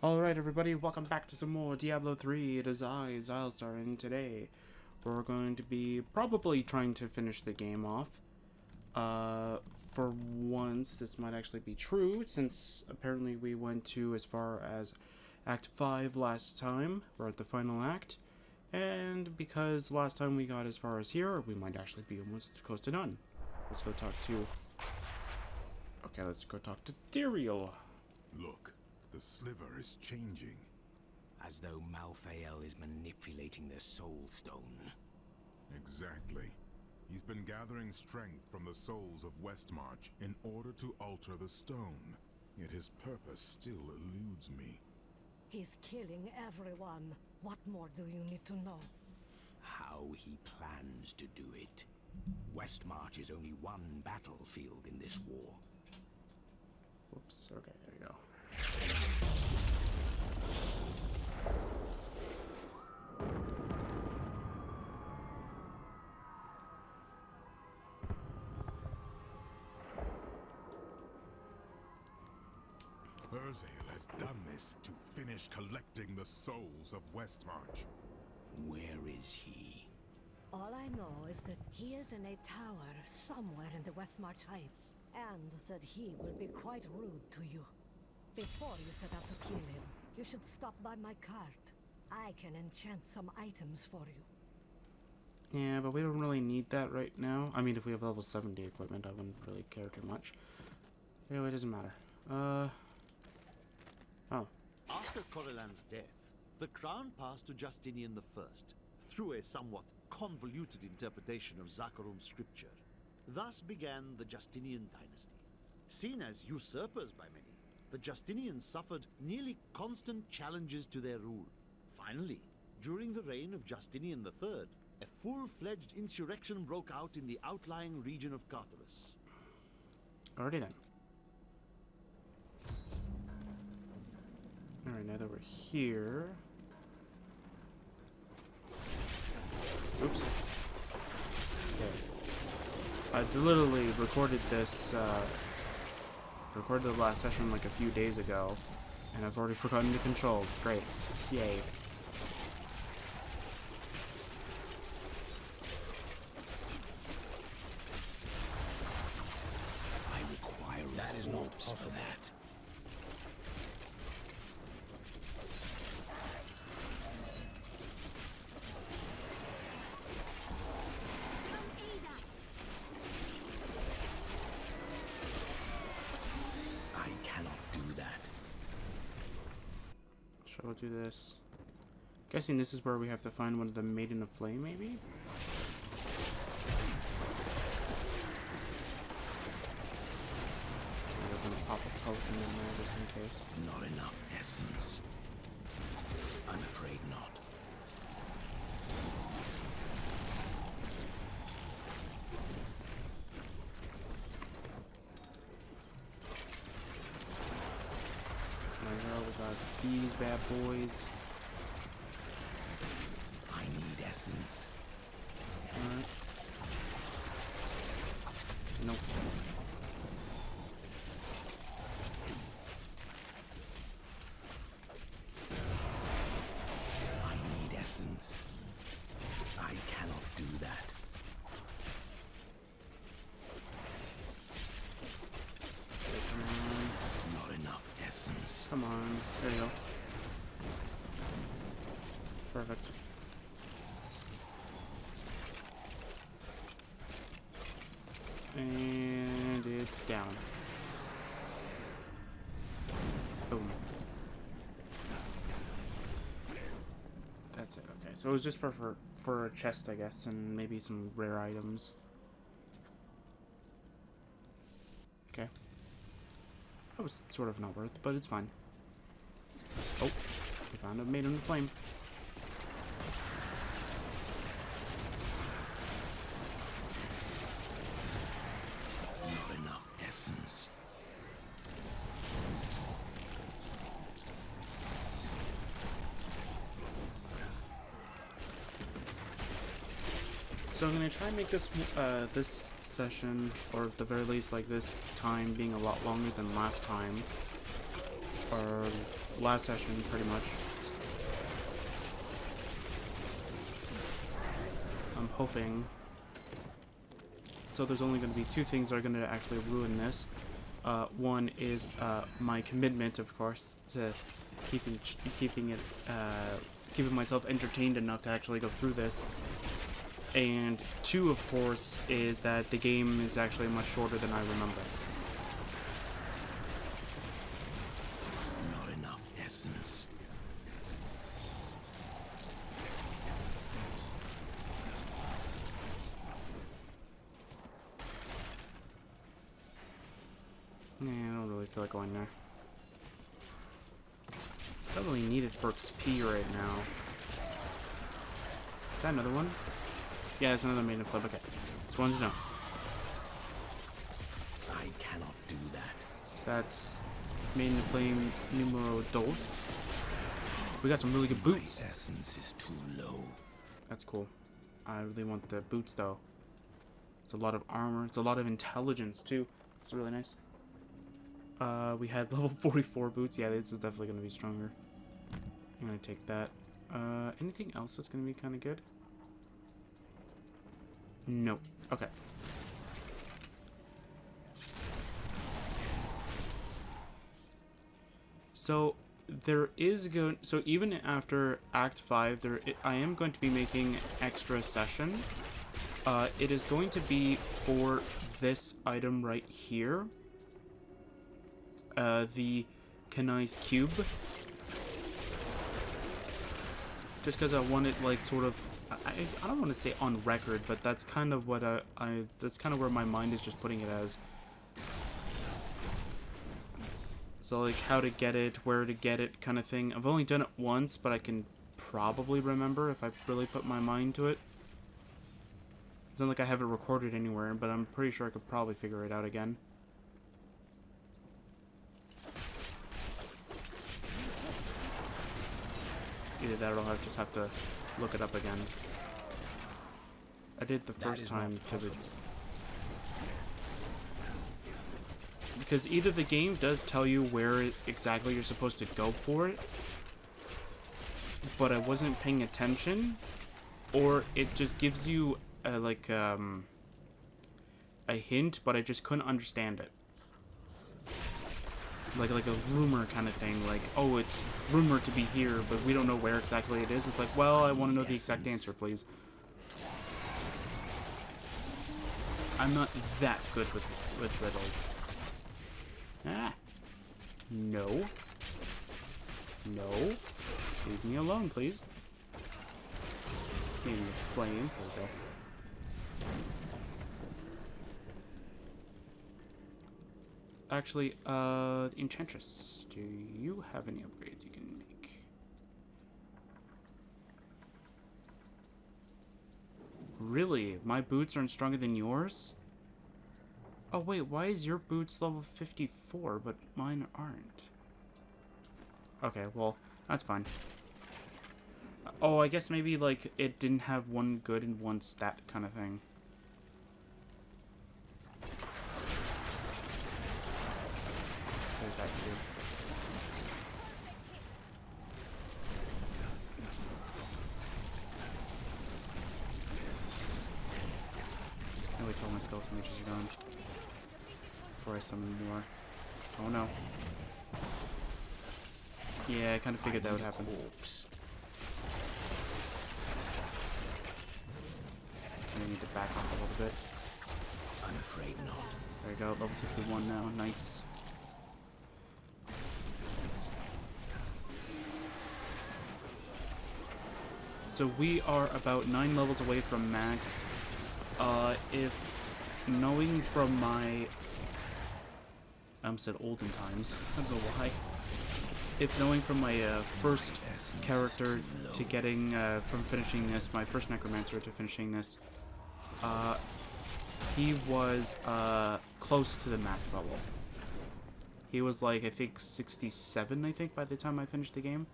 Alright everybody, welcome back to some more Diablo 3. It is I, Xilestar, and today we're going to be probably trying to finish the game off. For once, this might actually be true, since apparently we went to as far as Act 5 last time. We're at the final act. And because last time we got as far as here, we might actually be almost close to done. Let's go talk to... Okay, let's go talk to Diablo. Look. The sliver is changing. As though Malthael is manipulating the soul stone. Exactly. He's been gathering strength from the souls of Westmarch in order to alter the stone. Yet his purpose still eludes me. He's killing everyone. What more do you need to know? How he plans to do it. Westmarch is only one battlefield in this war. Whoops, okay, there you go. Xilestar has done this to finish collecting the souls of Westmarch. Where is he? All I know is that he is in a tower somewhere in the Westmarch Heights, and that he will be quite rude to you. Before you set out to kill him, you should stop by my cart. I can enchant some items for you. Yeah, but we don't really need that right now. I mean, if we have level 70 equipment, I wouldn't really care too much. Anyway, it doesn't matter. Oh. After Corellan's death, the crown passed to Justinian I, through a somewhat convoluted interpretation of Zakharum's scripture. Thus began the Justinian dynasty. Seen as usurpers by many, the Justinians suffered nearly constant challenges to their rule. Finally, during the reign of Justinian III, a full-fledged insurrection broke out in the outlying region of Carthage. Alrighty then. Alright, now that we're here... Oops. Okay. I literally recorded this, recorded the last session like a few days ago, and I've already forgotten the controls. Great. Yay. I require that is not possible. That. Shall we do this? Guessing this is where we have to find one of the Maiden of Flame, maybe? We're gonna pop a potion in there just in case. Not enough essence. I'm afraid not. We got these bad boys. I need essence. Alright. Nope. I need essence. I cannot do that. Not enough essence. Come on. There you go. Perfect. And it's down. Boom. That's it. Okay, so it was just for a chest, I guess, and maybe some rare items. Okay. That was sort of not worth, but it's fine. Oh, we found a Maiden of Flame. Not enough essence. So I'm gonna try and make this this session, or at the very least like this time, being a lot longer than last time. Or last session, pretty much. I'm hoping. So there's only going to be two things that are going to actually ruin this. One is my commitment, of course, to keeping myself entertained enough to actually go through this. And two, of course, is that the game is actually much shorter than I remember. Not enough essence. Yeah, I don't really feel like going there. Don't really need it for XP right now. Is that another one? Yeah, it's another maiden flip. Okay. Just wanted to know. I cannot do that. So that's maiden flame numero dos. We got some really good boots. My essence is too low. That's cool. I really want the boots though. It's a lot of armor. It's a lot of intelligence too. It's really nice. We had level 44 boots. Yeah, this is definitely going to be stronger. I'm going to take that. Anything else that's going to be kind of good? Nope. Okay. So there is going. So even after Act 5, I am going to be making extra session. It is going to be for this item right here. The Kanai's Cube. Just because I want it, like, sort of, I don't want to say on record, but that's kind of what that's kind of where my mind is just putting it as. So, like, how to get it, where to get it, kind of thing. I've only done it once, but I can probably remember if I really put my mind to it. It's not like I have it recorded anywhere, but I'm pretty sure I could probably figure it out again. Either that or I'll just have to look it up again. I did the first time because either the game does tell you where exactly you're supposed to go for it, but I wasn't paying attention, or it just gives you a hint, but I just couldn't understand it. Like a rumor kind of thing, like, oh, it's rumored to be here, but we don't know where exactly it is. It's like, well, I want to know the exact answer, please. I'm not that good with riddles. Ah. No. No. Leave me alone, please. Maybe a flame. There we go. Actually, Enchantress, do you have any upgrades you can make? Really? My boots aren't stronger than yours? Oh wait, why is your boots level 54, but mine aren't? Okay, well, that's fine. Oh, I guess maybe, like, it didn't have one good and one stat kind of thing. That too. I wait till my skeleton mages are gone before I summon more. Oh no. Yeah, I kind of figured that would happen. I need to back off a little bit. I'm afraid not. There you go, level 61 now. Nice. So we are about 9 levels away from max. If knowing from my... I almost said olden times. I don't know why. If knowing from my first character to getting, from finishing this, my first necromancer to finishing this, he was close to the max level. He was like, I think 67, I think, by the time I finished the game.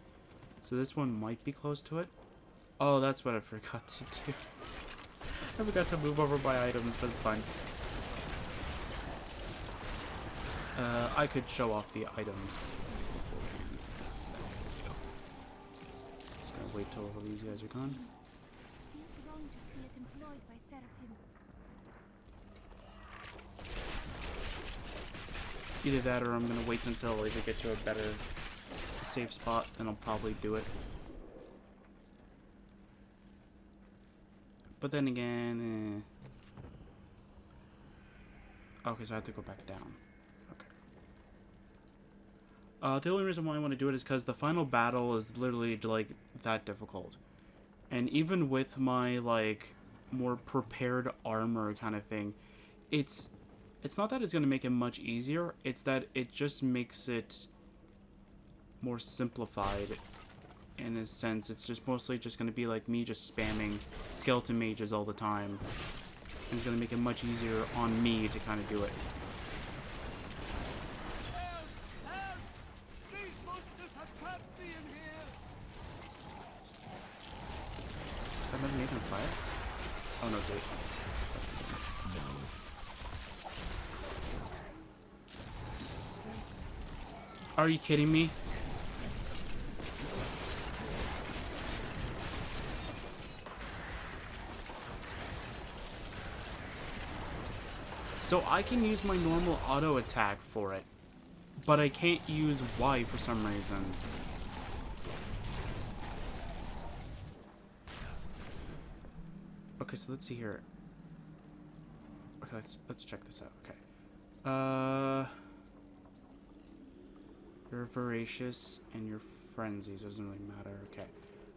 So this one might be close to it. Oh, that's what I forgot to do. I forgot to move over my items, but it's fine. I could show off the items beforehand. wait till all these guys are gone. Feels wrong to see it employed by Seraphim. Either that or I'm gonna wait until like, I get to a better safe spot, and I'll probably do it. But then again, okay, so I have to go back down. Okay. The only reason why I want to do it is because the final battle is literally like that difficult, and even with my like more prepared armor kind of thing, it's not that it's gonna make it much easier. It's that it just makes it more simplified. In a sense, it's just mostly just going to be like me just spamming skeleton mages all the time. And it's going to make it much easier on me to kind of do it. Help! Help! These monsters have trapped me in here! Is that another Nathan fire? Oh no, wait. No. Are you kidding me? So I can use my normal auto attack for it, but I can't use Y for some reason. Okay, so let's see here. Okay, let's check this out. Okay. You're voracious and you're frenzy, so it doesn't really matter. Okay.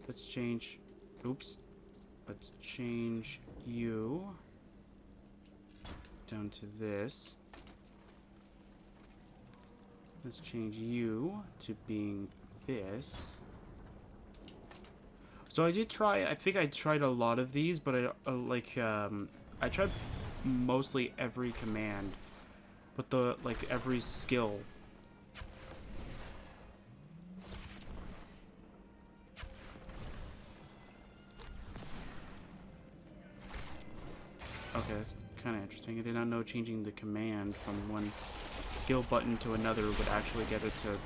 Let's change. Oops. Let's change you down to this. Let's change you to being this. So I did try, I think I tried a lot of these, but I tried mostly every command, but every skill. Okay, that's kind of interesting. I did not know changing the command from one skill button to another would actually get it to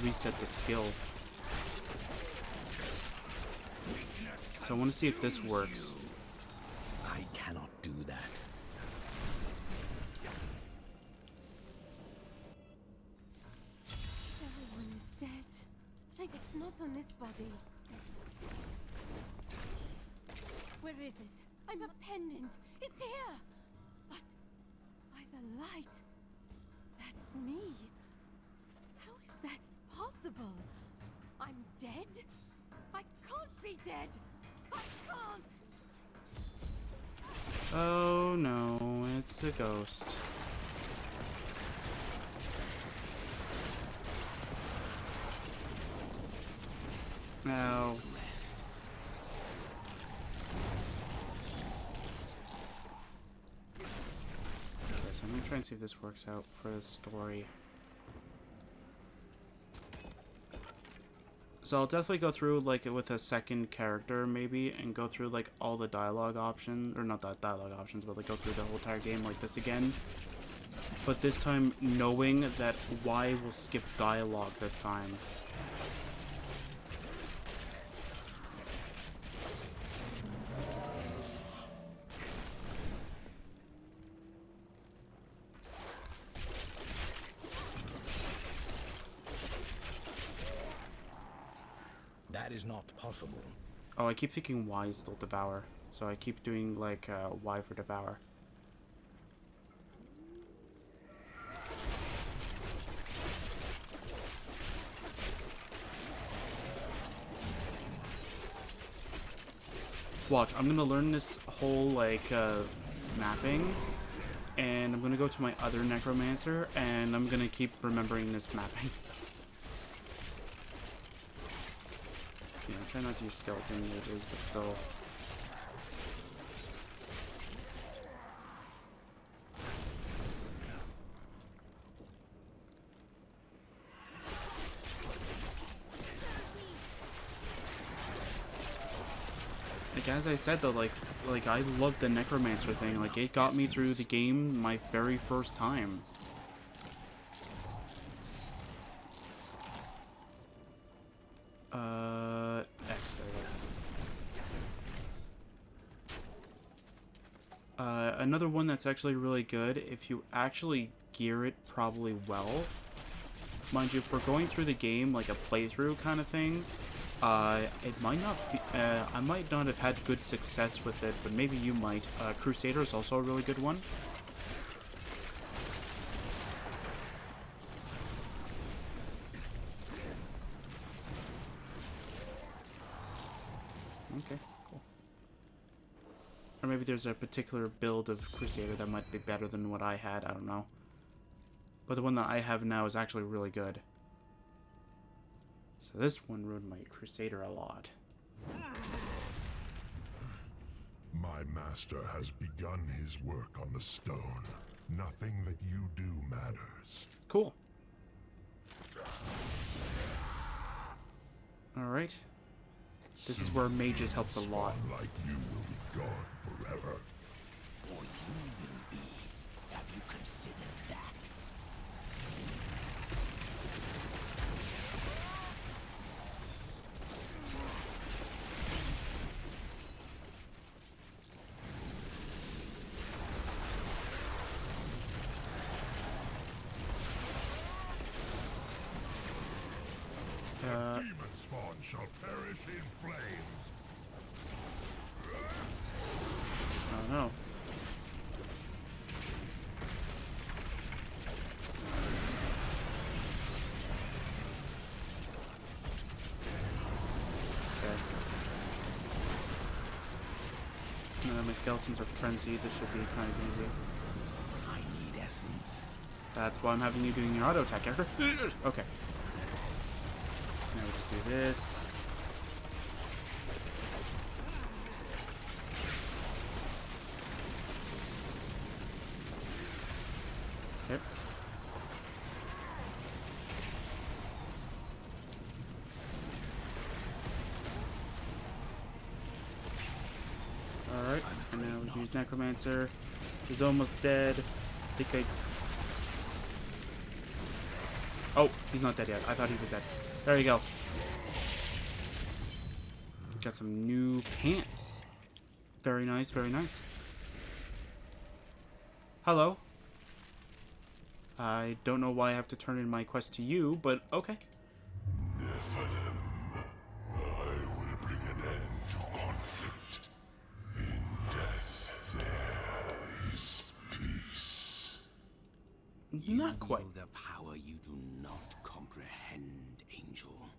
reset the skill. So I want to see if this works. I cannot do that. Everyone is dead. Like it's not on this body. Where is it? I'm a pendant. It's here. But by the light, that's me. How is that possible? I'm dead? I can't be dead. I can't. Oh no, it's a ghost. No. Okay, so I'm gonna try and see if this works out for the story. So I'll definitely go through with a second character maybe, and go through all the dialogue options, or not that dialogue options, but go through the whole entire game like this again. But this time knowing that Y will skip dialogue this time. That is not possible. Oh, I keep thinking Y is still devour, so I keep doing Y for devour. Watch, I'm gonna learn this whole mapping, and I'm gonna go to my other necromancer, and I'm gonna keep remembering this mapping. Yeah, try not to use skeleton mages, but still. As I said though, I love the necromancer thing. It got me through the game my very first time. X, there we go. another one that's actually really good if you actually gear it probably well. Mind you, if we're going through the game like a playthrough kind of thing, it might not be, I might not have had good success with it, but maybe you might. Crusader is also a really good one. Okay, cool. Or maybe there's a particular build of Crusader that might be better than what I had, I don't know. But the one that I have now is actually really good. So this one ruined my Crusader a lot. My master has begun his work on the stone. Nothing that you do matters. Cool. Alright. This is where mages helps a lot. Someone like you will be gone forever. Or you will be. Have you considered that? Demon spawn shall perish in flames. I don't know. Okay. Now that my skeletons are frenzied, this should be kind of easy. I need essence. That's why I'm having you doing your auto attack character. Okay. Now we just do this. Yep. Alright, and now we use Necromancer. He's almost dead. I think oh, he's not dead yet. I thought he was dead. There you go. Got some new pants. Very nice, very nice. Hello. I don't know why I have to turn in my quest to you, but okay. Nephilim, I will bring an end to conflict. In death there is peace. Not quite. You wield a power you do not comprehend, Angel.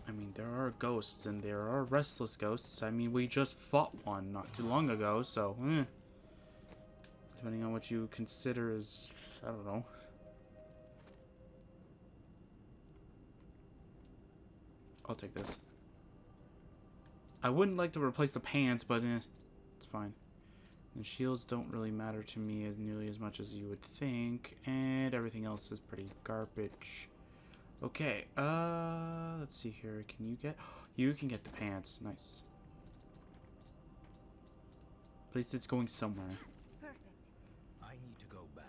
I mean, there are ghosts, and there are restless ghosts. I mean, we just fought one not too long ago, so, depending on what you consider as, I don't know. I'll take this. I wouldn't like to replace the pants, but, it's fine. And shields don't really matter to me as nearly as much as you would think, and everything else is pretty garbage. Okay, let's see here. Can you get... You can get the pants. Nice. At least it's going somewhere. Perfect. I need to go back.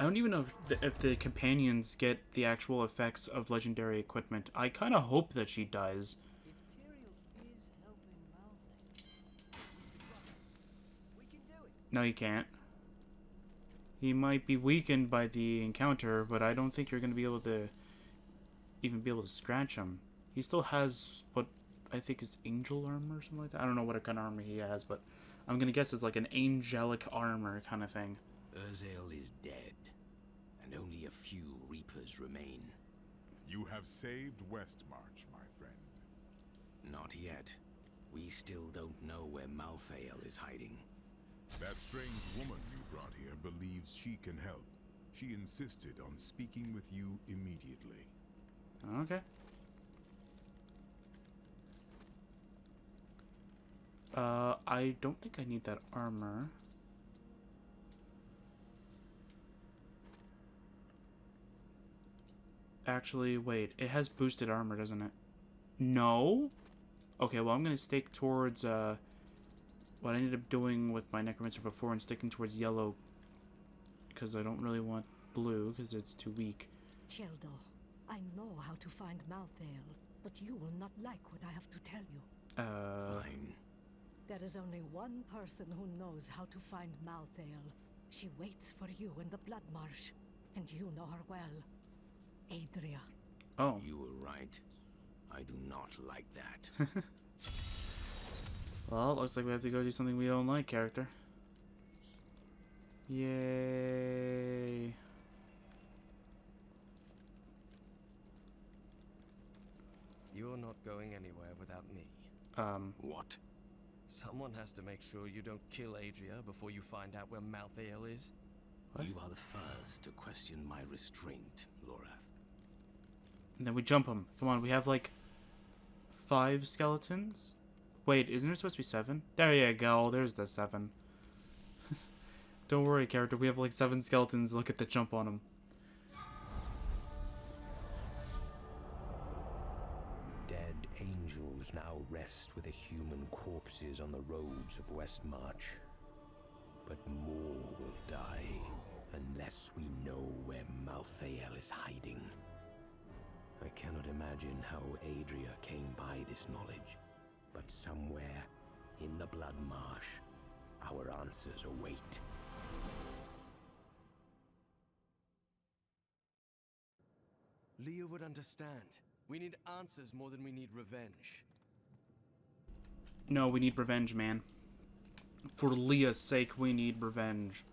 I don't even know if the companions get the actual effects of legendary equipment. I kind of hope that she does. If Tyrael is helping Mantle, we can do it. No, you can't. He might be weakened by the encounter, but I don't think you're going to be able to even be able to scratch him. He still has what I think is angel armor or something like that. I don't know what kind of armor he has, but I'm going to guess it's like an angelic armor kind of thing. Urzael is dead, and only a few Reapers remain. You have saved Westmarch, my friend. Not yet. We still don't know where Malthael is hiding. That strange woman you brought here believes she can help. She insisted on speaking with you immediately. Okay. I don't think I need that armor. Actually, wait. It has boosted armor, doesn't it? No? Okay, well, I'm going to stick towards, what I ended up doing with my Necromancer before and sticking towards yellow. Because I don't really want blue, because it's too weak. Childo, I I know how to find Malthael, but you will not like what I have to tell you. Fine. There is only one person who knows how to find Malthael. She waits for you in the Blood Marsh, and you know her well. Adria. Oh. You were right. I do not like that. Well, looks like we have to go do something we don't like, character. Yay. You're not going anywhere without me. What? Someone has to make sure you don't kill Adria before you find out where Malthael is. What? You are the first to question my restraint, Lorath. And then we jump him. Come on, we have like 5 skeletons? Wait, isn't there supposed to be 7? There you go, there's the 7. Don't worry, character, we have like 7 skeletons. Look at the jump on them. Dead angels now rest with the human corpses on the roads of Westmarch. But more will die unless we know where Malthael is hiding. I cannot imagine how Adria came by this knowledge, but somewhere in the Blood Marsh, our answers await. Leah would understand. We need answers more than we need revenge. No, we need revenge, man. For Leah's sake, we need revenge.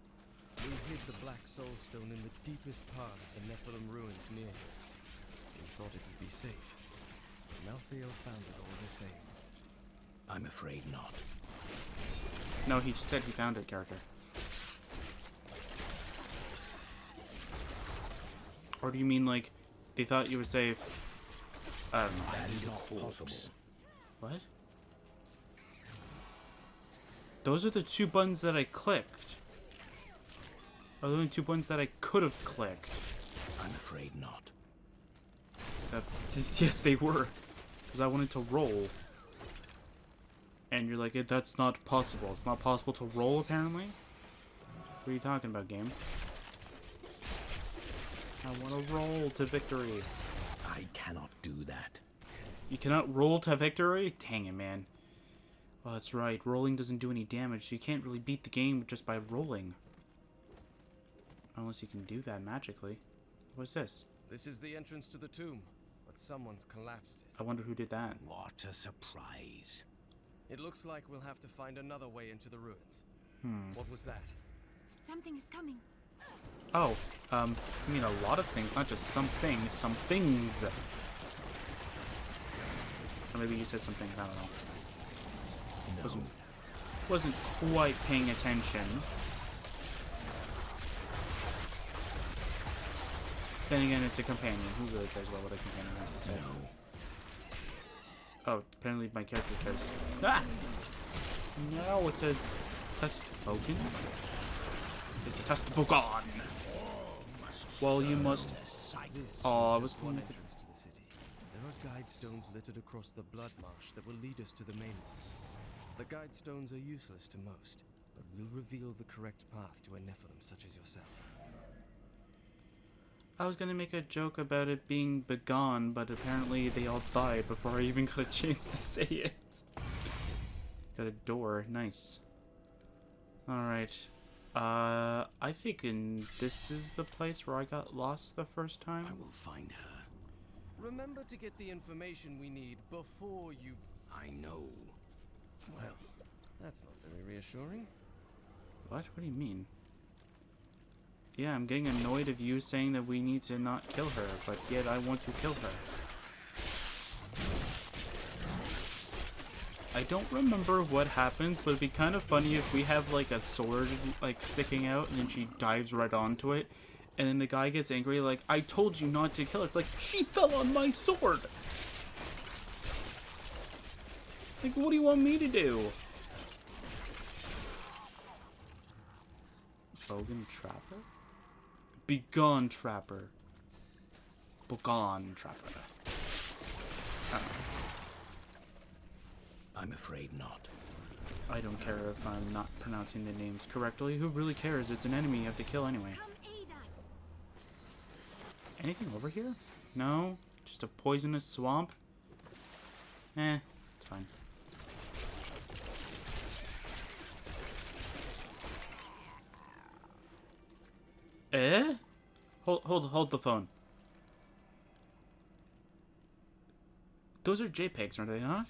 We hid the Black Soul Stone in the deepest part of the Nephilim ruins near here. We thought it would be safe. Malthael found it all the same. I'm afraid not. No, he just said he found it, character. Or do you mean like they thought you were safe? That is not possible. What? Those are the 2 buttons that I clicked. Are the only 2 buttons that I could have clicked? I'm afraid not. Yes, they were. Because I wanted to roll. And you're like, that's not possible. It's not possible to roll, apparently? What are you talking about, game? I want to roll to victory. I cannot do that. You cannot roll to victory? Dang it, man. Well, that's right. Rolling doesn't do any damage, so you can't really beat the game just by rolling. Unless you can do that magically. What's this? This is the entrance to the tomb, but someone's collapsed it. I wonder who did that. What a surprise. It looks like we'll have to find another way into the ruins. What was that? Something is coming. Oh, I mean a lot of things, not just some things. Some things. Or maybe you said some things, I don't know. No. Wasn't quite paying attention. Then again, it's a companion. Who really cares about what a companion has to say? No. Oh, apparently my character cares. Ah! No, it's a test token. It's a test token. Well, you must. This Oh, I is was just going one to. entrance to the city. There are guide stones littered across the blood marsh that will lead us to the mainland. The guide stones are useless to most, but will reveal the correct path to a Nephilim such as yourself. I was gonna make a joke about it being begone, but apparently they all died before I even got a chance to say it. Got a door, nice. Alright. I think this is the place where I got lost the first time. I will find her. Remember to get the information we need before you... I know. Well, that's not very reassuring. What? What do you mean? Yeah, I'm getting annoyed of you saying that we need to not kill her, but yet I want to kill her. I don't remember what happens, but it'd be kind of funny if we have like a sword like sticking out and then she dives right onto it, and then the guy gets angry like, I told you not to kill her. It's like, she fell on my sword! Like, what do you want me to do? Bogan Trapper? Begone, Trapper. Begone, Trapper. I'm afraid not. I don't care if I'm not pronouncing the names correctly. Who really cares? It's an enemy you have to kill anyway. Come aid us. Anything over here? No? Just a poisonous swamp? Eh, it's fine. Eh? Hold the phone. Those are JPEGs, are they not?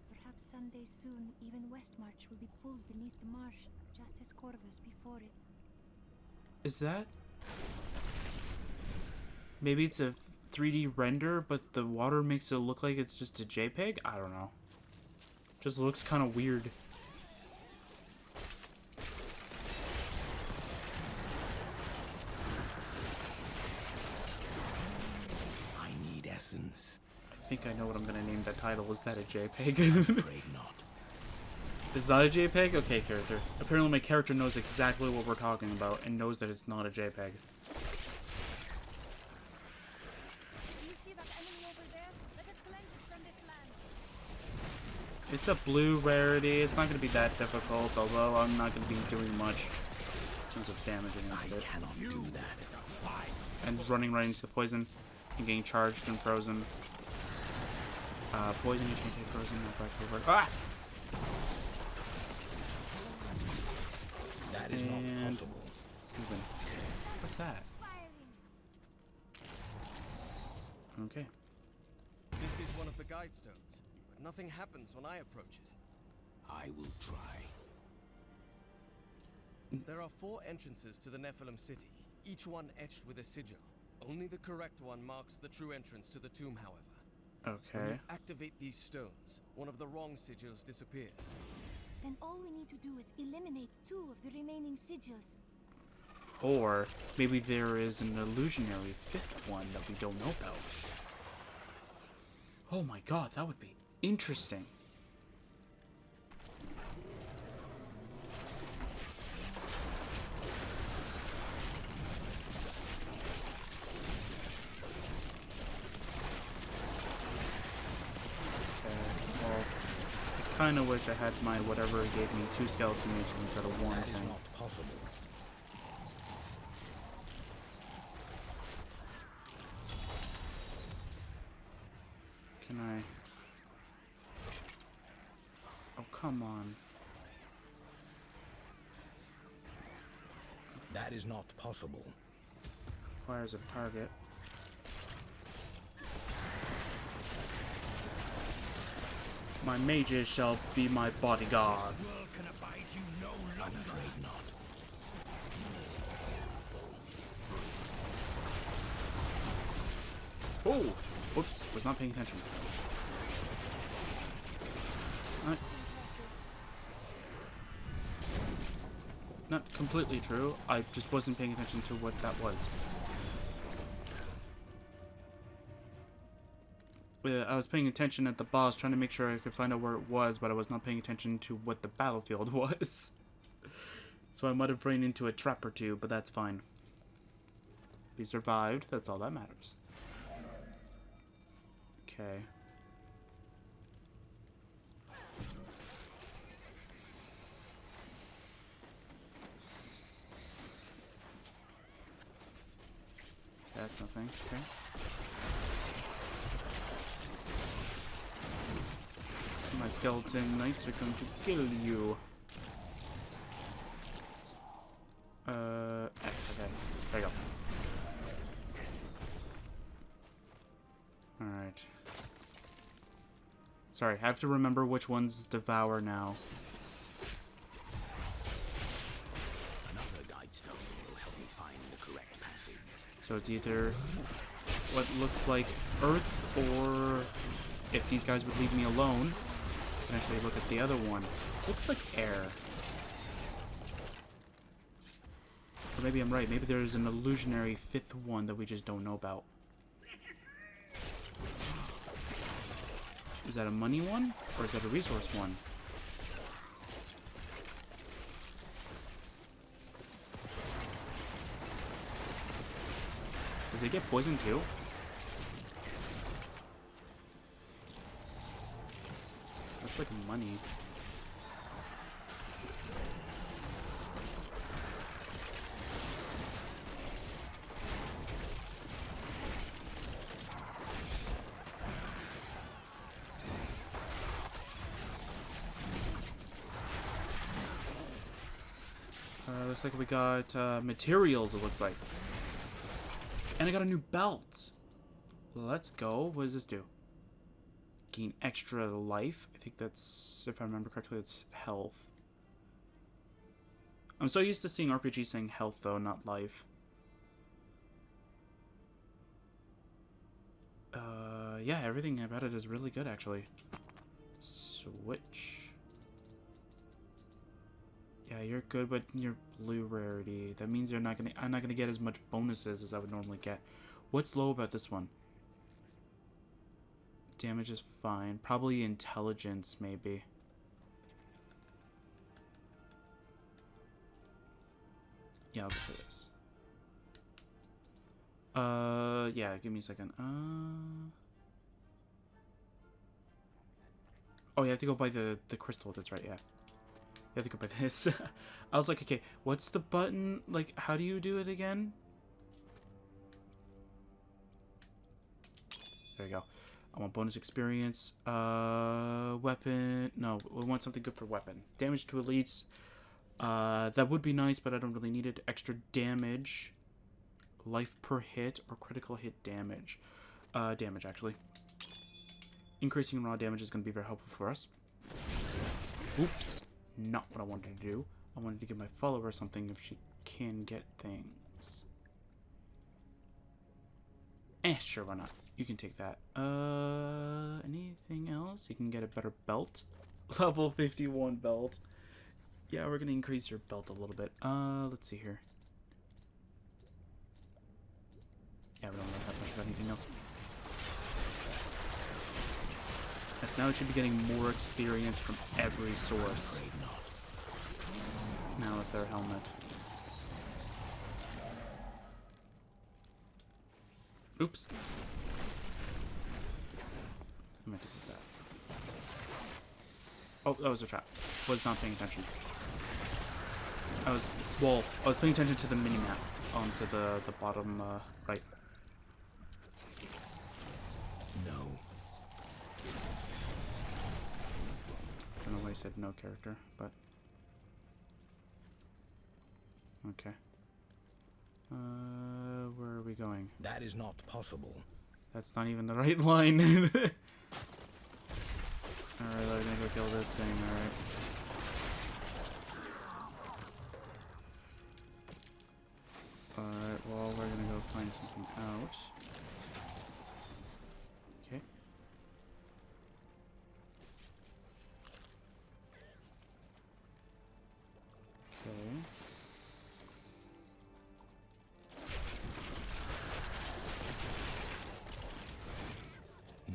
Perhaps someday soon, even Westmarch will be pulled beneath the marsh, just as Corvus before it. Is that? Maybe it's a 3D render, but the water makes it look like it's just a JPEG? I don't know. Just looks kind of weird. I need essence. I think I know what I'm gonna name that title. Is that a JPEG? I'm afraid not. It's not a JPEG? Okay, character. Apparently my character knows exactly what we're talking about and knows that it's not a JPEG. Do you see that enemy over there? Let us cleanse it from this land. It's a blue rarity. It's not gonna be that difficult, although I'm not gonna be doing much in terms of damage against I it. cannot do that. And running right into the poison and getting charged and frozen. Poison, you can't take frozen, not back over. Ah! That is not possible. Even. What's that? Okay. This is one of the guide stones, but nothing happens when I approach it. I will try. There are 4 entrances to the Nephilim city, each one etched with a sigil. Only the correct one marks the true entrance to the tomb, however. When Okay. you activate these stones, one of the wrong sigils disappears. Then all we need to do is eliminate 2 of the remaining sigils. Or maybe there is an illusionary 5th one that we don't know about. Oh my god, that would be interesting. I kind of wish I had my whatever it gave me 2 skeleton mages instead of 1 That is thing. not possible. Can I? Oh, come on. That is not possible. Requires a target. My mages shall be my bodyguards. I'm afraid not. Oh! Whoops, was not paying attention. Not completely true, I just wasn't paying attention to what that was. I was paying attention at the boss, trying to make sure I could find out where it was, but I was not paying attention to what the battlefield was. So I might have ran into a trap or 2, but that's fine. We survived, that's all that matters. Okay. That's nothing, okay. My skeleton knights are going to kill you. X, okay. There you go. Alright. Sorry, I have to remember which ones devour now. Another guide stone will help me find the correct passage. So it's either what looks like Earth, or if these guys would leave me alone, I can actually look at the other one. Looks like air. Or maybe I'm right. Maybe there's an illusionary 5th one that we just don't know about. Is that a money one? Or is that a resource one? Does it get poisoned too? That's like money. looks like we got materials, it looks like. And I got a new belt. Let's go. What does this do? Gain extra life. I think that's, if I remember correctly, it's health. I'm so used to seeing RPGs saying health, though, not life. Yeah, everything about it is really good, actually. Switch. Yeah, you're good, but you're blue rarity. That means I'm not gonna get as much bonuses as I would normally get. What's low about this one? Damage is fine. Probably intelligence, maybe. Yeah, I'll go for this. Yeah, give me a second. Oh, you have to go by the crystal, that's right, yeah. You have to go by this. I was like, okay, what's the button? Like, how do you do it again? There you go. I want bonus experience. Weapon. No, we want something good for weapon. Damage to elites. That would be nice, but I don't really need it. Extra damage. Life per hit or critical hit damage. Damage, actually. Increasing raw damage is going to be very helpful for us. Oops. Not what I wanted to do. I wanted to give my follower something if she can get things. Sure, why not? You can take that. Anything else? You can get a better belt. Level 51 belt. Yeah, we're gonna increase your belt a little bit. Let's see here. Yeah, we don't really have much of anything else. Yes, now it should be getting more experience from every source. Now with their helmet. Oops. I meant to do that. Oh, that was a trap. Was not paying attention. I was paying attention to the mini-map onto the bottom right. No. I don't know why I said no character, but okay. Where are we going? That is not possible. That's not even the right line. Alright, I'm gonna go kill this thing, alright. Alright, well, we're gonna go find something out. Okay. Okay.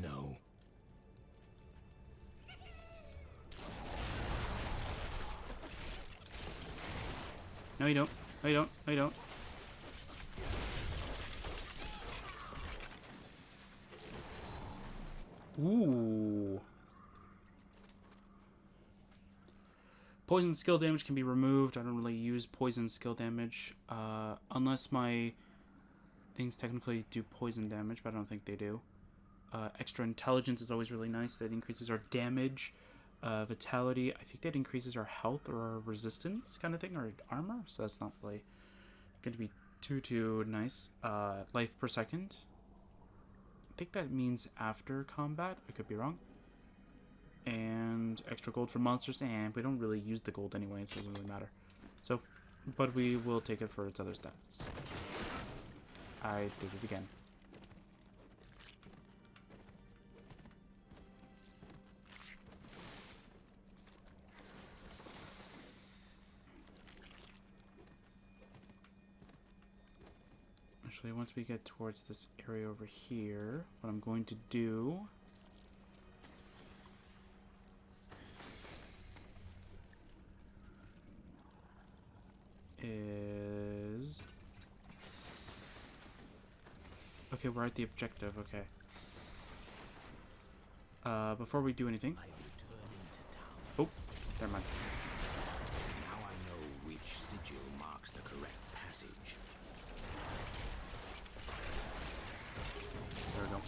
No. No, you don't. No, you don't. No, you don't. Ooh. Poison skill damage can be removed. I don't really use poison skill damage. Unless my things technically do poison damage, but I don't think they do. Extra intelligence is always really nice. That increases our damage. Vitality, I think that increases our health or our resistance kind of thing, or armor. So that's not really going to be too nice. Life per second. I think that means after combat. I could be wrong. And extra gold for monsters, and we don't really use the gold anyway, so it doesn't really matter. So, but we will take it for its other stats. I did it again. Actually, once we get towards this area over here, what I'm going to do is... Okay, we're at the objective, okay. Before we do anything... Oh, never mind. Now I know which sigil marks the correct passage. There we go.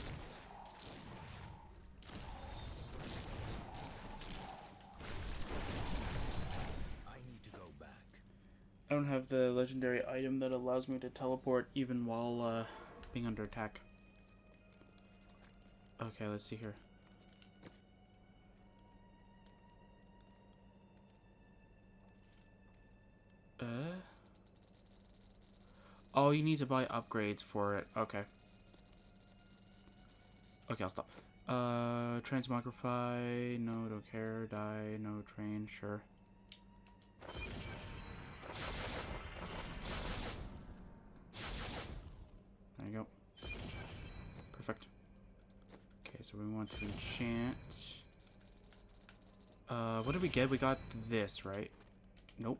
I need to go back. don't have the legendary item that allows me to teleport even while being under attack. Okay, let's see here. Oh, you need to buy upgrades for it. Okay. Okay, I'll stop. Transmogrify. No, don't care. Die. No, train. Sure. There you go. Perfect. Okay, so we want to enchant. What did we get? We got this, right? Nope.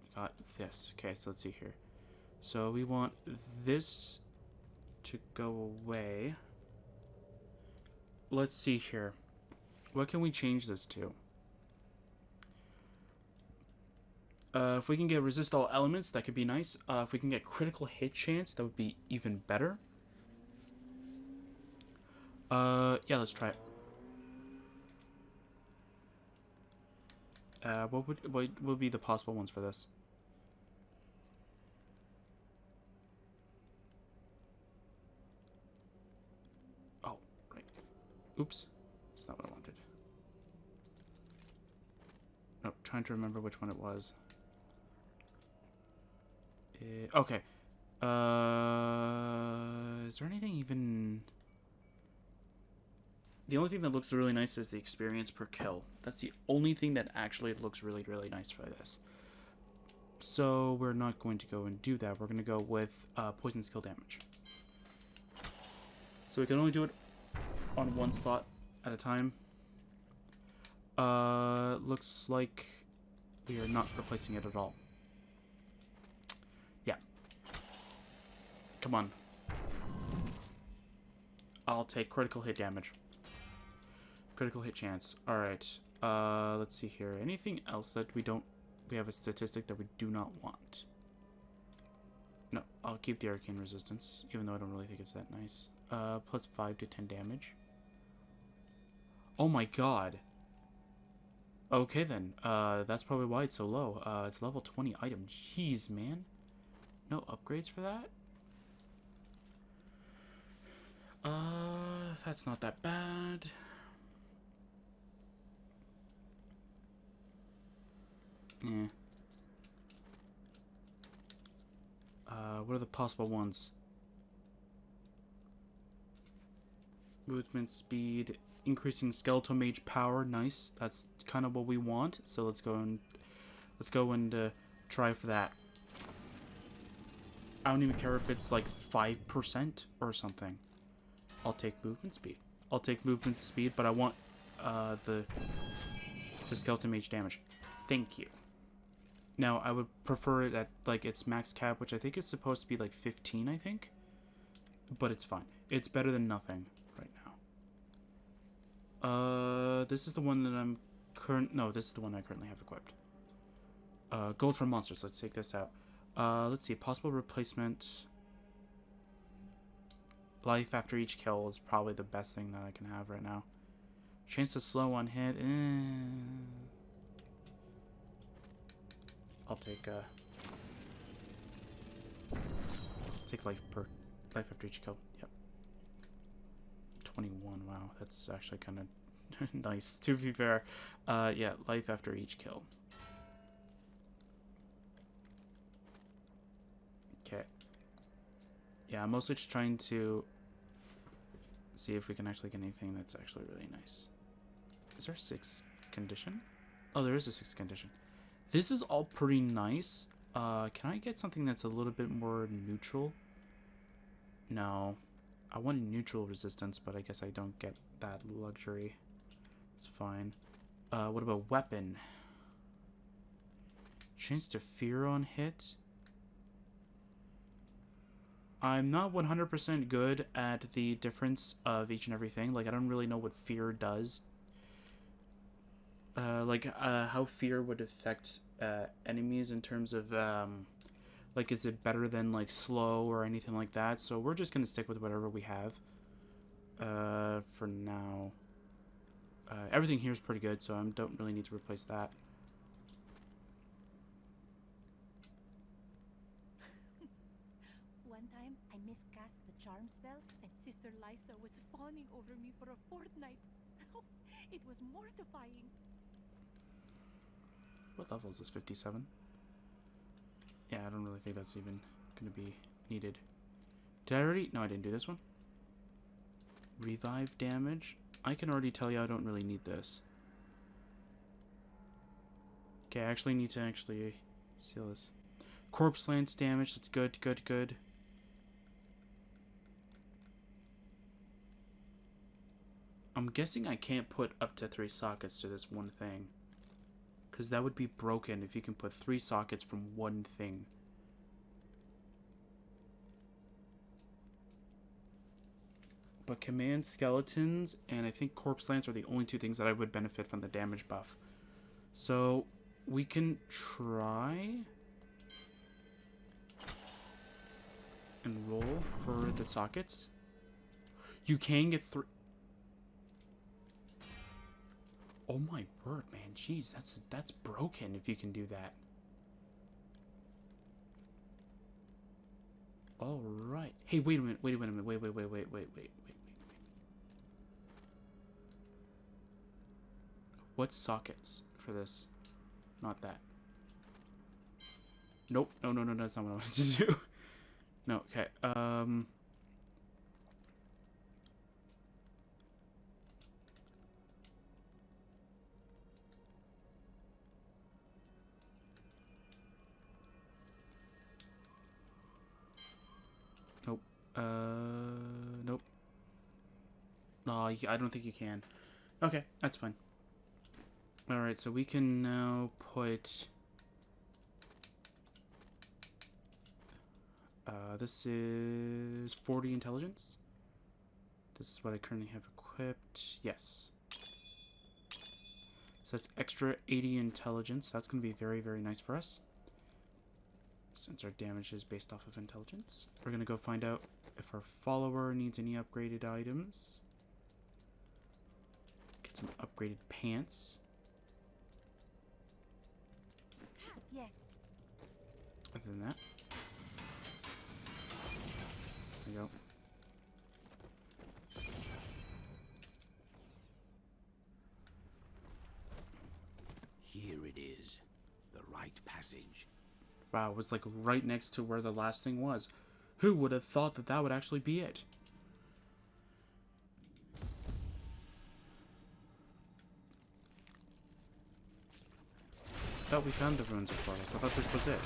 We got this. Okay, so let's see here. So we want this to go away. Let's see here. What can we change this to? If we can get resist all elements, that could be nice. If we can get critical hit chance, that would be even better. Yeah, let's try it. What would be the possible ones for this? Oh, right. Oops. That's not what I wanted. Nope, trying to remember which one it was. Okay. Is there anything even... The only thing that looks really nice is the experience per kill. That's the only thing that actually looks really, really nice for this. So we're not going to go and do that. We're going to go with poison skill damage. So we can only do it on one slot at a time. Looks like we are not replacing it at all. Yeah. Come on. I'll take critical hit damage. Critical hit chance. Alright. Let's see here. Anything else that we don't... We have a statistic that we do not want. No, I'll keep the arcane resistance, even though I don't really think it's that nice. Plus 5 to 10 damage. Oh my god. Okay then. That's probably why it's so low. It's level 20 item. Jeez, man. No upgrades for that? That's not that bad. Yeah. What are the possible ones? Movement speed, increasing skeletal mage power. Nice. That's kind of what we want. So let's go and try for that. I don't even care if it's like 5% or something. I'll take movement speed. I'll take movement speed, but I want the skeleton mage damage. Thank you. Now, I would prefer it at, like, its max cap, which I think is supposed to be, like, 15, I think. But it's fine. It's better than nothing right now. This is the one that I'm No, this is the one I currently have equipped. Gold for monsters. Let's take this out. Let's see. Possible replacement. Life after each kill is probably the best thing that I can have right now. Chance to slow on hit. I'll take life after each kill. Yep. 21. Wow, that's actually kind of nice. To be fair, yeah, life after each kill. Okay. Yeah, I'm mostly just trying to see if we can actually get anything that's actually really nice. Is there a 6th condition? Oh, there is a 6th condition. This is all pretty nice. Can I get something that's a little bit more neutral? No. I wanted neutral resistance, but I guess I don't get that luxury. It's fine. What about weapon? Chance to fear on hit? I'm not 100% good at the difference of each and everything. Like, I don't really know what fear does. How fear would affect enemies in terms of, like, is it better than, like, slow or anything like that? So we're just going to stick with whatever we have for now. Everything here is pretty good, so I don't really need to replace that. one time I miscast the charm spell, and Sister Lysa was fawning over me for a fortnight. It was mortifying. What level is this? 57? Yeah, I don't really think that's even going to be needed. Did I already? No, I didn't do this one. Revive damage. I can already tell you I don't really need this. Okay, I actually need to seal this. Corpse lance damage. That's good, good, good. I'm guessing I can't put up to 3 sockets to this one thing. Because that would be broken if you can put 3 sockets from one thing. But command skeletons and I think corpse lance are the only 2 things that I would benefit from the damage buff. So we can try and roll for the sockets. You can get 3. Oh my word, man. Jeez, that's broken if you can do that. All right. Hey, wait a minute. Wait. What sockets for this? Not that. Nope. No, that's not what I wanted to do. No, okay. Nope. Nope. No, I don't think you can. Okay, that's fine. Alright, so we can now put... this is 40 intelligence. This is what I currently have equipped. Yes. So that's extra 80 intelligence. That's going to be very, very nice for us. Since our damage is based off of intelligence. We're going to go find out if our follower needs any upgraded items. Get some upgraded pants. Yes. Other than that. There we go. Here it is. The right passage. Wow, it was like right next to where the last thing was. Who would have thought that that would actually be it? I thought we found the ruins of Florence. I thought this was it.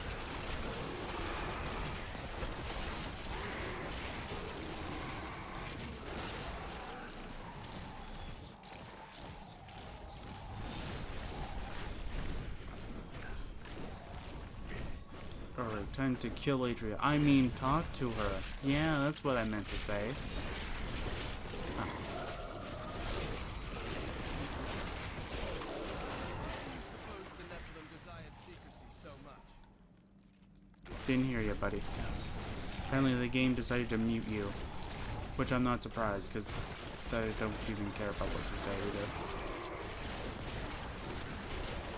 Alright, time to kill Adria. I mean, talk to her. Yeah, that's what I meant to say. Ah. Didn't hear you, buddy. Apparently the game decided to mute you. Which I'm not surprised, because I don't even care about what you say either.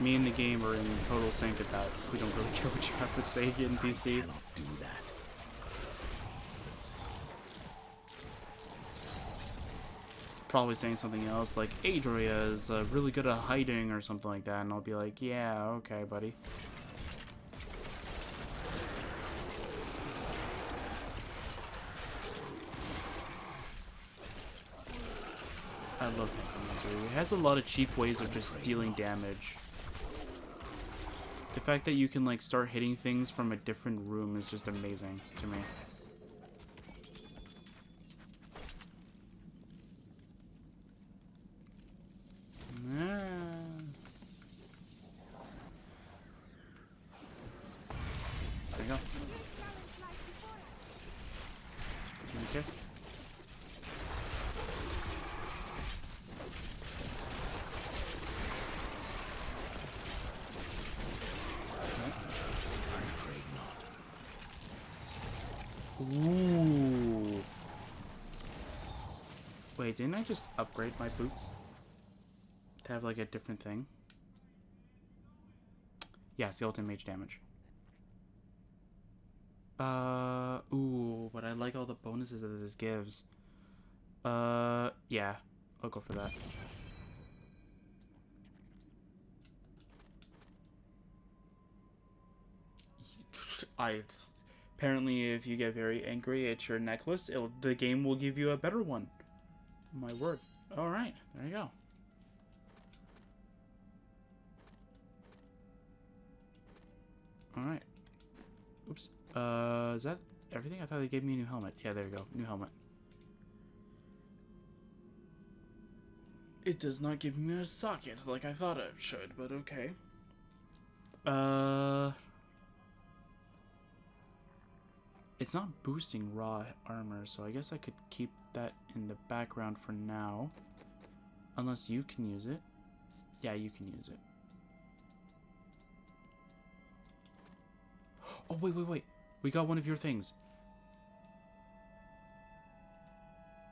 Me and the game are in total sync at that. We don't really care what you have to say in PC. I cannot do that. Probably saying something else like, Adria is really good at hiding or something like that, and I'll be like, yeah, okay, buddy. I love Necromancer. It has a lot of cheap ways of just dealing damage. The fact that you can like start hitting things from a different room is just amazing to me. There you go. Okay. Ooh. Wait, didn't I just upgrade my boots? To have like a different thing? Yeah, skeleton mage damage. Ooh, but I like all the bonuses that this gives. Yeah, I'll go for that. Apparently, if you get very angry at your necklace, the game will give you a better one. My word. Alright, there you go. Alright. Oops. Is that everything? I thought they gave me a new helmet. Yeah, there you go. New helmet. It does not give me a socket like I thought it should, but okay. It's not boosting raw armor, so I guess I could keep that in the background for now. Unless you can use it. Yeah, you can use it. Oh, wait. We got one of your things.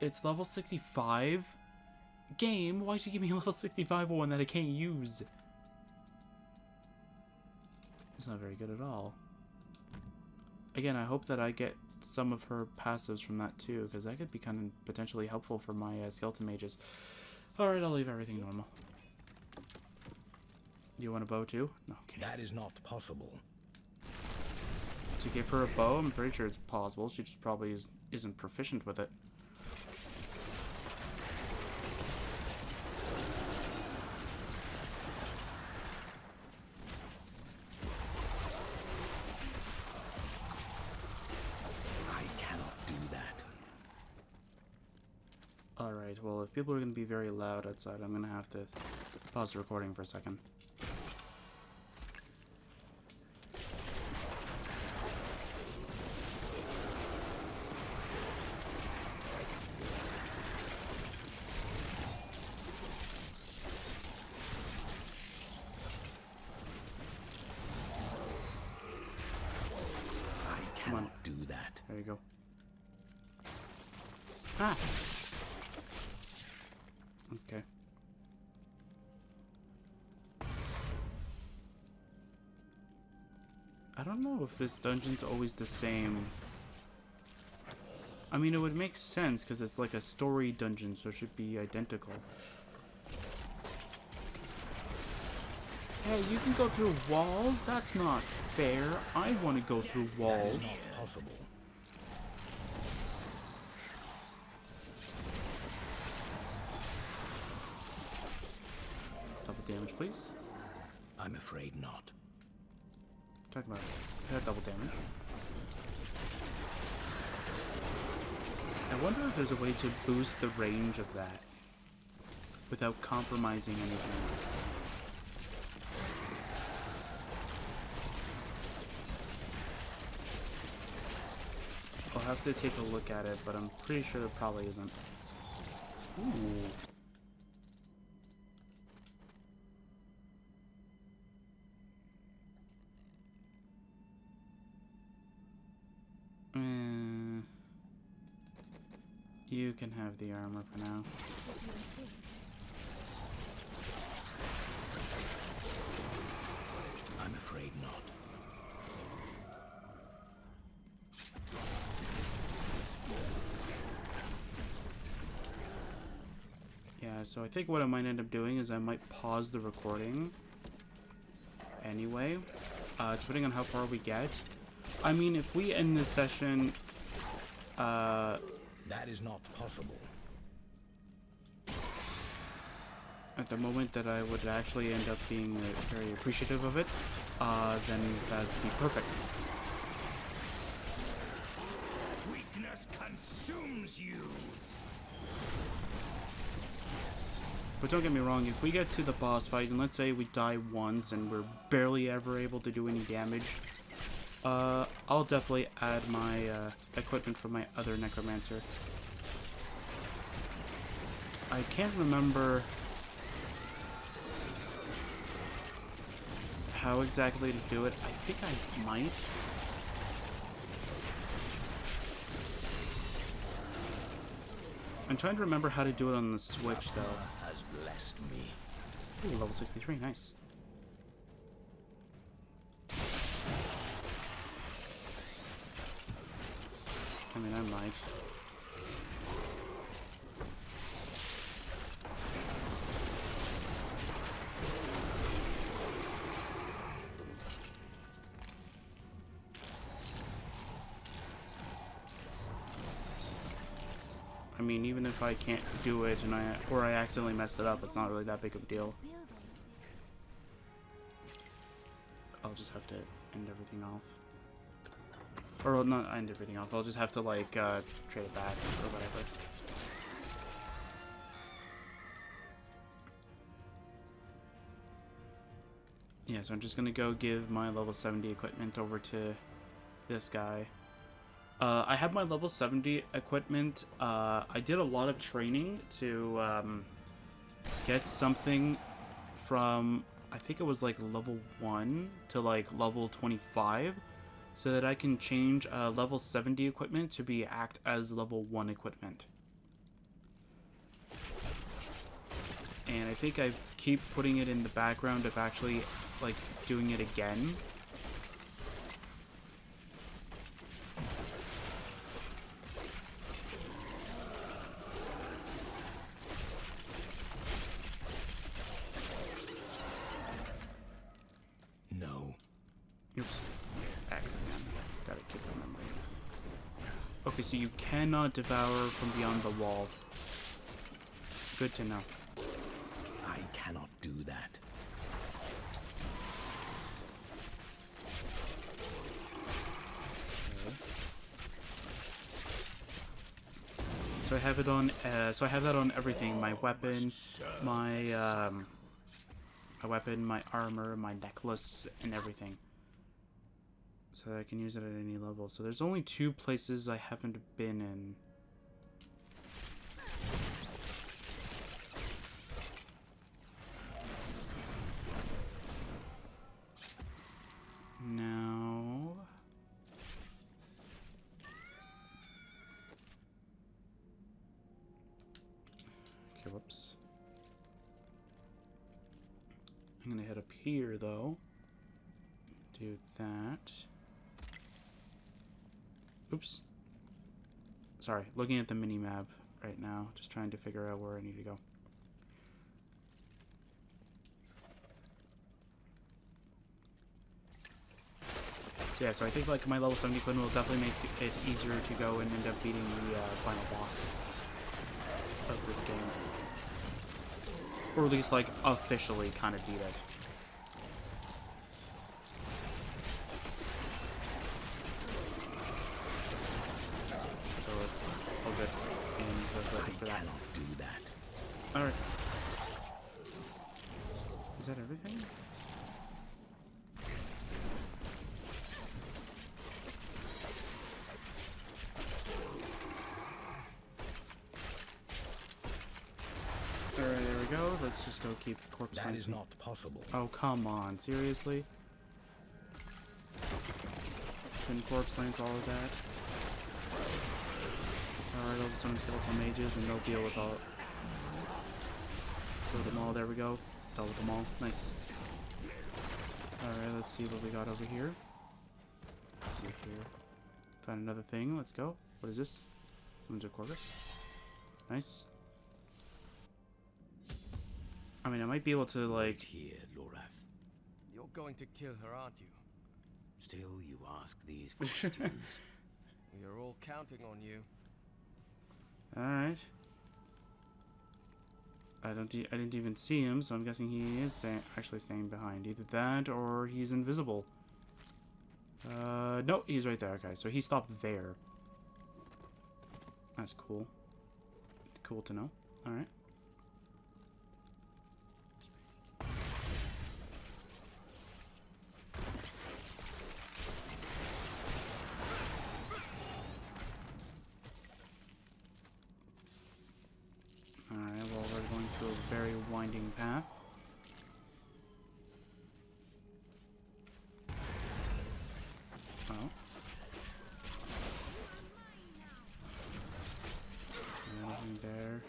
It's level 65? Game, why'd you give me a level 65 one that I can't use? It's not very good at all. Again, I hope that I get some of her passives from that too, because that could be kind of potentially helpful for my skeleton mages. Alright, I'll leave everything normal. You want a bow too? No, okay. That is not possible. To give her a bow, I'm pretty sure it's possible. She just probably isn't proficient with it. Alright, well, if people are going to be very loud outside, I'm going to have to pause the recording for a second. I cannot do that. There you go. Ah! Okay. I don't know if this dungeon's always the same. I mean, it would make sense because it's like a story dungeon, so it should be identical. Hey, you can go through walls? That's not fair. I want to go through walls. That is not possible. Damage, please. I'm afraid not. Talking about double damage. I wonder if there's a way to boost the range of that without compromising anything. I'll have to take a look at it, but I'm pretty sure there probably isn't. Ooh. You can have the armor for now. I'm afraid not. Yeah, so I think what I might end up doing is I might pause the recording anyway, depending on how far we get. I mean, if we end this session, that is not possible. At the moment that I would actually end up being very appreciative of it, then that'd be perfect. Weakness consumes you. But don't get me wrong, if we get to the boss fight, and let's say we die once and we're barely ever able to do any damage, I'll definitely add my equipment for my other necromancer. I can't remember how exactly to do it. I think I might. I'm trying to remember how to do it on the Switch, though. Has blessed me. Ooh, level 63, nice. I mean, I might. I mean, even if I can't do it and I accidentally mess it up, it's not really that big of a deal. I'll just have to end everything off. Or not end everything off, I'll just have to like trade it back or whatever. Yeah, so I'm just gonna go give my level 70 equipment over to this guy. I have my level 70 equipment. I did a lot of training to get something from, I think it was like level 1 to like level 25, so that I can change level 70 equipment to act as level 1 equipment. And I think I keep putting it in the background of actually like doing it again. No. Oops. It's X again. Gotta keep remembering. Okay, so you cannot devour from beyond the wall. Good to know. I cannot do that. So I have it on. So I have that on everything. My weapon, my weapon, my armor, my necklace, and everything. So that I can use it at any level. So there's only 2 places I haven't been in. Now, okay, whoops. I'm gonna head up here though. Do that. Oops. Sorry, looking at the mini-map right now, just trying to figure out where I need to go. So yeah, so I think like my level 70 equipment will definitely make it easier to go and end up beating the final boss of this game. Or at least like officially kind of beat it. So it's all good. And we're ready for that. I cannot do that. Alright. Is that everything? Alright, there we go. Let's just go keep corpse That is lancing. not possible. Oh, come on. Seriously? Can corpse lance all of that? Alright, I'll just summon skeletal mages and they'll deal with all... Kill them all. There we go. Dealt with them all. Nice. Alright, let's see what we got over here. Let's see here. Found another thing. Let's go. What is this? Windsor Corvus. Nice. I mean, I might be able to, like... Here, Lorath. You're going to kill her, aren't you? Still you ask these questions. We are all counting on you. Alright. I didn't even see him, so I'm guessing he is actually staying behind. Either that, or he's invisible. No, he's right there. Okay, so he stopped there. That's cool. It's cool to know. Alright. Alright, well, we're going through a very winding path. Oh. Nothing there.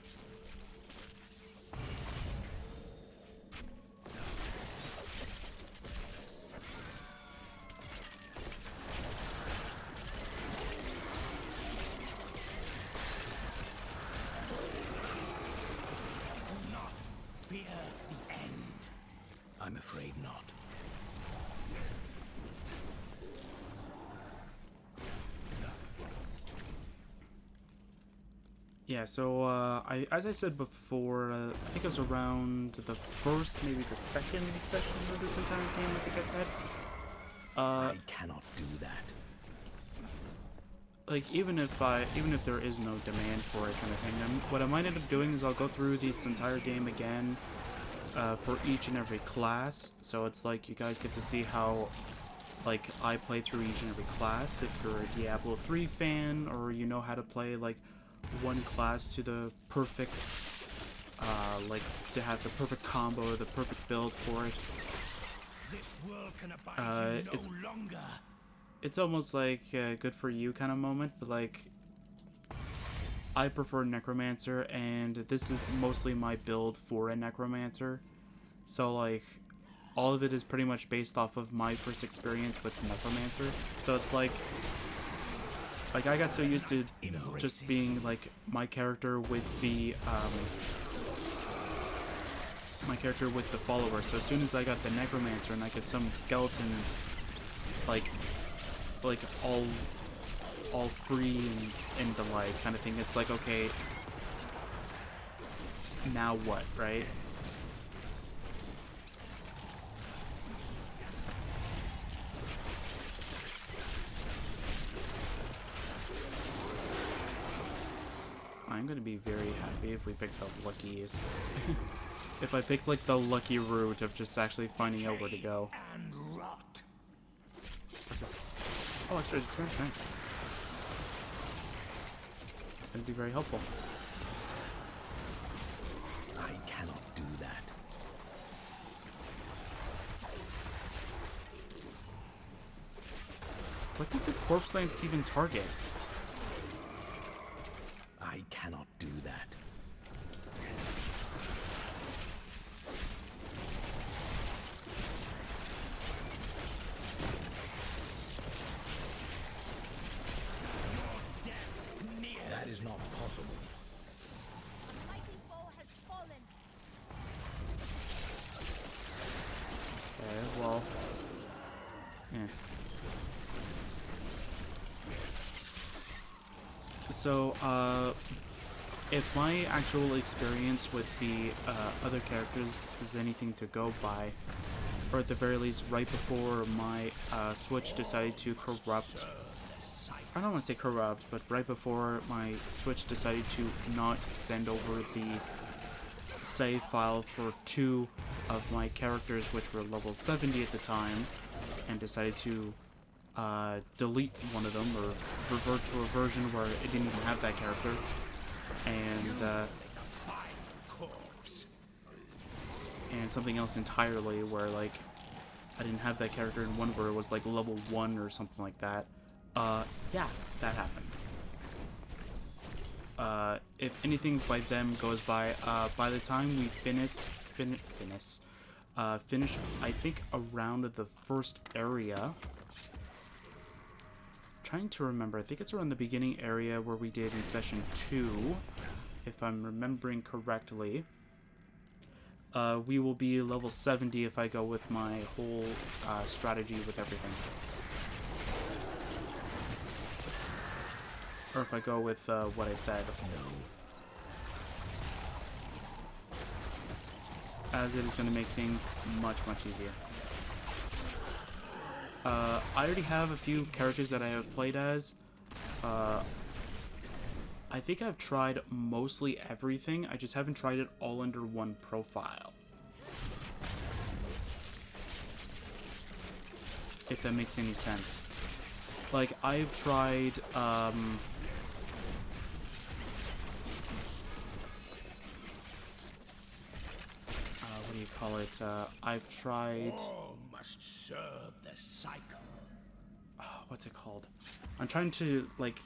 Yeah, so as I said before, I think it was around the first, maybe the second session of this entire game, I think I said. I cannot do that. Like, even if there is no demand for it kind of thing, then what I might end up doing is I'll go through this entire game again for each and every class. So it's like you guys get to see how, like, I play through each and every class. If you're a Diablo 3 fan, or you know how to play, like, one class to the perfect, like, to have the perfect combo, the perfect build for it. This world can abide you no longer. It's almost like a good for you kind of moment, but like, I prefer Necromancer, and this is mostly my build for a Necromancer. So like, all of it is pretty much based off of my first experience with Necromancer. So it's like I got so used to just being like my character with the follower. So as soon as I got the Necromancer and I could summon skeletons, like all free and the like kind of thing, it's like, okay, now what, right? I'm gonna be very happy if we pick the luckiest. If I pick like the lucky route of just actually finding out where to go. What's this? Oh, extra experience, nice. It's gonna be very helpful. I cannot do that. What did the corpse lance even target? I cannot do that. That is not possible. A mighty foe has fallen. Okay, well, yeah. So, if my actual experience with the other characters is anything to go by, or at the very least right before my Switch decided to corrupt, I don't want to say corrupt, but right before my Switch decided to not send over the save file for 2 of my characters, which were level 70 at the time, and decided to delete one of them, or revert to a version where it didn't even have that character, and something else entirely where like I didn't have that character in one where it was like level 1 or something like that. Yeah, that happened. If anything by them goes by the time we finish, I think around the first area. Trying to remember, I think it's around the beginning area where we did in session 2, if I'm remembering correctly. We will be level 70 if I go with my whole strategy with everything. Or if I go with what I said. As it is going to make things much, much easier. I already have a few characters that I have played as. I think I've tried mostly everything. I just haven't tried it all under one profile. If that makes any sense. Like, I've tried, what do you call it? I've tried... All must serve the cycle. What's it called? I'm trying to, like,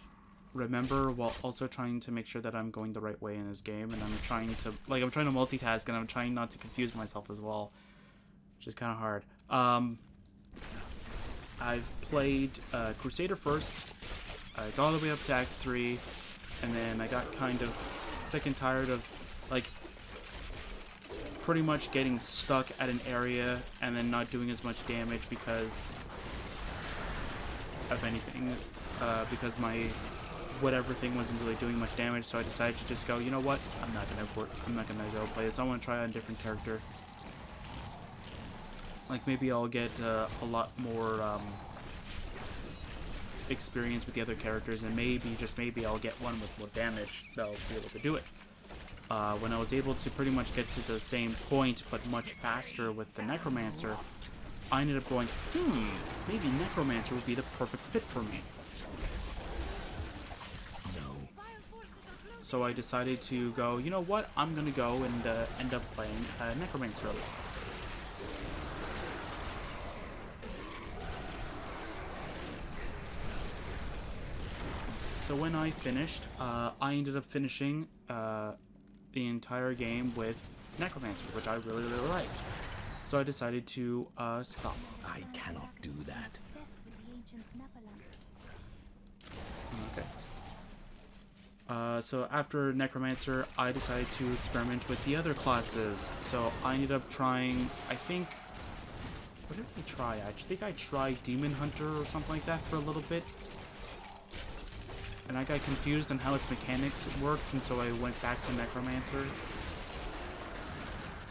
remember while also trying to make sure that I'm going the right way in this game, and I'm trying to multitask, and I'm trying not to confuse myself as well, which is kind of hard. I've played Crusader first, I got all the way up to Act 3, and then I got kind of sick and tired of, like, pretty much getting stuck at an area and then not doing as much damage because of anything, because my whatever thing wasn't really doing much damage, so I decided to just go, you know what? I'm not gonna go play this. I want to try a different character. Like, maybe I'll get a lot more experience with the other characters, and maybe, just maybe, I'll get one with more damage that'll be able to do it. When I was able to pretty much get to the same point, but much faster with the Necromancer, I ended up going, maybe Necromancer would be the perfect fit for me. So I decided to go, you know what, I'm gonna go and end up playing Necromancer a lot. So when I finished, I ended up finishing the entire game with Necromancer, which I really, really liked. So I decided to stop. I cannot do that. Okay. So after Necromancer, I decided to experiment with the other classes. So I ended up trying, I think, what did I try? I think I tried Demon Hunter or something like that for a little bit. And I got confused on how its mechanics worked, and so I went back to Necromancer.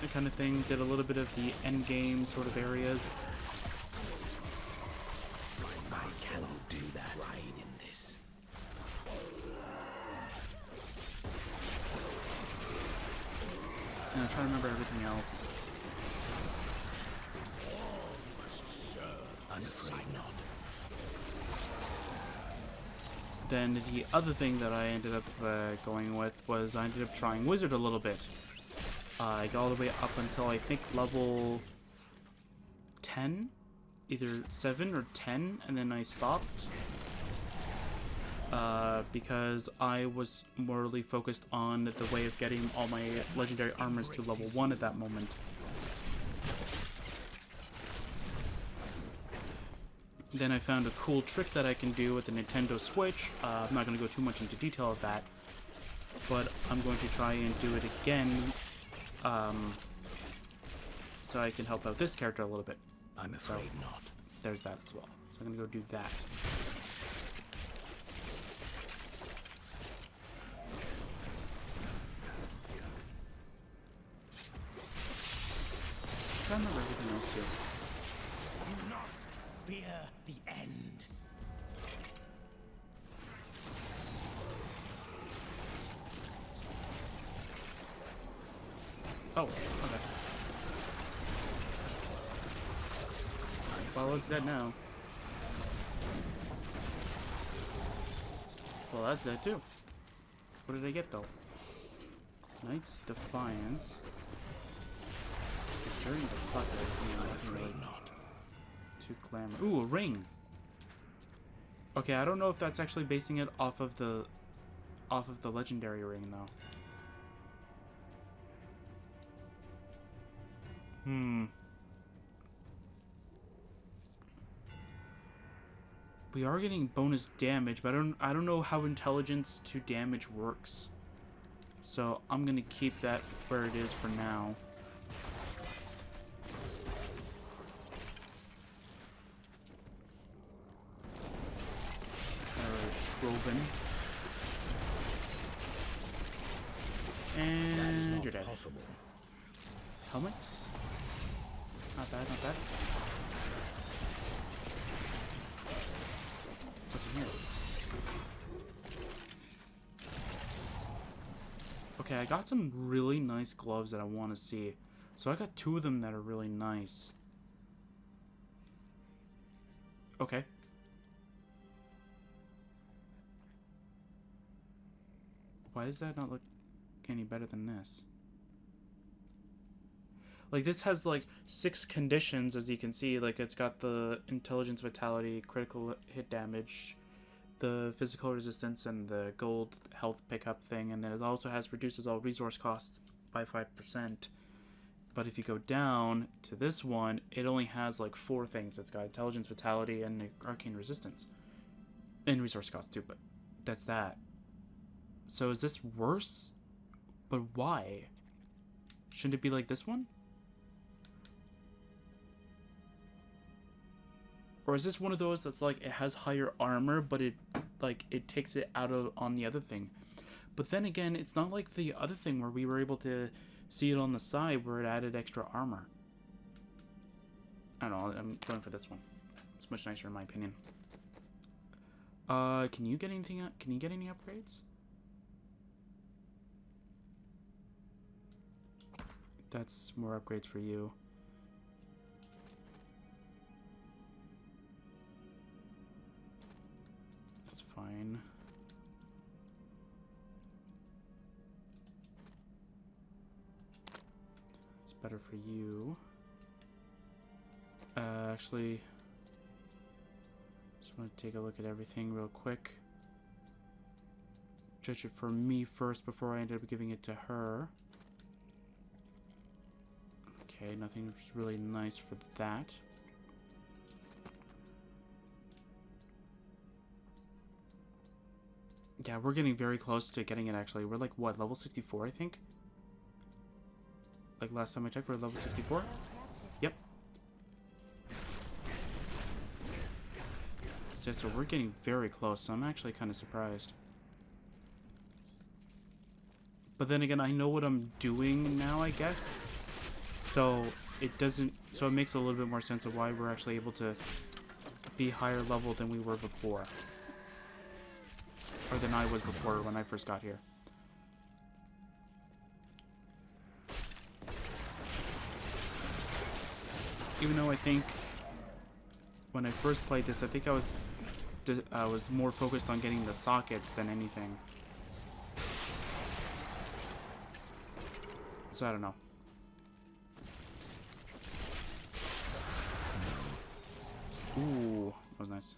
That kind of thing. Did a little bit of the endgame sort of areas. I cannot do that. Ride in this. And I'm trying to remember everything else. I'm afraid not. Then the other thing that I ended up going with was I ended up trying Wizard a little bit. I got all the way up until I think level 10, either 7 or 10, and then I stopped. Because I was morally focused on the way of getting all my legendary armors to level 1 at that moment. Then I found a cool trick that I can do with the Nintendo Switch. I'm not going to go too much into detail of that, but I'm going to try and do it again, so I can help out this character a little bit. I'm afraid not. There's that as well. So I'm going to go do that. I'm trying to remember everything else too. Do not fear the end. Oh, okay. Well, it's dead now. Well, that's dead too. What did I get though? Knight's Defiance. During the fuck I'm afraid not. To glamour. Ooh, a ring. Okay, I don't know if that's actually basing it off of the legendary ring though. We are getting bonus damage, but I don't know how intelligence to damage works. So I'm gonna keep that where it is for now. Troven. And you're dead. Possible. Helmet? Not bad, not bad. What's in here? Okay, I got some really nice gloves that I want to see. So I got 2 of them that are really nice. Okay. Why does that not look any better than this? Like, this has, like, 6 conditions, as you can see. Like, it's got the intelligence, vitality, critical hit damage, the physical resistance, and the gold health pickup thing. And then it also has reduces all resource costs by 5%. But if you go down to this one, it only has, like, 4 things. It's got intelligence, vitality, and arcane resistance. And resource costs, too, but that's that. So is this worse? But why? Shouldn't it be like this one? Or is this one of those that's like it has higher armor, but it takes it out of on the other thing? But then again, it's not like the other thing where we were able to see it on the side where it added extra armor. I don't know, I'm going for this one. It's much nicer in my opinion. Can you get anything up? Can you get any upgrades? That's more upgrades for you. That's fine. It's better for you. Actually, just want to take a look at everything real quick. Judge it for me first before I end up giving it to her. Okay, nothing's really nice for that. Yeah, we're getting very close to getting it actually. We're like, what, level 64, I think? Like last time I checked, we're level 64? Yep. So we're getting very close, so I'm actually kind of surprised. But then again, I know what I'm doing now, I guess. So it makes a little bit more sense of why we're actually able to be higher level than we were before. Or than I was before when I first got here. Even though I think when I first played this, I think I was more focused on getting the sockets than anything. So I don't know. Ooh, that was nice.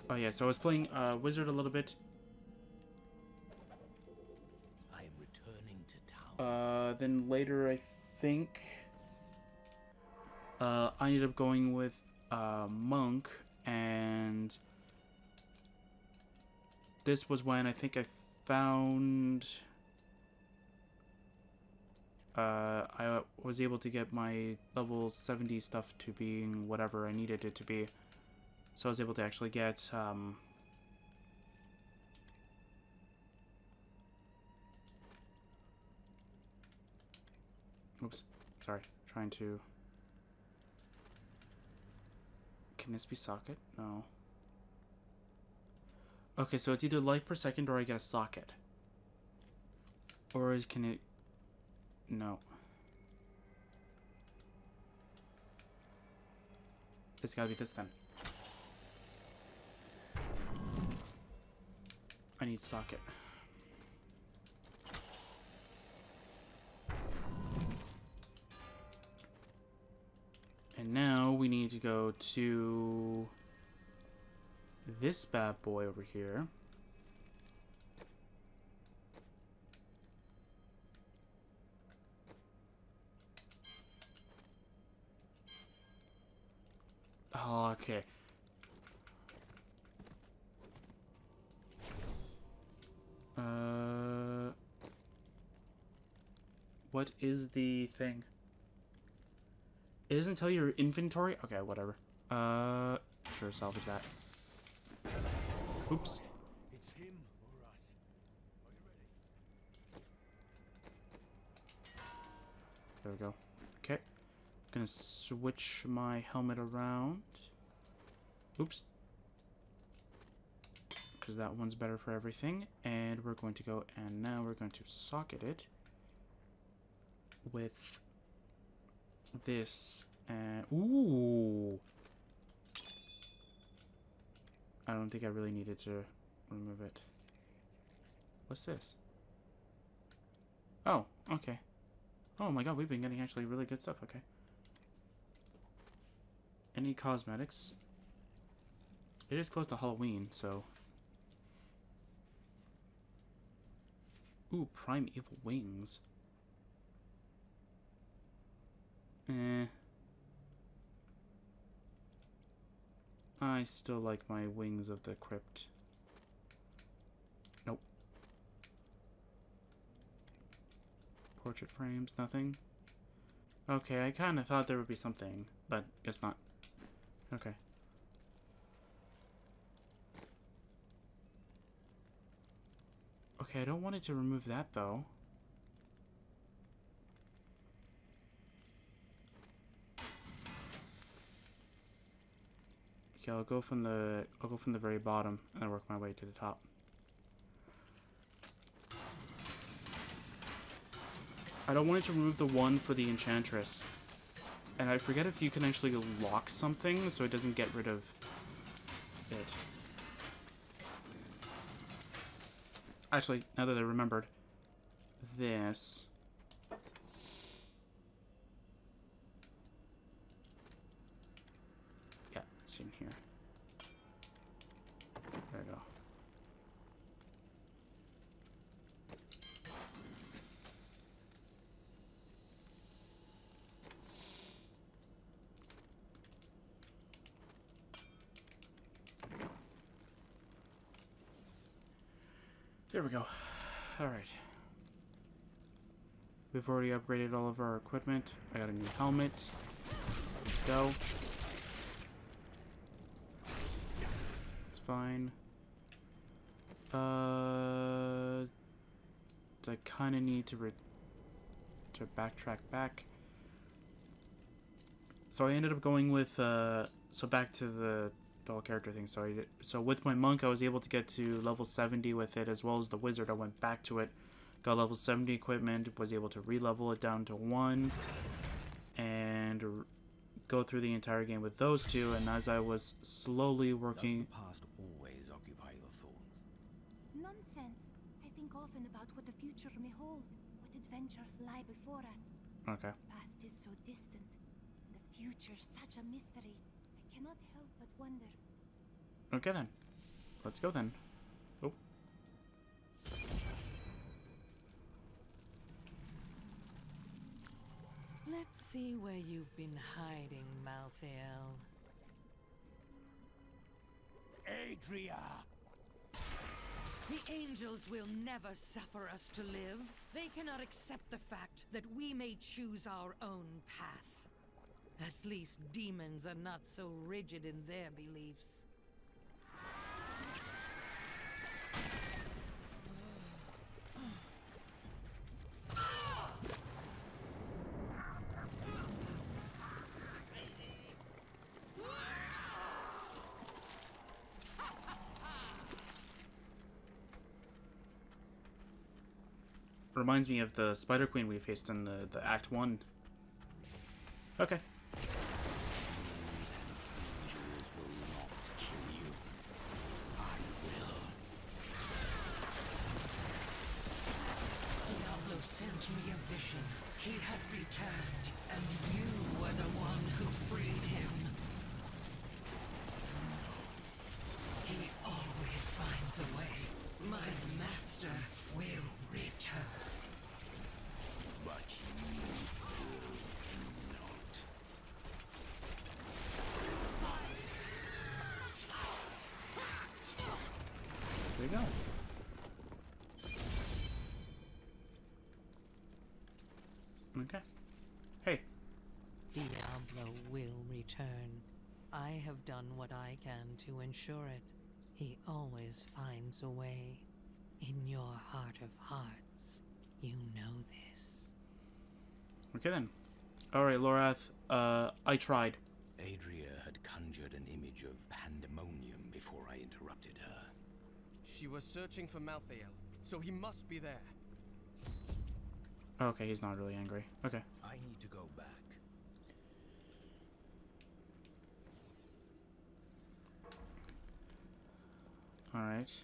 Oh yeah, so I was playing Wizard a little bit. I am returning to town. Then later I think I ended up going with Monk, and this was when I think I found I was able to get my level 70 stuff to being whatever I needed it to be. So I was able to actually get oops, sorry, trying to. Can this be socket? No. Okay, so it's either light per second or I get a socket. Or can it? No. It's gotta be this then. I need socket. And now we need to go to this bad boy over here. Oh, okay. What is the thing? It doesn't tell you your inventory? Okay, whatever. Sure, salvage that. Oops. It's him or us. Are you ready? There we go. Okay. Gonna switch my helmet around. Oops. Because that one's better for everything. And we're going to go, and now we're going to socket it with this. And ooh, I don't think I really needed to remove it. What's this? Oh, okay. Oh my god, we've been getting actually really good stuff. Okay. Any cosmetics? It is close to Halloween, so. Ooh, primeval wings. I still like my wings of the crypt. Nope. Portrait frames, nothing. Okay, I kind of thought there would be something, but guess not. Okay. Okay, I don't want it to remove that though. Okay, I'll go from the very bottom and then work my way to the top. I don't want it to remove the one for the Enchantress. And I forget if you can actually lock something so it doesn't get rid of it. Actually, now that I remembered, this... Yeah, it's in here. There we go. There we go. Alright. We've already upgraded all of our equipment. I got a new helmet. Let's go. It's fine. I kind of need to backtrack back. So I ended up going with, so back to the all character thing. So with my monk, I was able to get to level 70 with it, as well as the wizard. I went back to it, got level 70 equipment, was able to re-level it down to 1, and go through the entire game with those two. And as I was slowly working... Does the past always occupy your thoughts? Nonsense. I think often about what the future may hold, what adventures lie before us. Okay. The past is so distant, the future such a mystery. I cannot help but wonder. Okay then. Let's go then. Oh. Let's see where you've been hiding, Malthael. Adria! The angels will never suffer us to live. They cannot accept the fact that we may choose our own path. At least demons are not so rigid in their beliefs. Reminds me of the Spider Queen we faced in the Act 1. Okay. Angels will not kill you. I will. Diablo sent me a vision. He had returned, and you were the one who freed him. He always finds a way. My master will return. But you will not. There we go. Okay. Hey. Diablo will return. I have done what I can to ensure it. He always finds a way. In your heart of hearts, you know this. Okay then. Alright, Lorath. I tried. Adria had conjured an image of pandemonium before I interrupted her. She was searching for Malthael, so he must be there. Okay, he's not really angry. Okay. I need to go back. Alright.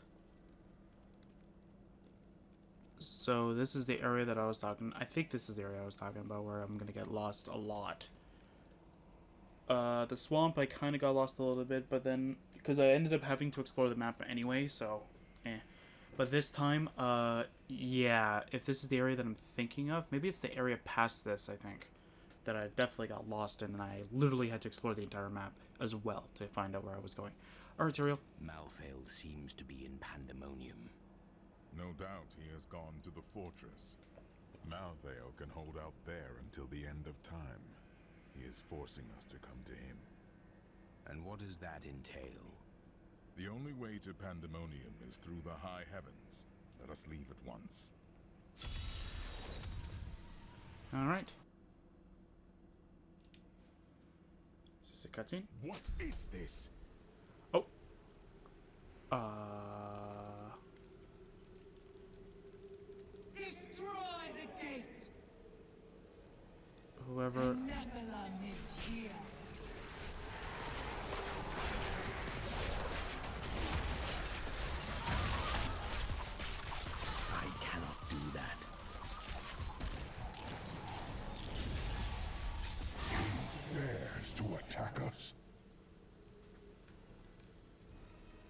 So this is the area that I was talking... I think this is the area I was talking about where I'm gonna get lost a lot. The swamp, I kind of got lost a little bit, but then... Because I ended up having to explore the map anyway, so... But this time, yeah, if this is the area that I'm thinking of, maybe it's the area past this, I think, that I definitely got lost in, and I literally had to explore the entire map as well to find out where I was going. Alright, Tyrael. Malthael seems to be in pandemonium. No doubt he has gone to the fortress. Mantle can hold out there until the end of time. He is forcing us to come to him. And what does that entail? The only way to Pandemonium is through the high heavens. Let us leave at once. Alright. Is this a cutscene? What is this? Oh. Destroy the gate! Whoever... Nebulum is here. I cannot do that. Dares to attack us?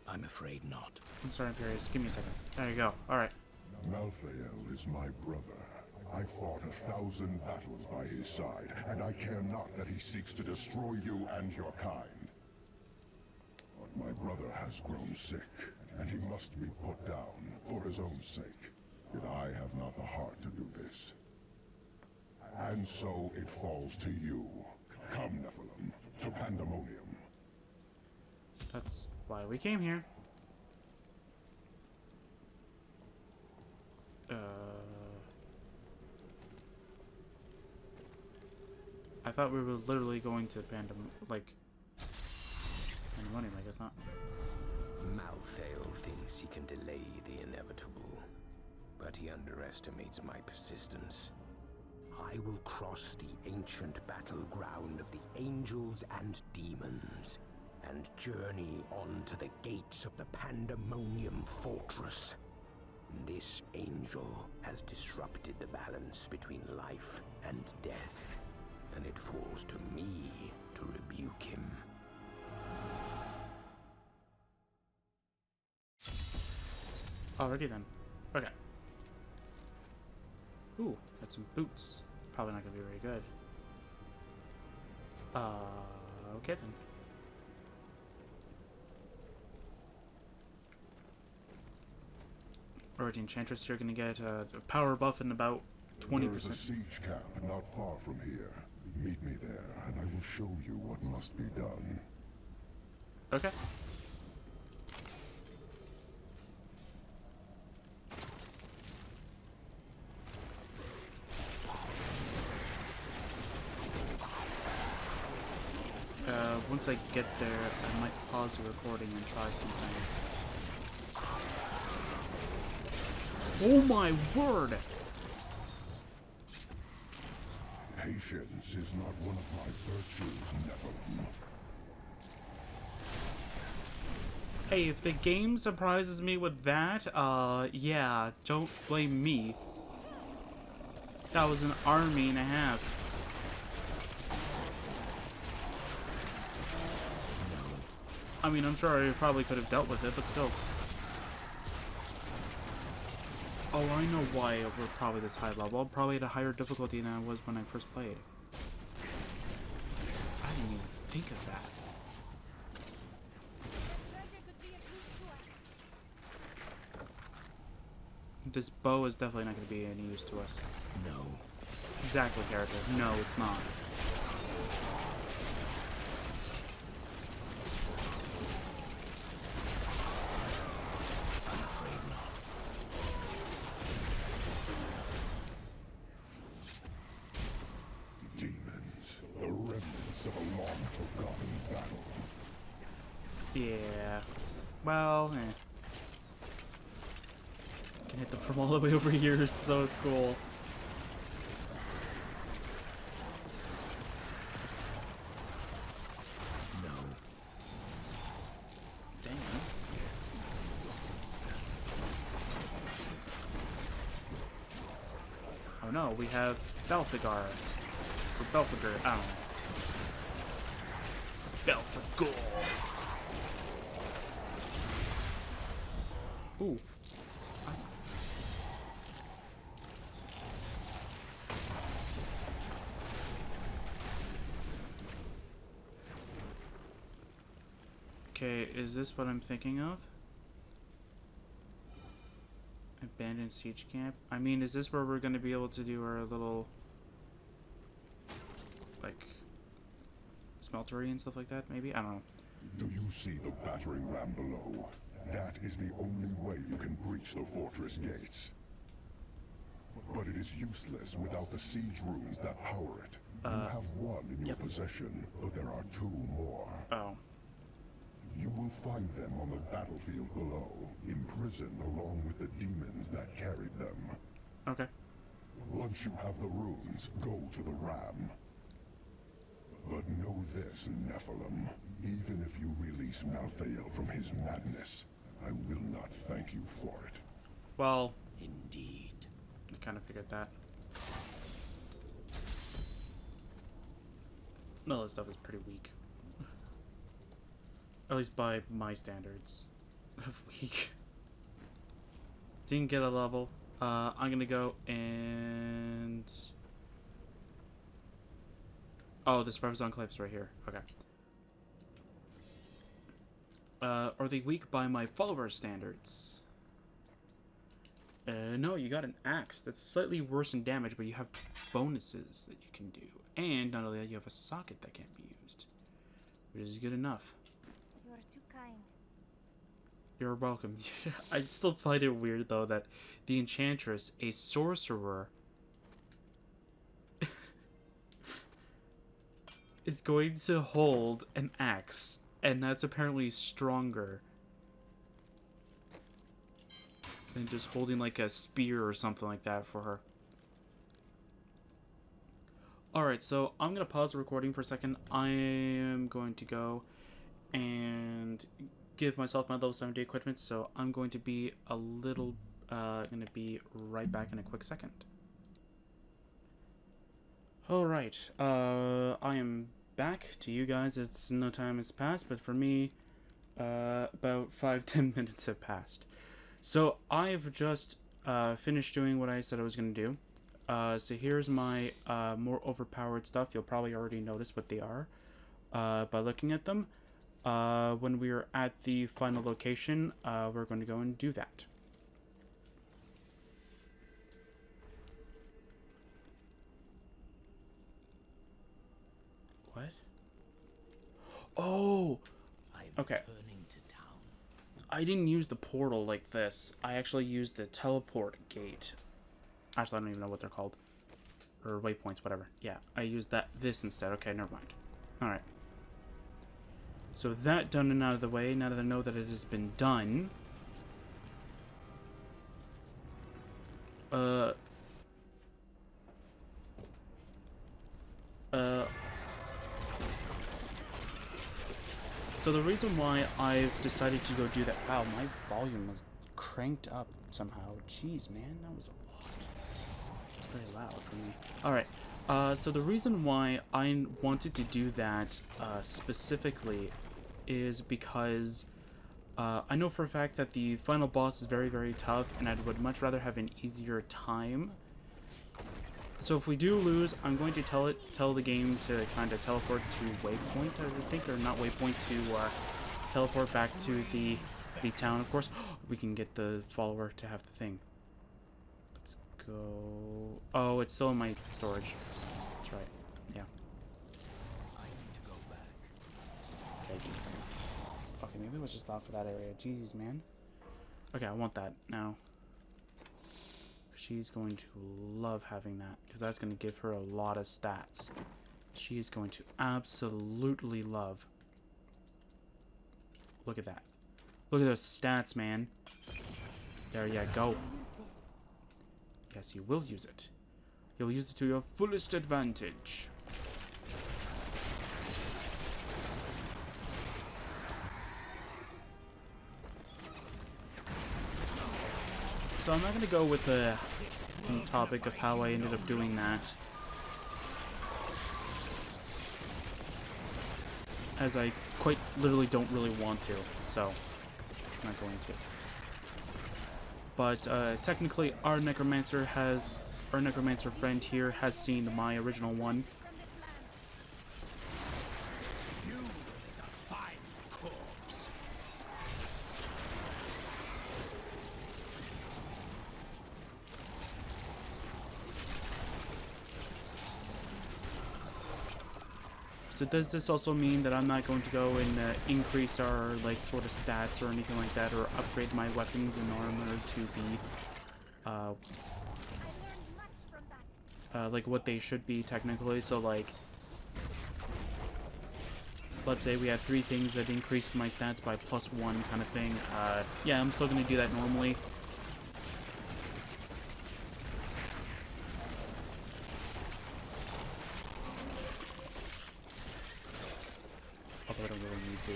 I'm afraid not. I'm sorry, Imperious. Give me a second. There you go. Alright. Malthael is my brother. I fought 1,000 battles by his side, and I care not that he seeks to destroy you and your kind. But my brother has grown sick, and he must be put down for his own sake. Yet I have not the heart to do this. And so it falls to you. Come, Nephilim, to Pandemonium. That's why we came here. I thought we were literally going to Pandemonium, I guess not. Malthael thinks he can delay the inevitable, but he underestimates my persistence. I will cross the ancient battleground of the angels and demons, and journey on to the gates of the Pandemonium Fortress. This angel has disrupted the balance between life and death, and it falls to me to rebuke him. Alrighty then. Okay. Ooh, got some boots. Probably not gonna be very good. Okay then. Alright, Enchantress, you're gonna get a power buff in about 20%. There's a siege camp not far from here. Meet me there, and I will show you what must be done. Okay. Once I get there, I might pause the recording and try something. Oh my word! Patience is not one of my virtues, Nephilim. Hey, if the game surprises me with that, yeah, don't blame me. That was an army and a half. I mean, I'm sure I probably could have dealt with it, but still. Oh, I know why we're probably this high level. I'm probably at a higher difficulty than I was when I first played. I didn't even think of that. This bow is definitely not going to be any use to us. No. Exactly, character. No, it's not. Demons, the remnants of a long-forgotten battle. Yeah. Well, I can hit them from all the way over here. It's so cool. No. Dang. Oh no, we have Belphegor. Or Belphegor, I don't know. Belphegor! Ooh. Okay, is this what I'm thinking of? I Abandoned siege camp. I mean, is this where we're going to be able to do our little, like, smeltery and stuff like that, maybe? I don't know. Do you see the battering ram below? That is the only way you can breach the fortress gates. But it is useless without the siege runes that power it. You have one in your possession, but there are 2 more. Oh. You will find them on the battlefield below, imprisoned along with the demons that carried them. Okay. Once you have the runes, go to the ram. But know this, Nephilim. Even if you release Malthael from his madness, I will not thank you for it. Well, Indeed. I kind of figured that. No, this stuff is pretty weak. At least by my standards of weak. Didn't get a level. I'm gonna go and... Oh, this Revis Enclave's right here. Okay. Are they weak by my followers' standards? No, you got an axe. That's slightly worse in damage, but you have bonuses that you can do. And not only that, you have a socket that can't be used. Which is good enough. You are too kind. You're welcome. I still find it weird, though, that the Enchantress, a sorcerer, is going to hold an axe. And that's apparently stronger than just holding like a spear or something like that for her. Alright, so I'm going to pause the recording for a second. I am going to go and give myself my level 70 equipment, so I'm going to be a little, going to be right back in a quick second. Alright, I am back to you guys. It's no time has passed, but for me, about 5-10 minutes have passed. So I've just finished doing what I said I was going to do. So here's my more overpowered stuff. You'll probably already notice what they are by looking at them. When we are at the final location, we're going to go and do that. What? Oh! Okay. I didn't use the portal like this. I actually used the teleport gate. Actually, I don't even know what they're called. Or waypoints, whatever. Yeah, I used this instead. Okay, never mind. Alright. So that done and out of the way, now that I know that it has been done. So the reason why I've decided to go do that... Wow, my volume was cranked up somehow. Jeez, man, that was a lot. It's very loud for me. Alright, so the reason why I wanted to do that specifically is because I know for a fact that the final boss is very, very tough, and I would much rather have an easier time. So if we do lose, I'm going to tell the game to kind of teleport to waypoint, I think, or not waypoint, to teleport back to the town, of course. We can get the follower to have the thing. Let's go. Oh, it's still in my storage. That's right. Yeah. I need to go back. Okay, give me a second. Okay, maybe let's just stop for that area. Jeez, man. Okay, I want that now. She's going to love having that, because that's going to give her a lot of stats. She is going to absolutely love. Look at that. Look at those stats, man. There you go. Yes, you will use it. You'll use it to your fullest advantage. So I'm not going to go with the topic of how I ended up doing that, as I quite literally don't really want to, so I'm not going to. But technically our necromancer friend here has seen my original one. So does this also mean that I'm not going to go and increase our, like, sort of stats or anything like that, or upgrade my weapons and armor to be, like what they should be technically? So, like, let's say we have 3 things that increased my stats by +1 kind of thing. Yeah, I'm still going to do that normally. Although I don't really need to.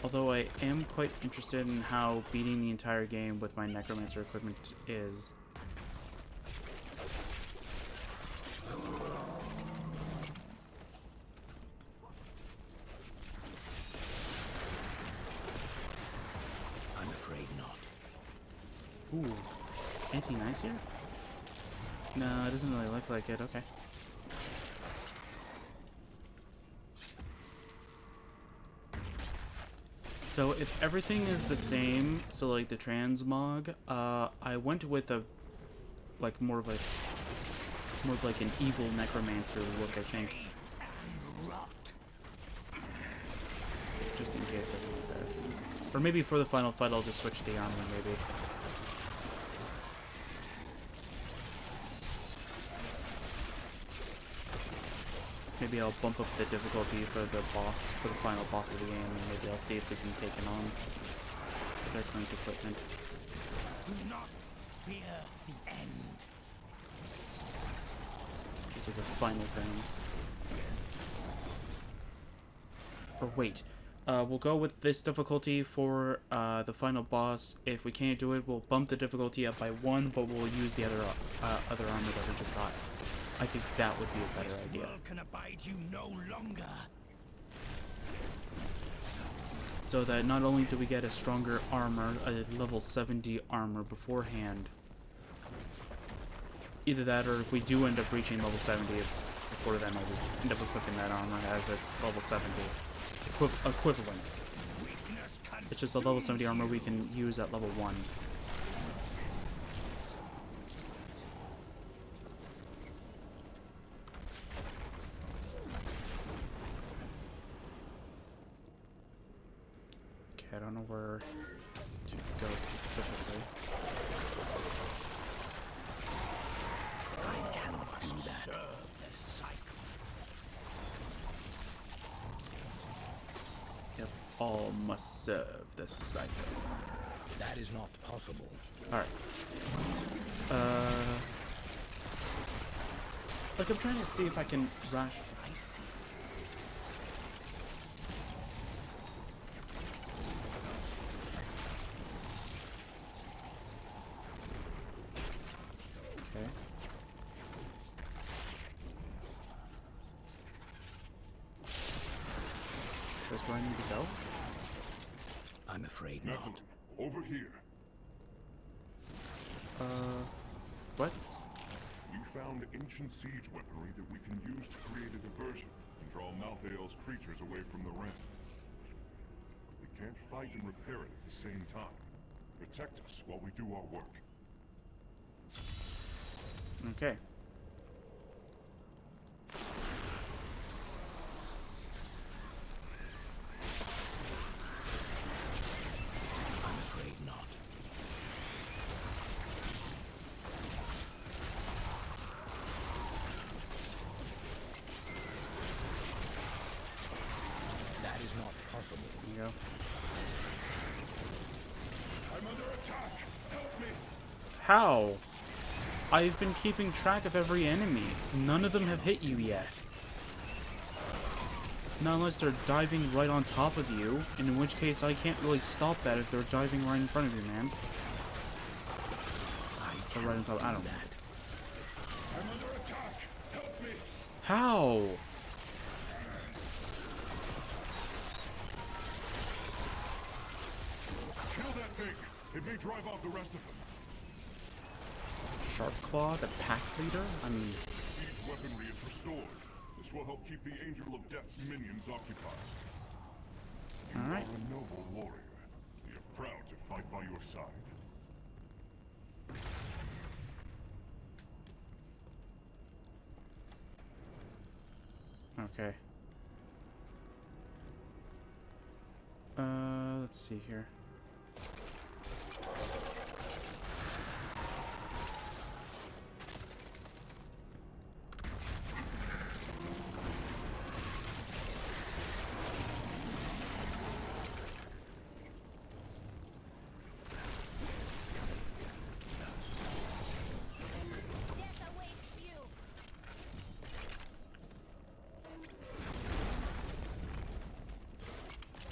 Although I am quite interested in how beating the entire game with my Necromancer equipment is. I'm afraid not. Ooh. Anything nice here? No, it doesn't really look like it. Okay. So if everything is the same, so like the transmog, I went with a, like more of like an evil necromancer look, I think. Just in case that's not there. Or maybe for the final fight, I'll just switch the armor, maybe. Maybe I'll bump up the difficulty for the boss, for the final boss of the game, and maybe I'll see if we can take it on with our current equipment. Do not fear the end. This is a final thing. Or wait, we'll go with this difficulty for the final boss. If we can't do it, we'll bump the difficulty up by 1, but we'll use the other armor that we just got. I think that would be a better idea. This world can abide you no longer. So that not only do we get a stronger armor, a level 70 armor beforehand, either that or if we do end up reaching level 70 before then, I'll just end up equipping that armor as it's level 70 equivalent. It's just the level 70 armor we can use at level 1. I don't know where to go specifically. I cannot do that. Serve the cycle. Yep, all must serve the cycle. That is not possible. Alright. Like, I'm trying to see if I can rush. Where I need to go? I'm afraid not. Mantle, over here. What? You found ancient siege weaponry that we can use to create a diversion and draw Malthael's creatures away from the ramp. We can't fight and repair it at the same time. Protect us while we do our work. Okay. There you go. I'm under attack. Help me. How? I've been keeping track of every enemy. None of them have hit you yet. Not unless they're diving right on top of you, and in which case I can't really stop that if they're diving right in front of you, man. Or right on top. I don't know. I'm under attack. Help me. How? Kill that thing. It may drive off the rest of them. Sharpclaw, the pack leader? I mean... Siege weaponry is restored. This will help keep the Angel of Death's minions occupied. You All right. are a noble warrior. We are proud to fight by your side. Okay. Let's see here.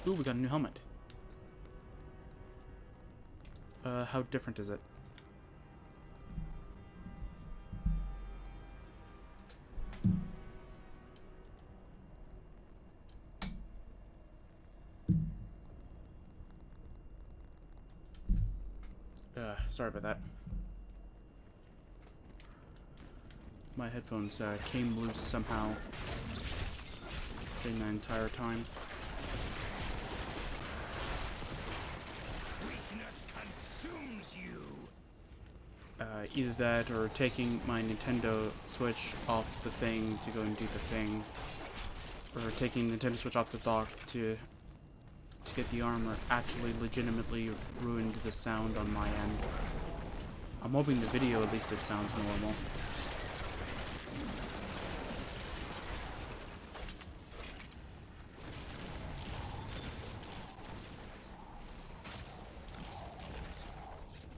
Ooh, we got a new helmet. How different is it? Sorry about that. My headphones came loose somehow during the entire time. Either that or taking my Nintendo Switch off the thing to go and do the thing, or taking the Nintendo Switch off the dock to get the armor actually legitimately ruined the sound on my end. I'm hoping the video at least it sounds normal.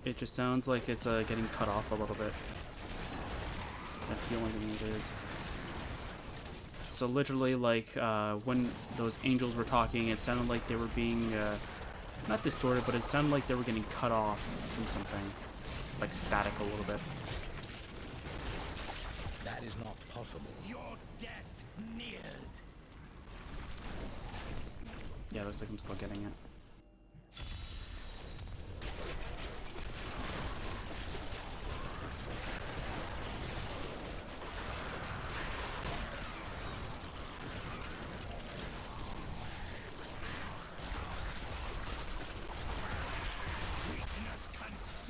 It just sounds like it's getting cut off a little bit. That's the only thing it is. So literally, like, when those angels were talking, it sounded like they were being, not distorted, but it sounded like they were getting cut off from something. Like static a little bit. That is not possible. Your death nears. Yeah, looks like I'm still getting it.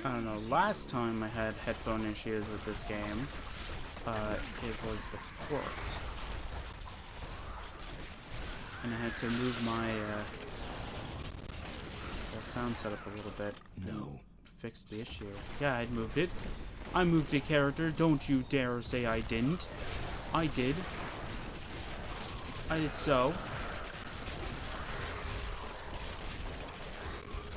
I don't know, last time I had headphone issues with this game, it was the port. And I had to move my sound setup a little bit. No. Fix the issue. Yeah, I moved it. I moved a character. Don't you dare say I didn't. I did. I did so.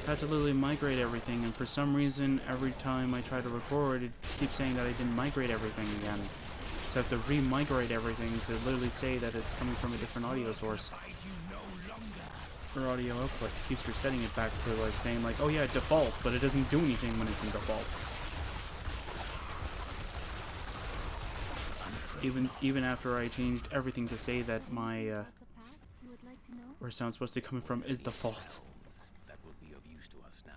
I had to literally migrate everything, and for some reason, every time I try to record, it keeps saying that I didn't migrate everything again. So I have to re-migrate everything to literally say that it's coming from a different audio source. Or audio output. It keeps resetting it back to like saying like, oh yeah, default, but it doesn't do anything when it's in default. Even after I changed everything to say that my where sound's supposed to be coming from is default. That will be of use to us now.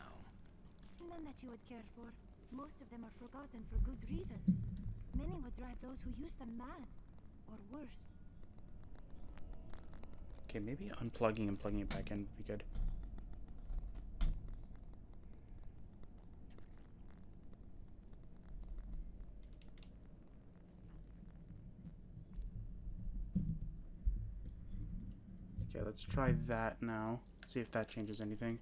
None that you would care for. Most of them are forgotten for good reason. Many would drive those who use them mad, or worse. Okay, maybe unplugging and plugging it back in would be good. Okay, let's try that now. See if that changes anything.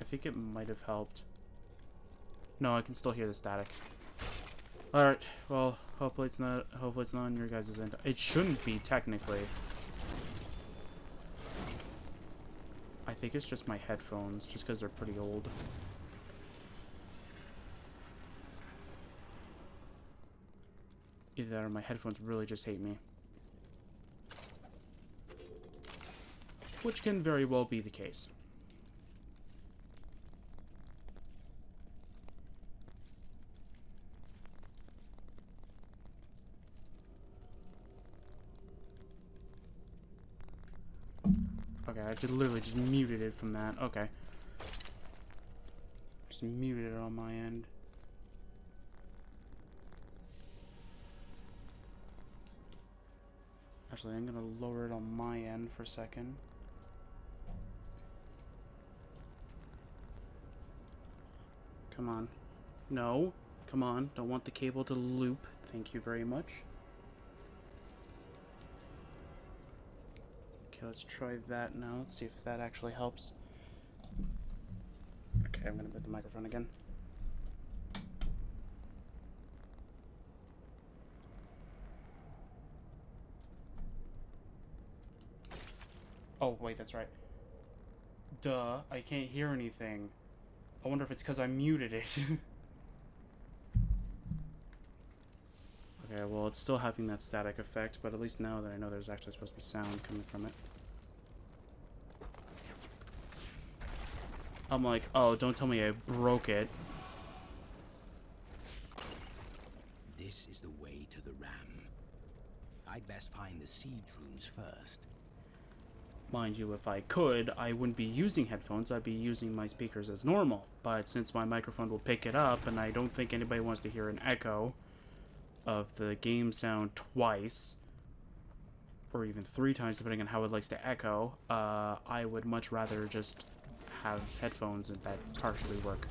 I think it might have helped. No, I can still hear the static. Alright, well, hopefully it's not on your guys' end. It shouldn't be, technically. I think it's just my headphones, just because they're pretty old. Either that or my headphones really just hate me. Which can very well be the case. Okay, I just literally just muted it from that. Okay. Just muted it on my end. Actually, I'm gonna lower it on my end for a second. Come on. No. Come on. Don't want the cable to loop. Thank you very much. Okay, let's try that now. Let's see if that actually helps. Okay, I'm gonna put the microphone again. Oh, wait, that's right. Duh, I can't hear anything. I wonder if it's because I muted it. Okay, well, it's still having that static effect, but at least now that I know there's actually supposed to be sound coming from it. I'm like, oh, don't tell me I broke it. This is the way to the ram. I'd best find the siege runes first. Mind you, if I could, I wouldn't be using headphones, I'd be using my speakers as normal. But since my microphone will pick it up, and I don't think anybody wants to hear an echo of the game sound twice, or even 3 times, depending on how it likes to echo, I would much rather just have headphones that partially work.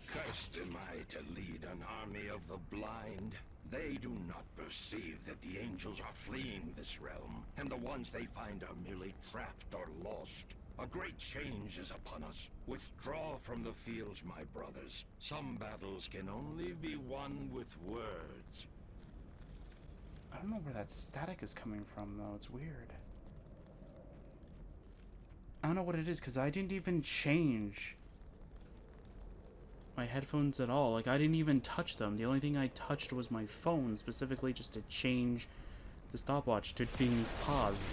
Cursed am I to lead an army of the blind. They do not perceive that the angels are fleeing this realm, and the ones they find are merely trapped or lost. A great change is upon us. Withdraw from the fields, my brothers. Some battles can only be won with words. I don't know where that static is coming from, though. It's weird. I don't know what it is, because I didn't even change my headphones at all. Like, I didn't even touch them. The only thing I touched was my phone, specifically just to change the stopwatch to being paused.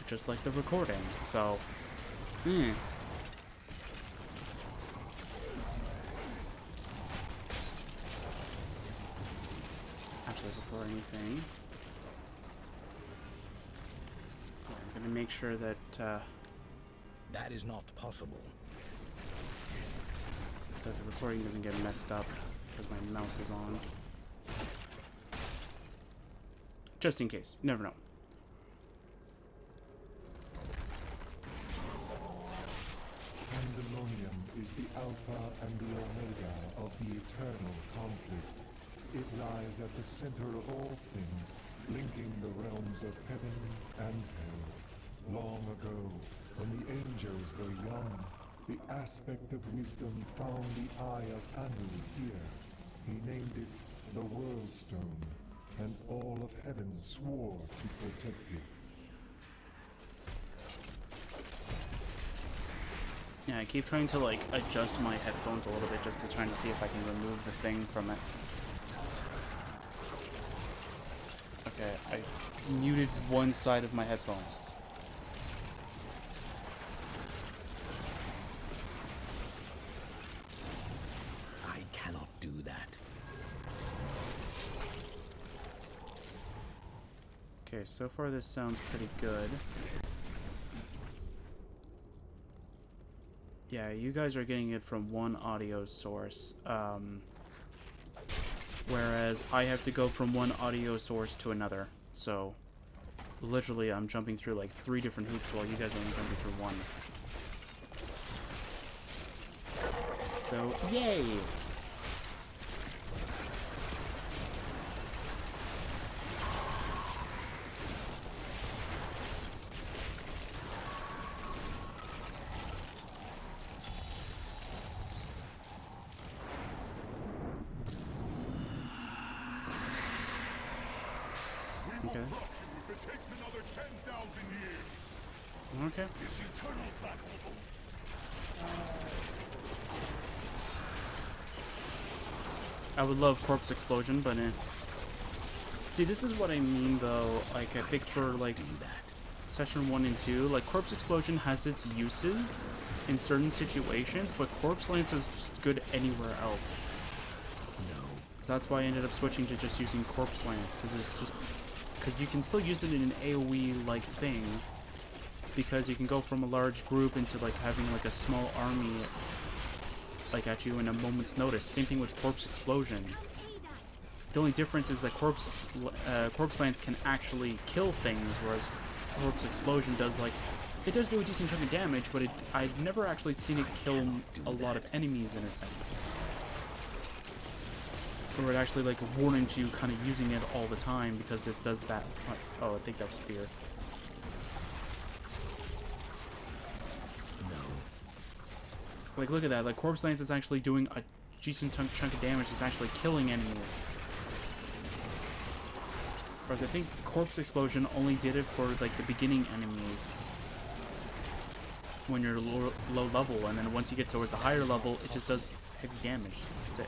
Just like the recording, so... Actually, before anything... I'm gonna make sure that, That is not possible. that the recording doesn't get messed up because my mouse is on. Just in case. You never know. Pandemonium is the alpha and the omega of the eternal conflict. It lies at the center of all things, linking the realms of heaven and hell. Long ago, when the angels were young, the aspect of wisdom found the eye of Anu here. He named it the World Stone, and all of heaven swore to protect it. Yeah, I keep trying to, like, adjust my headphones a little bit just to try to see if I can remove the thing from it. Okay, I muted one side of my headphones. I cannot do that. Okay, so far this sounds pretty good. Yeah, you guys are getting it from one audio source, whereas I have to go from one audio source to another. So, literally, I'm jumping through like 3 different hoops while you guys are only jumping through one. So, yay! Okay. If it takes another 10,000 years. Okay. This eternal battle. I would love Corpse Explosion, but see, this is what I mean, though. Like, I think for, like, Session 1 and 2, like, Corpse Explosion has its uses in certain situations, but Corpse Lance is just good anywhere else. No. So that's why I ended up switching to just using Corpse Lance, because it's just... Because you can still use it in an AoE-like thing, because you can go from a large group into, like, having, like, a small army, like, at you in a moment's notice. Same thing with Corpse Explosion. The only difference is that Corpse Lance can actually kill things, whereas Corpse Explosion does, like, it does do a decent chunk of damage, but I've never actually seen it kill a lot of enemies in a sense. Or it actually like warrants you kind of using it all the time because it does that. Oh, I think that was fear. No. Like, look at that. Like, Corpse Lance is actually doing a decent chunk of damage. It's actually killing enemies. Whereas I think Corpse Explosion only did it for like the beginning enemies. When you're low level, and then once you get towards the higher level, it just does heavy damage. That's it.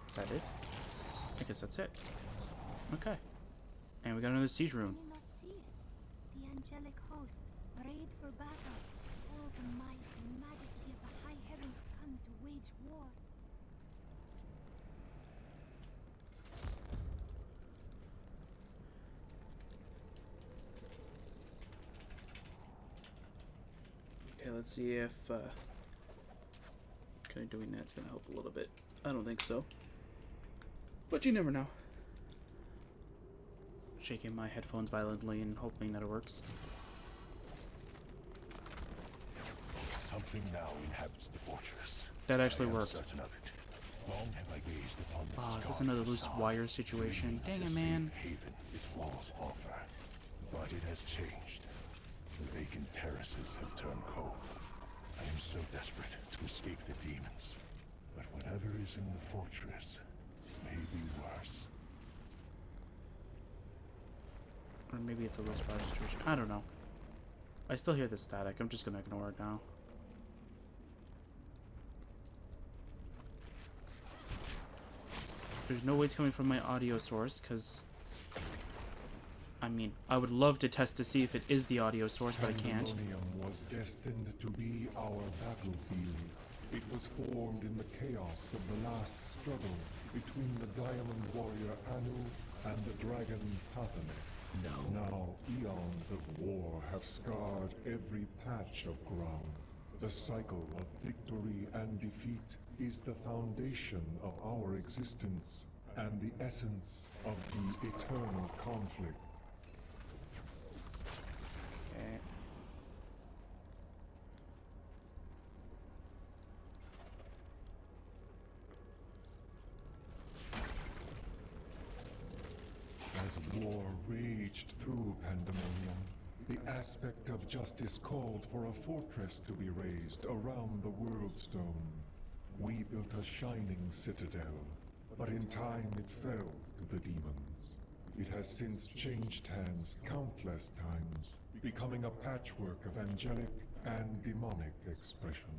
Is that it? I guess that's it. Okay. And we got another siege rune. Can you not see it? The angelic host, arrayed for battle. All the might and majesty of the high heavens come to wage war. Okay, let's see if kind of doing that's gonna help a little bit. I don't think so, but you never know. Shaking my headphones violently and hoping that it works. Something now inhabits the fortress. That actually I am worked. certain of it. Long have I gazed upon the Oh, is this scarred another loose facade, wire situation? Dang it, the man. safe haven its walls offer. But it has changed. The vacant terraces have turned cold. I am so desperate to escape the demons. But whatever is in the fortress may be worse. Or maybe it's a loose wire situation. I don't know. I still hear the static. I'm just gonna ignore it now. There's no way it's coming from my audio source, because... I mean, I would love to test to see if it is the audio source, but I can't. Pandemonium was destined to be our battlefield. It was formed in the chaos of the last struggle between the Diamond Warrior Anu and the Dragon Pathanek. No. Now, eons of war have scarred every patch of ground. The cycle of victory and defeat is the foundation of our existence and the essence of the eternal conflict. Okay. As war raged through Pandemonium, the aspect of justice called for a fortress to be raised around the World Stone. We built a shining citadel, but in time it fell to the demons. It has since changed hands countless times, becoming a patchwork of angelic and demonic expression.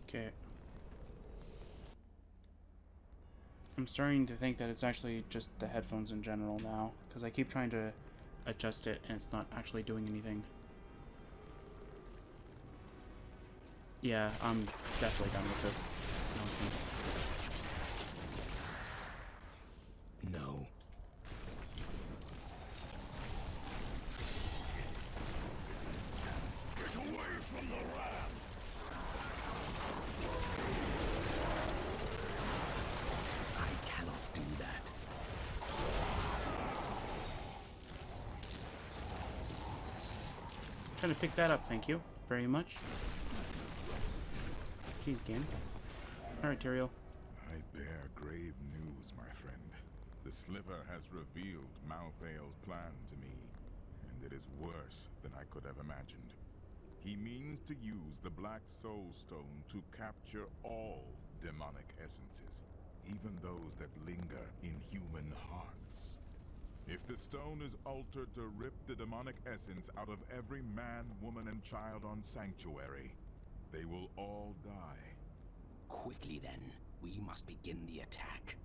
Okay. I'm starting to think that it's actually just the headphones in general now, because I keep trying to adjust it and it's not actually doing anything. Yeah, I'm definitely done with this nonsense. No. Get away from the ram! I cannot do that. Trying to pick that up, thank you very much. Jeez, game. Alright, Tyrael. I bear grave news, my friend. The Sliver has revealed Malthael's plan to me, and it is worse than I could have imagined. He means to use the Black Soul Stone to capture all demonic essences, even those that linger in human hearts. If the stone is altered to rip the demonic essence out of every man, woman, and child on Sanctuary, they will all die. Quickly then, we must begin the attack.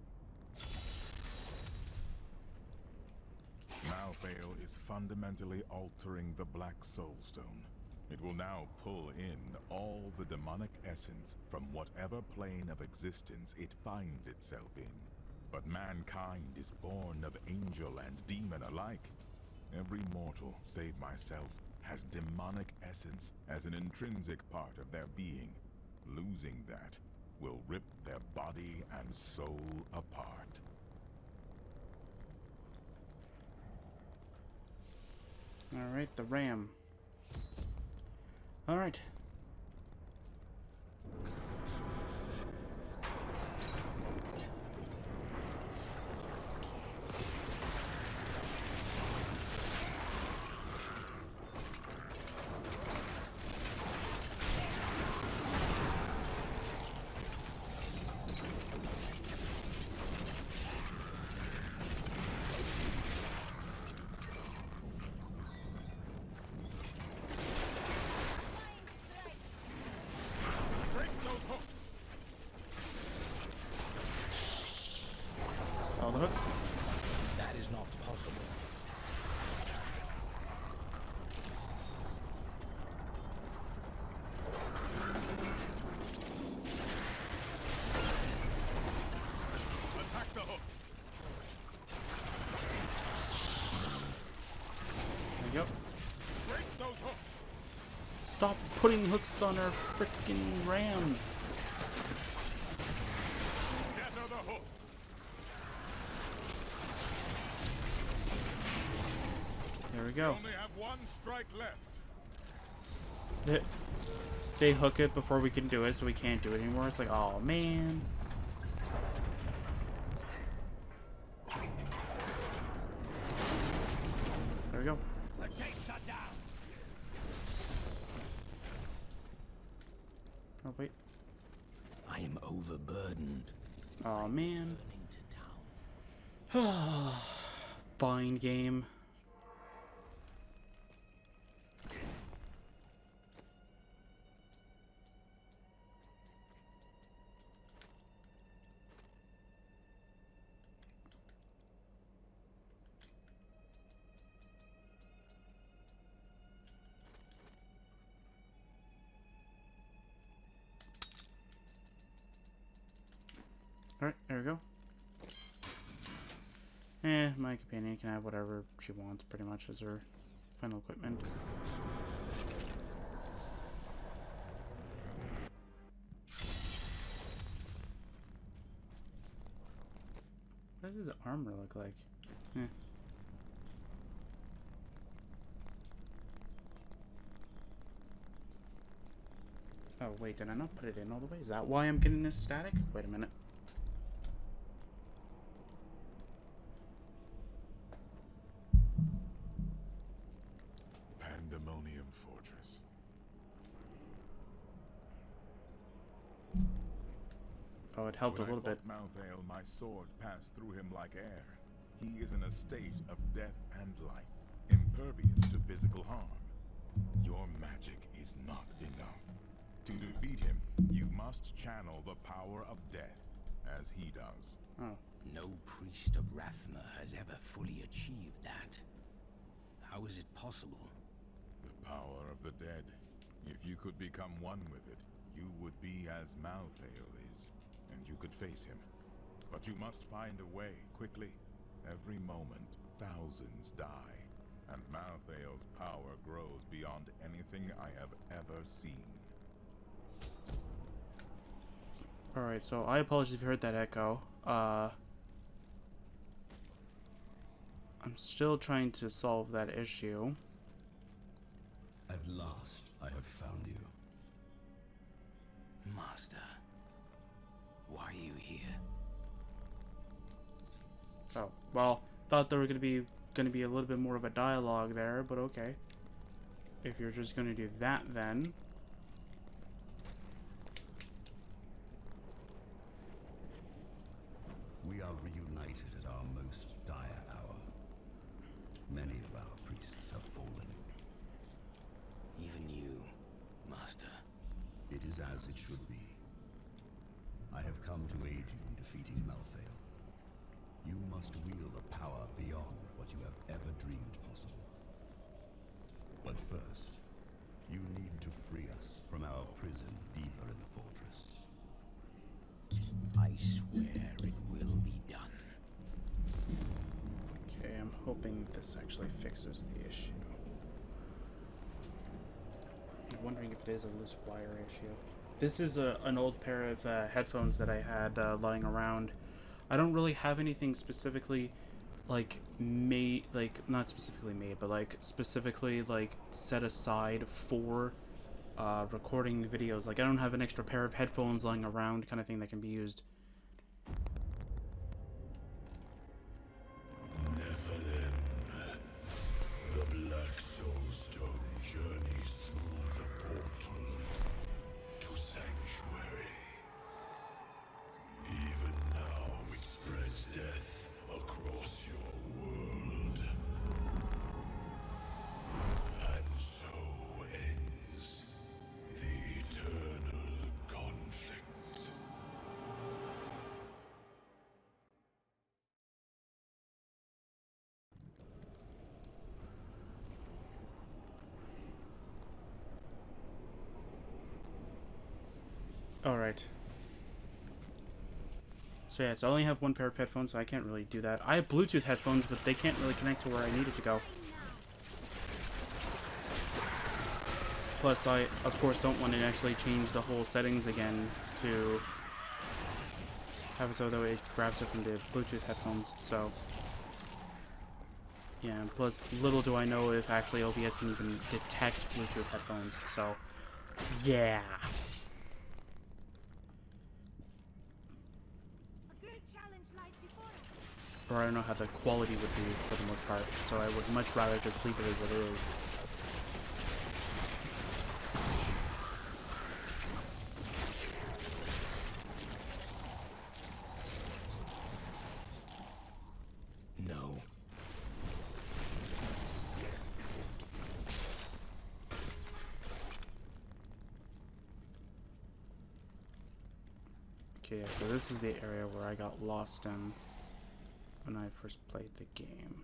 Malthael is fundamentally altering the Black Soul Stone. It will now pull in all the demonic essence from whatever plane of existence it finds itself in. But mankind is born of angel and demon alike. Every mortal, save myself, has demonic essence as an intrinsic part of their being. Losing that will rip their body and soul apart. Alright, the ram. Alright. All the hooks? That is not possible. Attack the hooks! There you go. Break those hooks! Stop putting hooks on our frickin' ram. Shatter the hooks! There we We go. only have one strike left. They hook it before we can do it, so we can't do it anymore. It's like, oh man. There we go. The gates are down. Oh wait. I am overburdened. Oh man. Burning to town. Fine game. Alright, there we go. My companion can have whatever she wants, pretty much, as her final equipment. What does his armor look like? Oh, wait, did I not put it in all the way? Is that why I'm getting this static? Wait a minute. Pandemonium Fortress. Oh, it helped a When I little bit. fought Malthael, my sword passed through him like air. He is in a state of death and life, impervious to physical harm. Your magic is not enough. To defeat him, you must channel the power of death, as he does. Oh. No priest of Rathma has ever fully achieved that. How is it possible? The power of the dead. If you could become one with it, you would be as Malthael is, and you could face him. But you must find a way, quickly. Every moment, thousands die, and Malthael's power grows beyond anything I have ever seen. Alright, so I apologize if you heard that echo. I'm still trying to solve that issue. At last, I have found you. Master, why are you here? Oh, well, thought there were gonna be a little bit more of a dialogue there, but okay. If you're just gonna do that, then. We are reunited at our most dire hour. Many of our priests have fallen. Even you, Master. It is as it should be. I have come to aid you in defeating Malthael. You must wield a power beyond what you have ever dreamed possible. But first, you need to free us from our prison deeper in the fortress. I swear it will be done. Okay, I'm hoping this actually fixes the issue. I'm wondering if it is a loose wire issue. This is an old pair of headphones that I had lying around. I don't really have anything specifically like made, like not specifically made, but like specifically like set aside for recording videos. Like I don't have an extra pair of headphones lying around kind of thing that can be used. The Black Soulstone journeys through the portal to Sanctuary. Even now it spreads death across your world. And so ends the eternal conflict. Alright. So yeah, so I only have one pair of headphones, so I can't really do that. I have Bluetooth headphones, but they can't really connect to where I need it to go. Plus, I, of course, don't want to actually change the whole settings again to have it so that it grabs it from the Bluetooth headphones, so... Yeah, plus, little do I know if actually OBS can even detect Bluetooth headphones, so... Yeah! Or I don't know how the quality would be for the most part, so I would much rather just leave it as it is. No. Okay, yeah, so this is the area where I got lost in when I first played the game.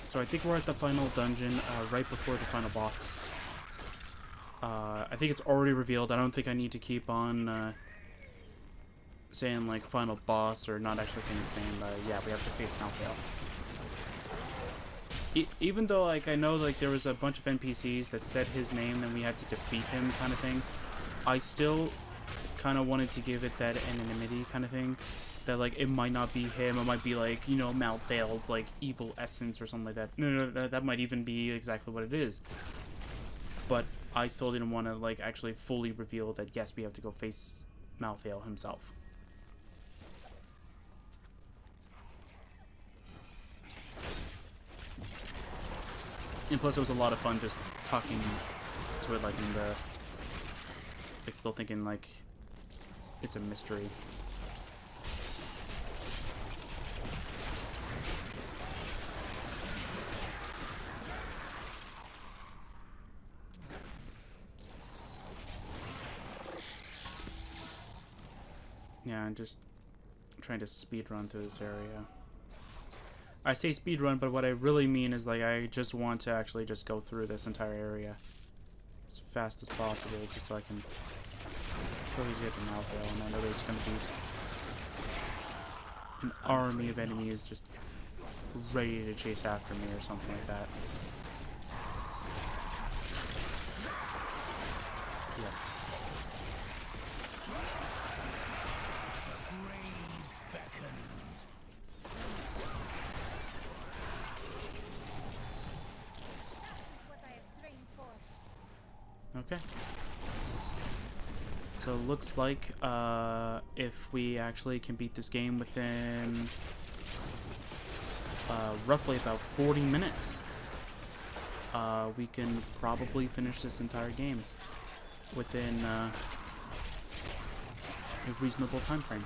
So I think we're at the final dungeon, right before the final boss. I think it's already revealed. I don't think I need to keep on saying like final boss or not actually saying its name. Yeah, we have to face Mantle. Even though, like, I know, like, there was a bunch of NPCs that said his name and we had to defeat him kind of thing, I still kind of wanted to give it that anonymity kind of thing. That, like, it might not be him, it might be, like, you know, Mantle's, like, evil essence or something like that. No, that might even be exactly what it is. But I still didn't want to, like, actually fully reveal that, yes, we have to go face Mantle himself. And plus, it was a lot of fun just talking to it, like, in the... like, still thinking, like, it's a mystery. Yeah, I'm just trying to speed run through this area. I say speedrun, but what I really mean is, like, I just want to actually just go through this entire area as fast as possible, just so I can really get them out there. And I know there's going to be an army of enemies just ready to chase after me or something like that. Yeah. Okay. So it looks like if we actually can beat this game within roughly about 40 minutes, we can probably finish this entire game within a reasonable time frame.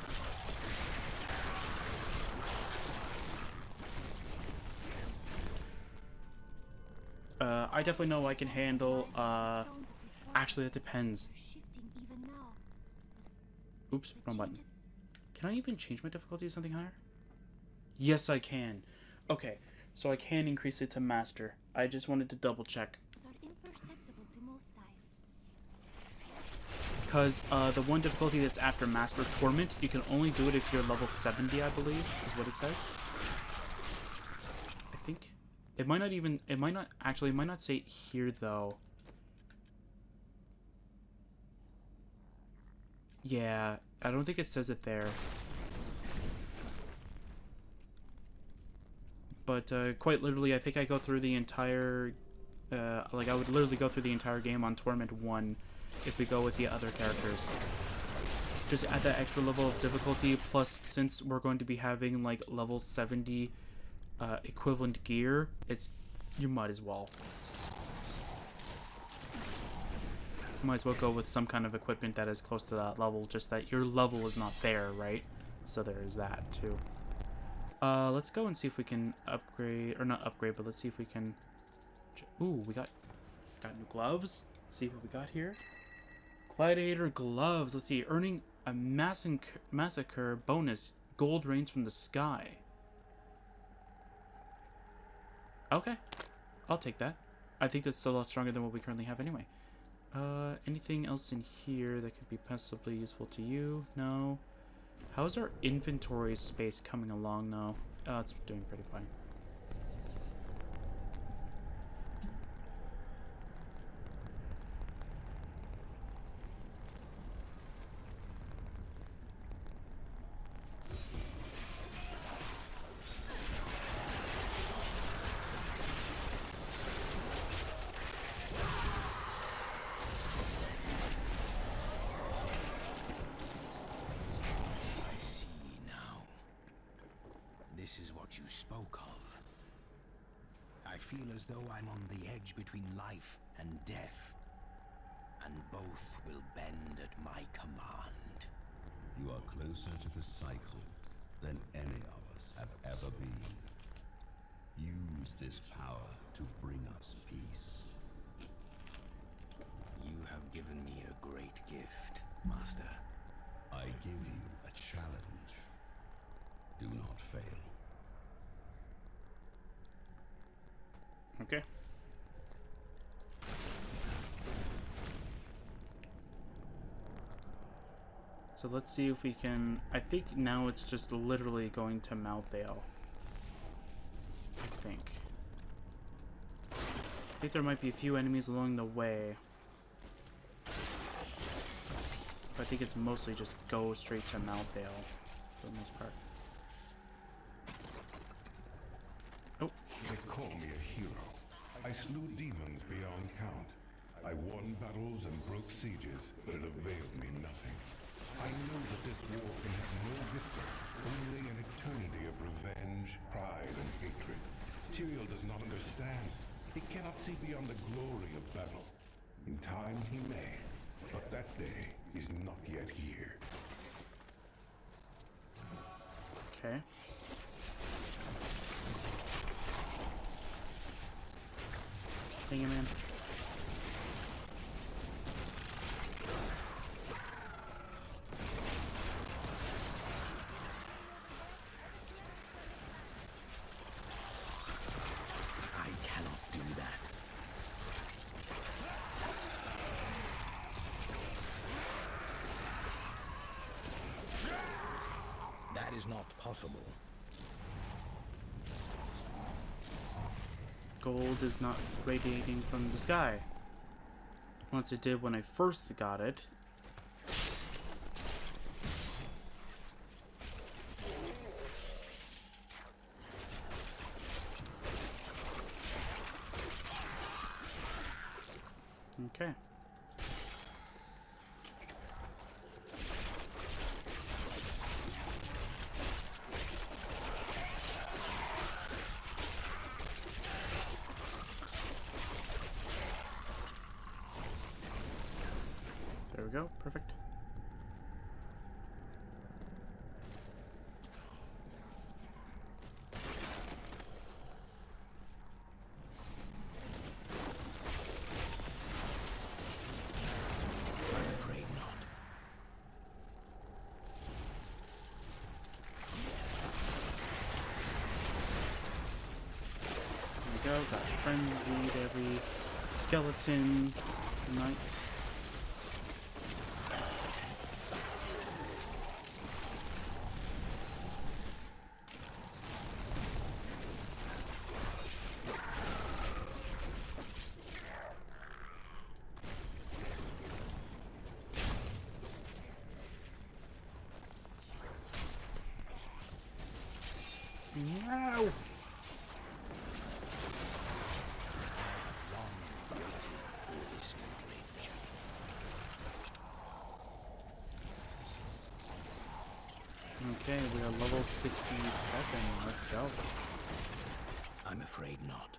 I definitely know I can handle actually, that depends. Oops, wrong button. Can I even change my difficulty to something higher? Yes, I can. Okay, so I can increase it to master. I just wanted to double check. Because the one difficulty that's after master, torment, you can only do it if you're level 70, I believe, is what it says. I think. It might not even, it might not, actually, it might not say here, though. Yeah, I don't think it says it there. But quite literally, I think I go through the entire... like, I would literally go through the entire game on Torment 1 if we go with the other characters. Just add that extra level of difficulty, plus since we're going to be having, like, level 70 equivalent gear, you might as well. Might as well go with some kind of equipment that is close to that level, just that your level is not there, right? So there is that, too. Let's go and see if we can upgrade, or not upgrade, but let's see if we can... Ooh, we got new gloves. Let's see what we got here. Gladiator gloves. Let's see, earning a massacre bonus. Gold rains from the sky. Okay, I'll take that. I think that's a lot stronger than what we currently have anyway. Anything else in here that could be possibly useful to you? No. How's our inventory space coming along, though? It's doing pretty fine. This is what you spoke of. I feel as though I'm on the edge between life and death, and both will bend at my command. You are closer to the cycle than any of us have ever been. Use this power to bring us peace. You have given me a great gift, Master. I give you a challenge. Do not fail. Okay. So let's see if we can... I think now it's just literally going to Malthael. I think there might be a few enemies along the way. But I think it's mostly just go straight to Malthael for the most part. Oh. They call me a hero. I slew demons beyond count. I won battles and broke sieges, but it availed me nothing. I know that this war can have no victor, only an eternity of revenge, pride, and hatred. Tyrael does not understand. He cannot see beyond the glory of battle. In time he may, but that day is not yet here. Okay. Dang it, man. I cannot do that. That is not possible. Gold is not radiating from the sky. Once it did when I first got it. Okay. There we go. Perfect. I'm afraid not. There we go. Got frenzied every skeleton tonight. No! Long waited for this knowledge. Okay, we are level 67. Let's go. I'm afraid not.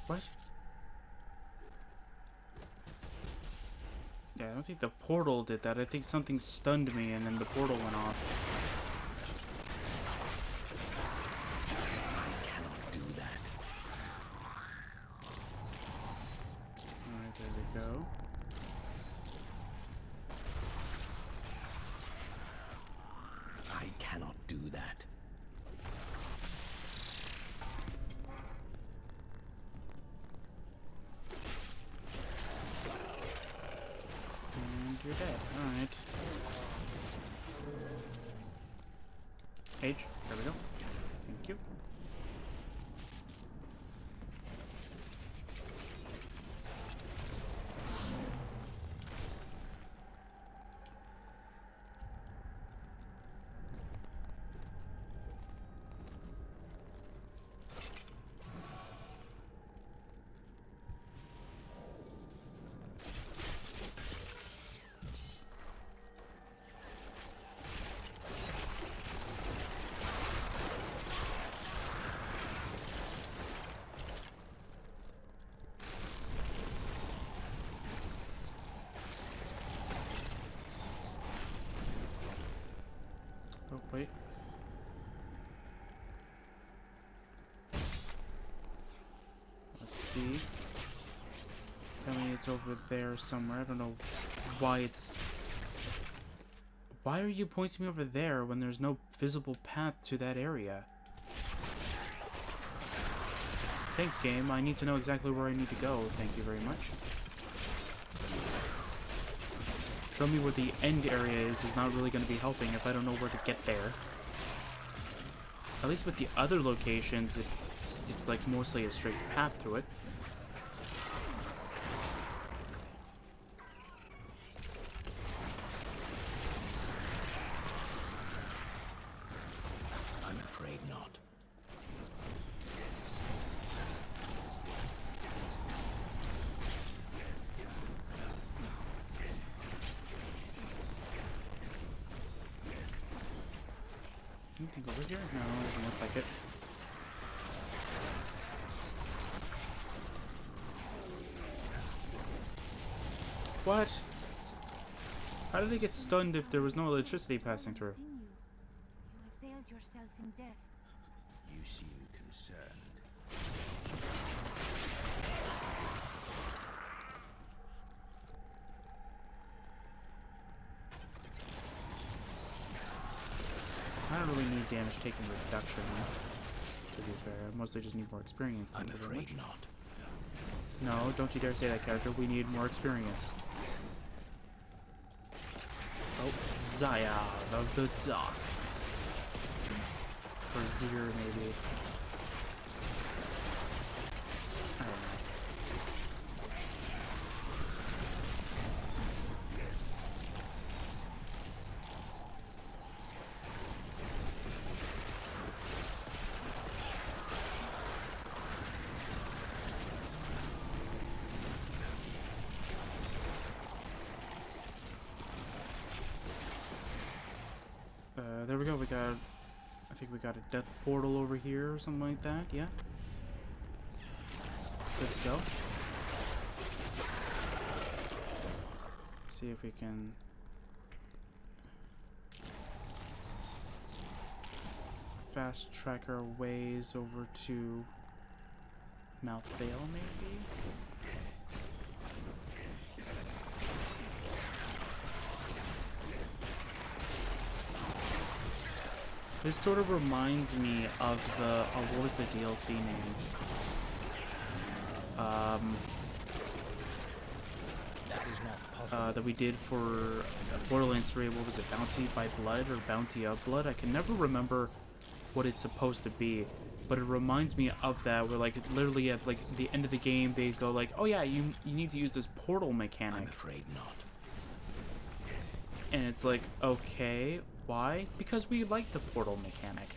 What? Yeah, I don't think the portal did that. I think something stunned me and then the portal went off. I cannot do that. Alright, there we go. I cannot do that. And you're dead. Alright. Page, there we go. Thank you. Oh, wait. Let's see. Tell me it's over there somewhere. I don't know why it's... Why are you pointing me over there when there's no visible path to that area? Thanks, game. I need to know exactly where I need to go. Thank you very much. Show me where the end area is not really going to be helping if I don't know where to get there. At least with the other locations, it's like mostly a straight path to it. I'm afraid not. Anything over here? No, it doesn't look like it. What? How did they get stunned if there was no electricity passing through? You have failed yourself in death. You seem concerned. I don't really need damage taken reduction, to be fair. I mostly just need more experience. I'm afraid not. No, don't you dare say that, character. We need more experience. Oh, Zaya of the Darkness. Or Zir, maybe. I don't know. There we go, we got... I think we got a death portal over here or something like that, yeah? Good to go. Let's see if we can... fast track our ways over to Mount Vale, maybe? This sort of reminds me of the, what was the DLC name? That we did for Borderlands 3, what was it, Bounty by Blood or Bounty of Blood? I can never remember what it's supposed to be, but it reminds me of that, where like literally at like the end of the game they go like, oh yeah, you need to use this portal mechanic. I'm afraid not. And it's like, okay, why? Because we like the portal mechanic.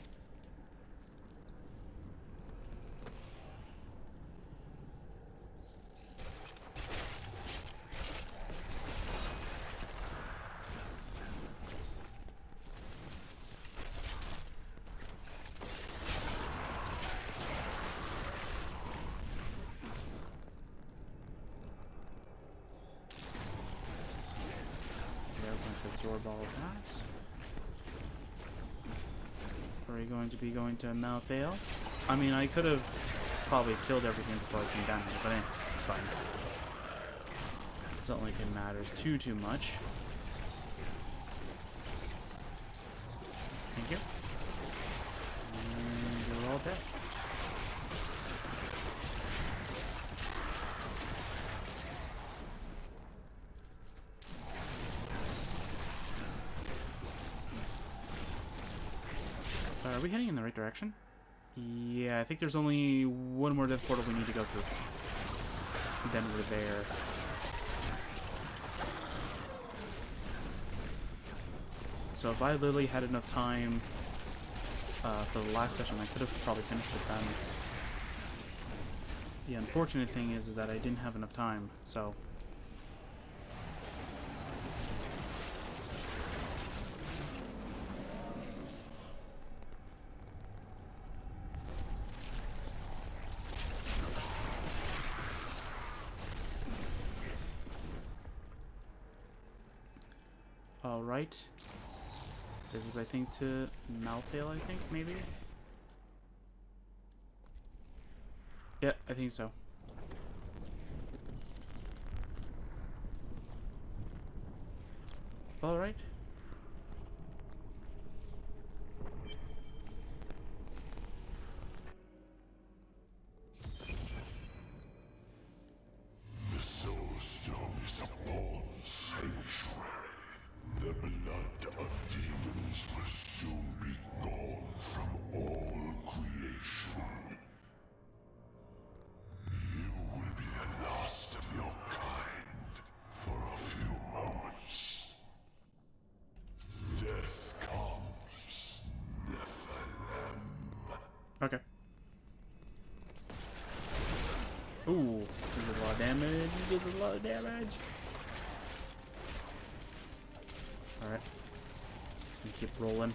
Absorb all of that. Are we going to be going to Mount Vale? I mean, I could have probably killed everything before I came down here, but it's fine. It's not like it matters too much. Thank you. And you're all dead. Are we heading in the right direction? Yeah, I think there's only one more death portal we need to go through. Then we're there. So if I literally had enough time for the last session, I could have probably finished it then. The unfortunate thing is that I didn't have enough time, so... Alright. This is, I think, to Mantle, I think, maybe? Yeah, I think so. Alright. The Soul Stone is a born sanctuary. The blood of demons will soon be gone from all creation. You will be the last of your kind for a few moments. Death comes, Nephilim. Okay. Ooh, this is a lot of damage. This is a lot of damage. Alright. Keep rolling.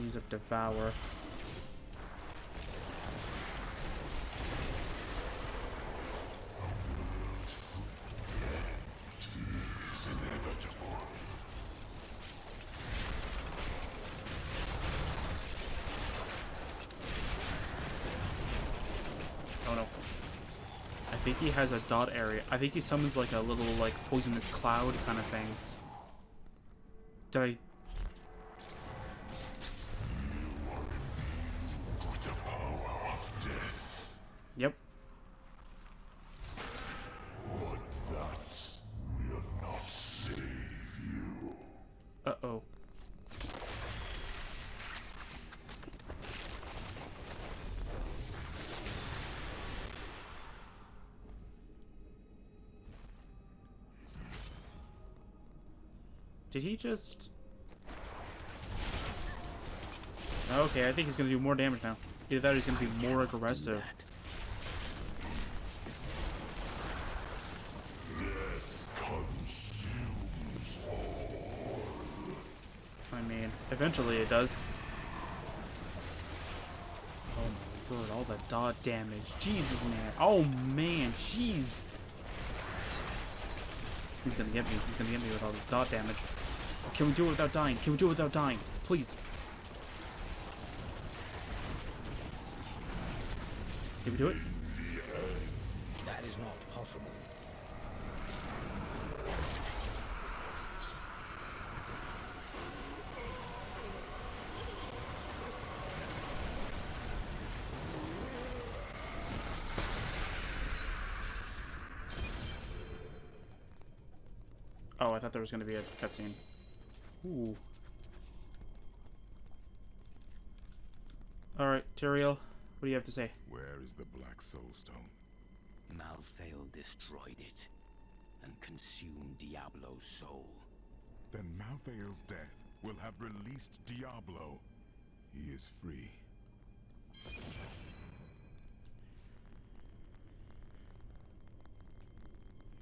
Use up Devour. Oh no. I think he has a dot area. I think he summons like a little like poisonous cloud kind of thing. Did I... You are imbued with the power of death. Yep. But that will not save you. Uh-oh. Did he just... Okay, I think he's going to do more damage now. Either that or he's going to be more aggressive. Death consumes all. I mean, eventually it does. Oh my word, all the dot damage. Jesus, man. Oh man, jeez. He's going to get me. He's going to get me with all this dot damage. Can we do it without dying? Can we do it without dying? Please. Did we do it? That is not possible. Oh, I thought there was going to be a cutscene. Ooh. Alright, Tyrael, what do you have to say? Where is the Black Soul Stone? Malthael destroyed it and consumed Diablo's soul. Then Malthael's death will have released Diablo. He is free.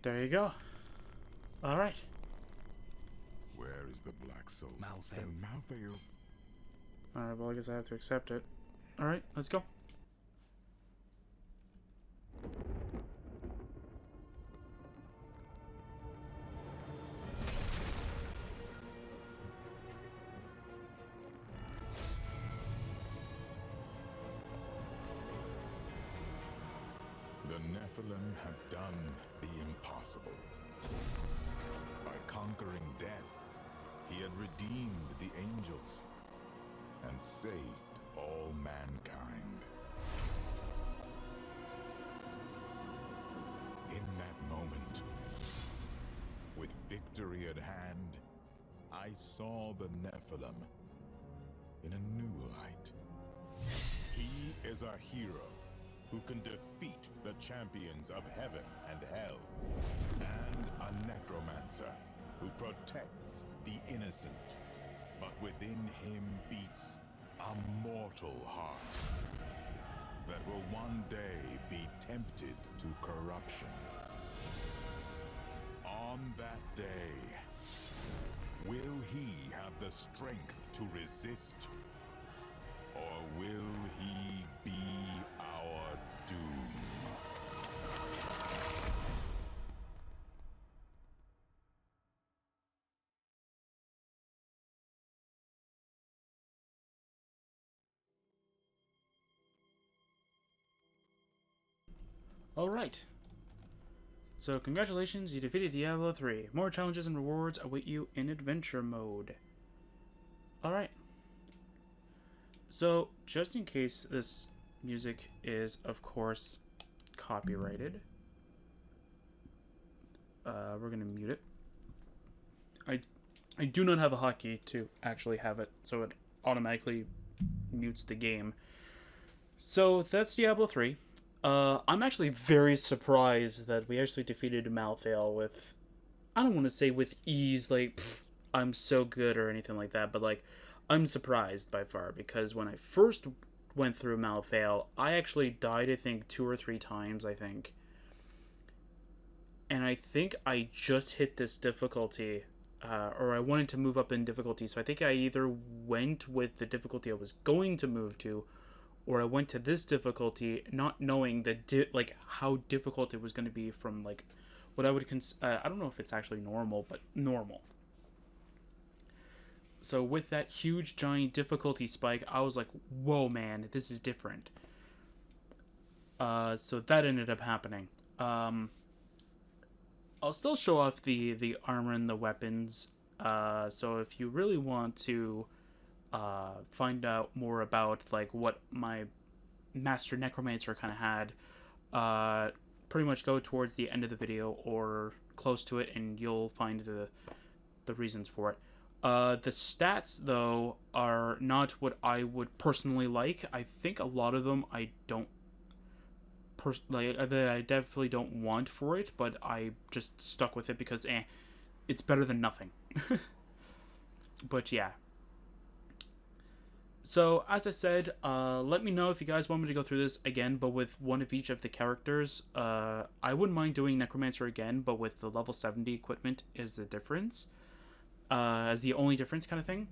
There you go. Alright. Where is the Black Soul? Malthael. Then Malthael's... Alright, well, I guess I have to accept it. Alright, let's go. The Nephilim have done the impossible. By conquering death, he had redeemed the angels and saved all mankind. In that moment, with victory at hand, I saw the Nephilim in a new light. He is a hero who can defeat the champions of heaven and hell, and a necromancer who protects the innocent, but within him beats a mortal heart that will one day be tempted to corruption. On that day, will he have the strength to resist, or will he be our doom? Alright. So, congratulations, you defeated Diablo 3. More challenges and rewards await you in adventure mode. Alright. So, just in case this music is, of course, copyrighted, we're gonna mute it. I do not have a hotkey to actually have it, so it automatically mutes the game. So, that's Diablo 3. I'm actually very surprised that we actually defeated Malthael with, I don't want to say with ease, like, I'm so good or anything like that, but, like, I'm surprised by far, because when I first went through Malthael, I actually died, I think, 2 or 3 times, I think. And I think I just hit this difficulty, or I wanted to move up in difficulty, so I think I either went with the difficulty I was going to move to, or I went to this difficulty not knowing like how difficult it was going to be from like what I would I don't know if it's actually normal, but normal. So with that huge giant difficulty spike, I was like, whoa man, this is different. So that ended up happening. I'll still show off the armor and the weapons. So if you really want to find out more about like what my master necromancer kind of had, pretty much go towards the end of the video or close to it, and you'll find the reasons for it. The stats though are not what I would personally like. I think a lot of them I don't I definitely don't want for it, but I just stuck with it because it's better than nothing. But yeah. So, as I said, let me know if you guys want me to go through this again, but with one of each of the characters. I wouldn't mind doing Necromancer again, but with the level 70 equipment is the difference. As the only difference kind of thing.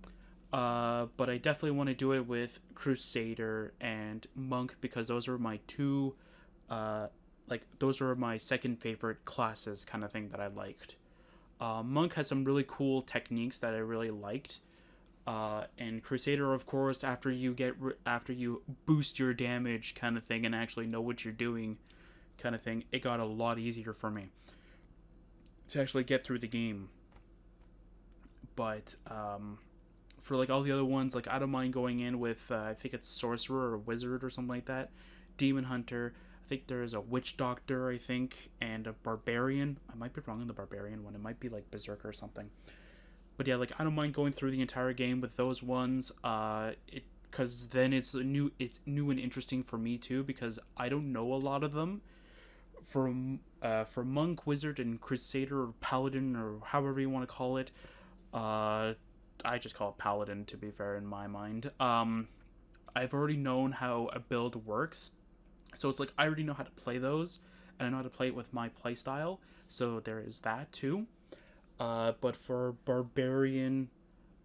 But I definitely want to do it with Crusader and Monk, because those are my two, those are my second favorite classes kind of thing that I liked. Monk has some really cool techniques that I really liked. And Crusader, of course, after you boost your damage kind of thing and actually know what you're doing kind of thing, it got a lot easier for me to actually get through the game. But for like all the other ones, like I don't mind going in with I think it's Sorcerer or Wizard or something like that, Demon Hunter. I think there's a Witch Doctor, I think, and a Barbarian. I might be wrong on the Barbarian one. It might be like Berserker or something. But yeah, like I don't mind going through the entire game with those ones. Because then it's new and interesting for me too, because I don't know a lot of them. For Monk, Wizard, and Crusader or Paladin or however you want to call it, I just call it Paladin to be fair in my mind. I've already known how a build works, so it's like I already know how to play those, and I know how to play it with my playstyle. So there is that too. But for Barbarian,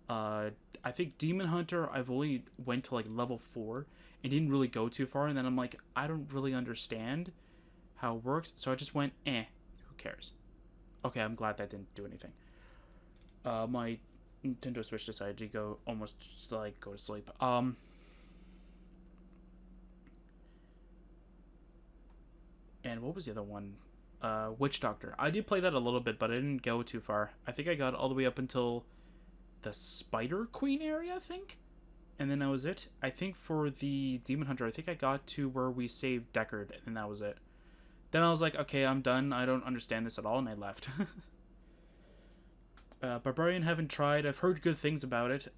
I think Demon Hunter, I've only went to like level 4 and didn't really go too far, and then I'm like, I don't really understand how it works, so I just went, who cares? Okay, I'm glad that didn't do anything. My Nintendo Switch decided to go to sleep. And what was the other one? Witch Doctor. I did play that a little bit, but I didn't go too far. I think I got all the way up until the Spider Queen area, I think. And then that was it. I think for the Demon Hunter, I think I got to where we saved Deckard, and that was it. Then I was like, okay, I'm done. I don't understand this at all, and I left. Barbarian haven't tried. I've heard good things about it.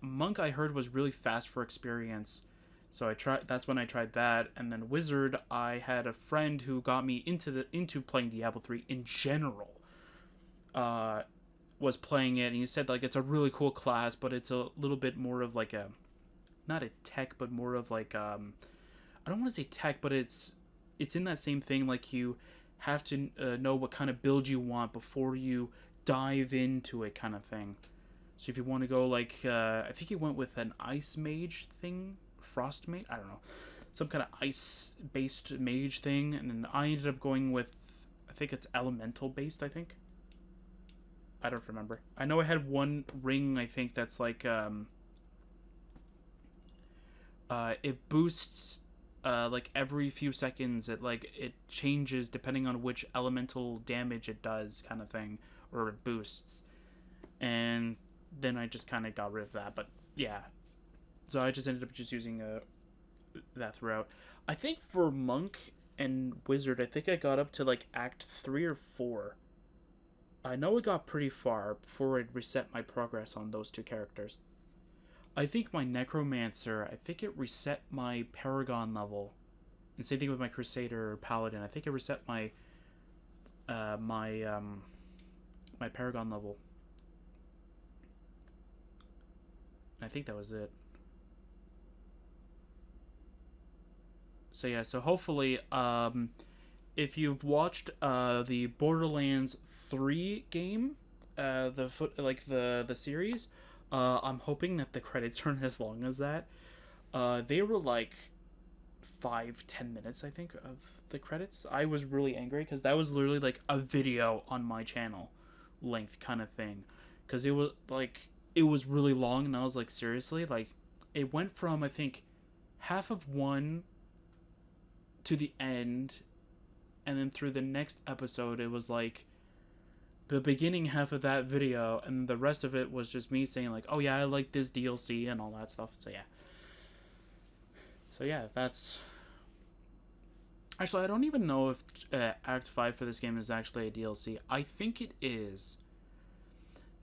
Monk I heard was really fast for experience. So that's when I tried that. And then Wizard, I had a friend who got me into playing Diablo 3 in general. Was playing it, and he said like it's a really cool class, but it's a little bit more of like a, not a tech, but more of like I don't want to say tech, but it's in that same thing. Like you have to know what kind of build you want before you dive into it, kind of thing. So if you want to go like I think he went with an ice mage thing. Frost mage, I don't know, some kind of ice based mage thing, and then I ended up going with, I think it's elemental based. I think, I don't remember. I know I had one ring, I think that's like it boosts like every few seconds. It changes depending on which elemental damage it does, kind of thing, or it boosts. And then I just kind of got rid of that. But yeah. So I just ended up just using that throughout. I think for Monk and Wizard, I think I got up to like Act 3 or 4. I know it got pretty far before it reset my progress on those two characters. I think my Necromancer, I think it reset my Paragon level. And same thing with my Crusader or Paladin. I think it reset my my Paragon level. I think that was it. So yeah, so hopefully, if you've watched the Borderlands 3 game, the series, I'm hoping that the credits aren't as long as that. They were like 5-10 minutes, I think, of the credits. I was really angry because that was literally like a video on my channel length kind of thing, because it was really long, and I was like, seriously, like it went from I think half of one to the end, and then through the next episode it was like the beginning half of that video, and the rest of it was just me saying like, oh yeah, I like this DLC and all that stuff. So yeah, that's actually, I don't even know if Act 5 for this game is actually a DLC. I think it is,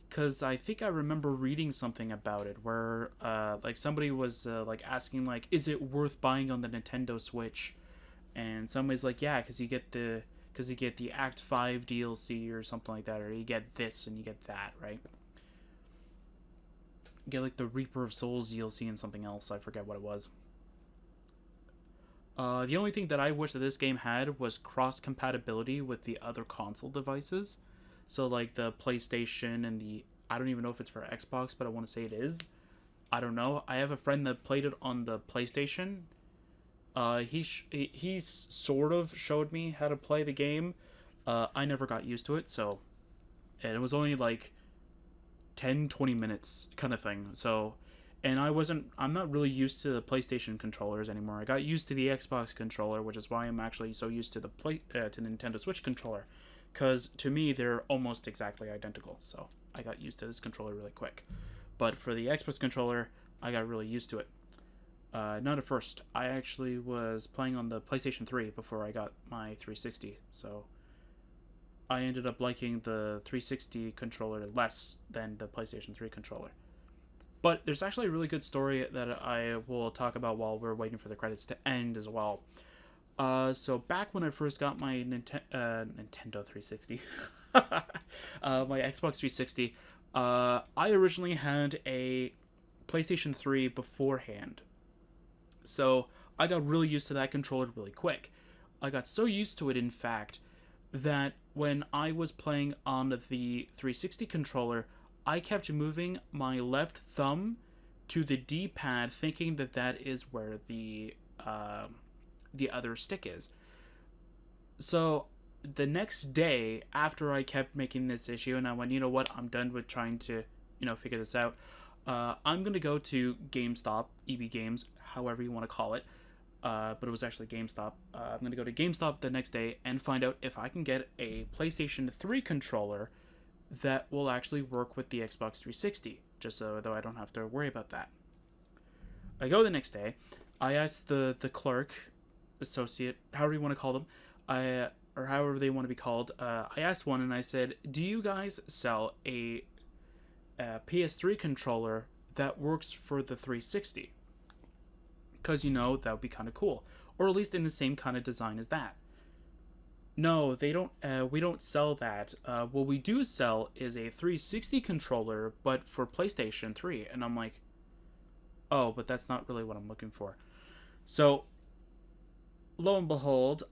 because I think I remember reading something about it where like somebody was like asking like, is it worth buying on the Nintendo Switch? And somebody's like, yeah, because you get the Act 5 DLC or something like that, or you get this and you get that, right? You get like the Reaper of Souls DLC and something else. I forget what it was. The only thing that I wish that this game had was cross compatibility with the other console devices. So like the PlayStation and the, I don't even know if it's for Xbox, but I want to say it is. I don't know. I have a friend that played it on the PlayStation. He sort of showed me how to play the game. I never got used to it, so and it was only like 10-20 minutes kind of thing. So, and I'm not really used to the PlayStation controllers anymore. I got used to the Xbox controller, which is why I'm actually so used to the to Nintendo Switch controller, because to me they're almost exactly identical. So I got used to this controller really quick. But for the Xbox controller, I got really used to it. Not at first. I actually was playing on the PlayStation 3 before I got my 360, so I ended up liking the 360 controller less than the PlayStation 3 controller. But there's actually a really good story that I will talk about while we're waiting for the credits to end as well. So back when I first got my Nintendo 360, my Xbox 360, I originally had a PlayStation 3 beforehand. So I got really used to that controller really quick. I got so used to it, in fact, that when I was playing on the 360 controller, I kept moving my left thumb to the D-pad, thinking that that is where the other stick is. So the next day, after I kept making this issue, and I went, you know what, I'm done with trying to, figure this out. I'm going to go to GameStop, EB Games, however you want to call it. But it was actually GameStop. I'm going to go to GameStop the next day and find out if I can get a PlayStation 3 controller that will actually work with the Xbox 360, just so though I don't have to worry about that. I go the next day. I asked the clerk, associate, however you want to call them, or however they want to be called. I asked one and I said, do you guys sell a PS3 controller that works for the 360? Because, that would be kind of cool. Or at least in the same kind of design as that. No, they don't. We don't sell that. What we do sell is a 360 controller, but for PlayStation 3. And I'm like, oh, but that's not really what I'm looking for. So, lo and behold,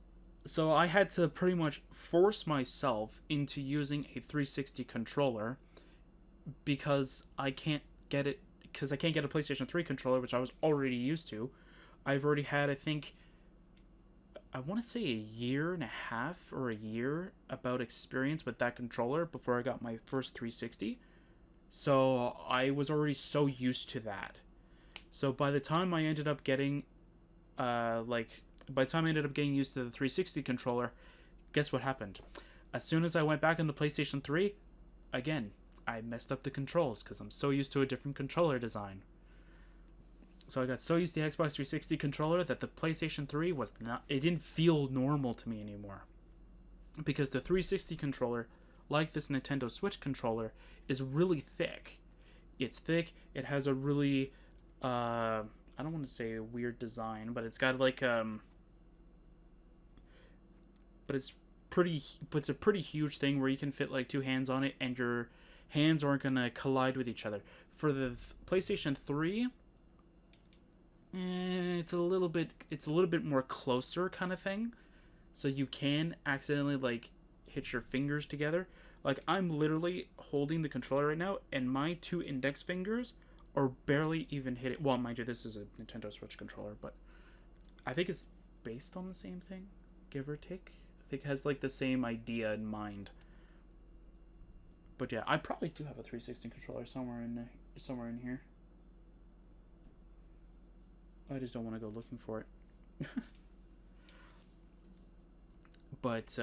so I had to pretty much force myself into using a 360 controller because I can't get it. Because I can't get a PlayStation 3 controller, which I was already used to. I've already had, I want to say a year and a half or a year about experience with that controller before I got my first 360. So I was already so used to that. So by the time I ended up getting, by the time I ended up getting used to the 360 controller, guess what happened? As soon as I went back on the PlayStation 3, again, I messed up the controls because I'm so used to a different controller design. So I got so used to the Xbox 360 controller that the PlayStation 3 it didn't feel normal to me anymore. Because the 360 controller, like this Nintendo Switch controller, is really thick. It's thick, it has a really, I don't want to say a weird design, but it's got but it's a pretty huge thing where you can fit like two hands on it and your hands aren't going to collide with each other. For the PlayStation 3, it's a little bit more closer kind of thing. So you can accidentally hit your fingers together. Like I'm literally holding the controller right now and my two index fingers are barely even hitting. Well, mind you, this is a Nintendo Switch controller, but I think it's based on the same thing, give or take. I think it has the same idea in mind. But yeah, I probably do have a 360 controller somewhere in here. I just don't want to go looking for it. But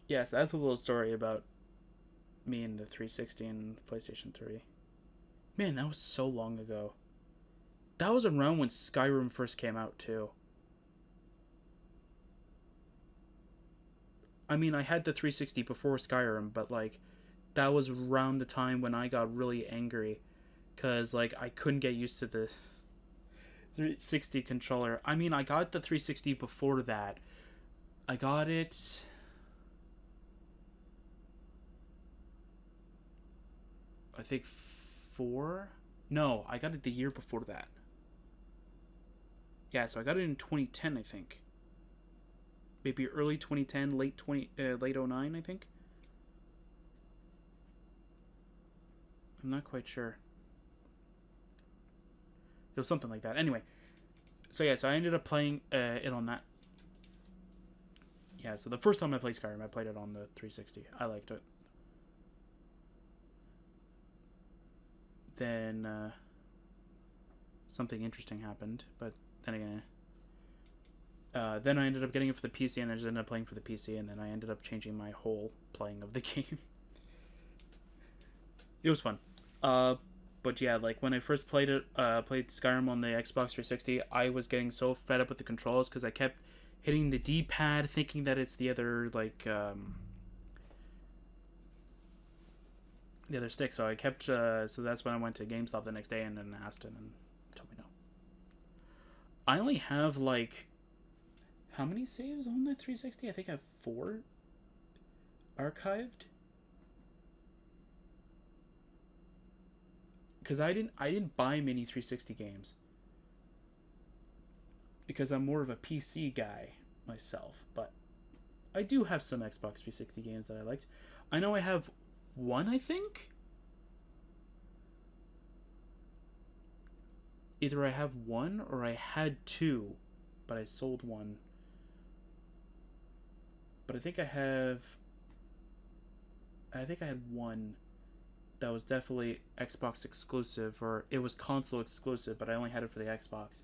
yes, that's a little story about me and the 360 and PlayStation 3. Man, that was so long ago. That was around when Skyrim first came out too. I mean, I had the 360 before Skyrim, but that was around the time when I got really angry because I couldn't get used to the 360 controller. I mean, I got the 360 before that. I got it I think I got it the year before that. Yeah, so I got it in 2010, I think. Maybe early 2010, late 09, I think. I'm not quite sure. It was something like that. Anyway, so yeah, so I ended up playing it on that. yeah, so the first time I played Skyrim, I played it on the 360. I liked it. Then something interesting happened, but then again, then I ended up getting it for the PC, and I just ended up playing for the PC, and then I ended up changing my whole playing of the game. It was fun. But yeah, like when I first played it, played Skyrim on the Xbox 360, I was getting so fed up with the controls because I kept hitting the D-pad, thinking that it's the other like the other stick. So I kept so that's when I went to GameStop the next day and then asked him and told me no. I only have like how many saves on the 360? I think I have 4 archived. Because I didn't buy many 360 games. Because I'm more of a PC guy myself, but I do have some Xbox 360 games that I liked. I know I have one, I think. Either I have one or I had 2, but I sold one. But I think I had one that was definitely Xbox exclusive, or it was console exclusive, but I only had it for the Xbox.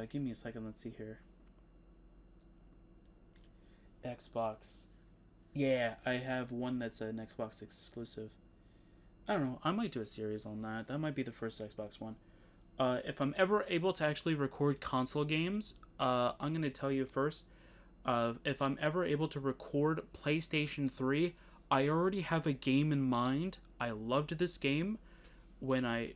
Give me a second, let's see here. Xbox. Yeah, I have one that's an Xbox exclusive. I don't know, I might do a series on that. That might be the first Xbox one. If I'm ever able to actually record console games, I'm going to tell you first. If I'm ever able to record PlayStation 3, I already have a game in mind. I loved this game when I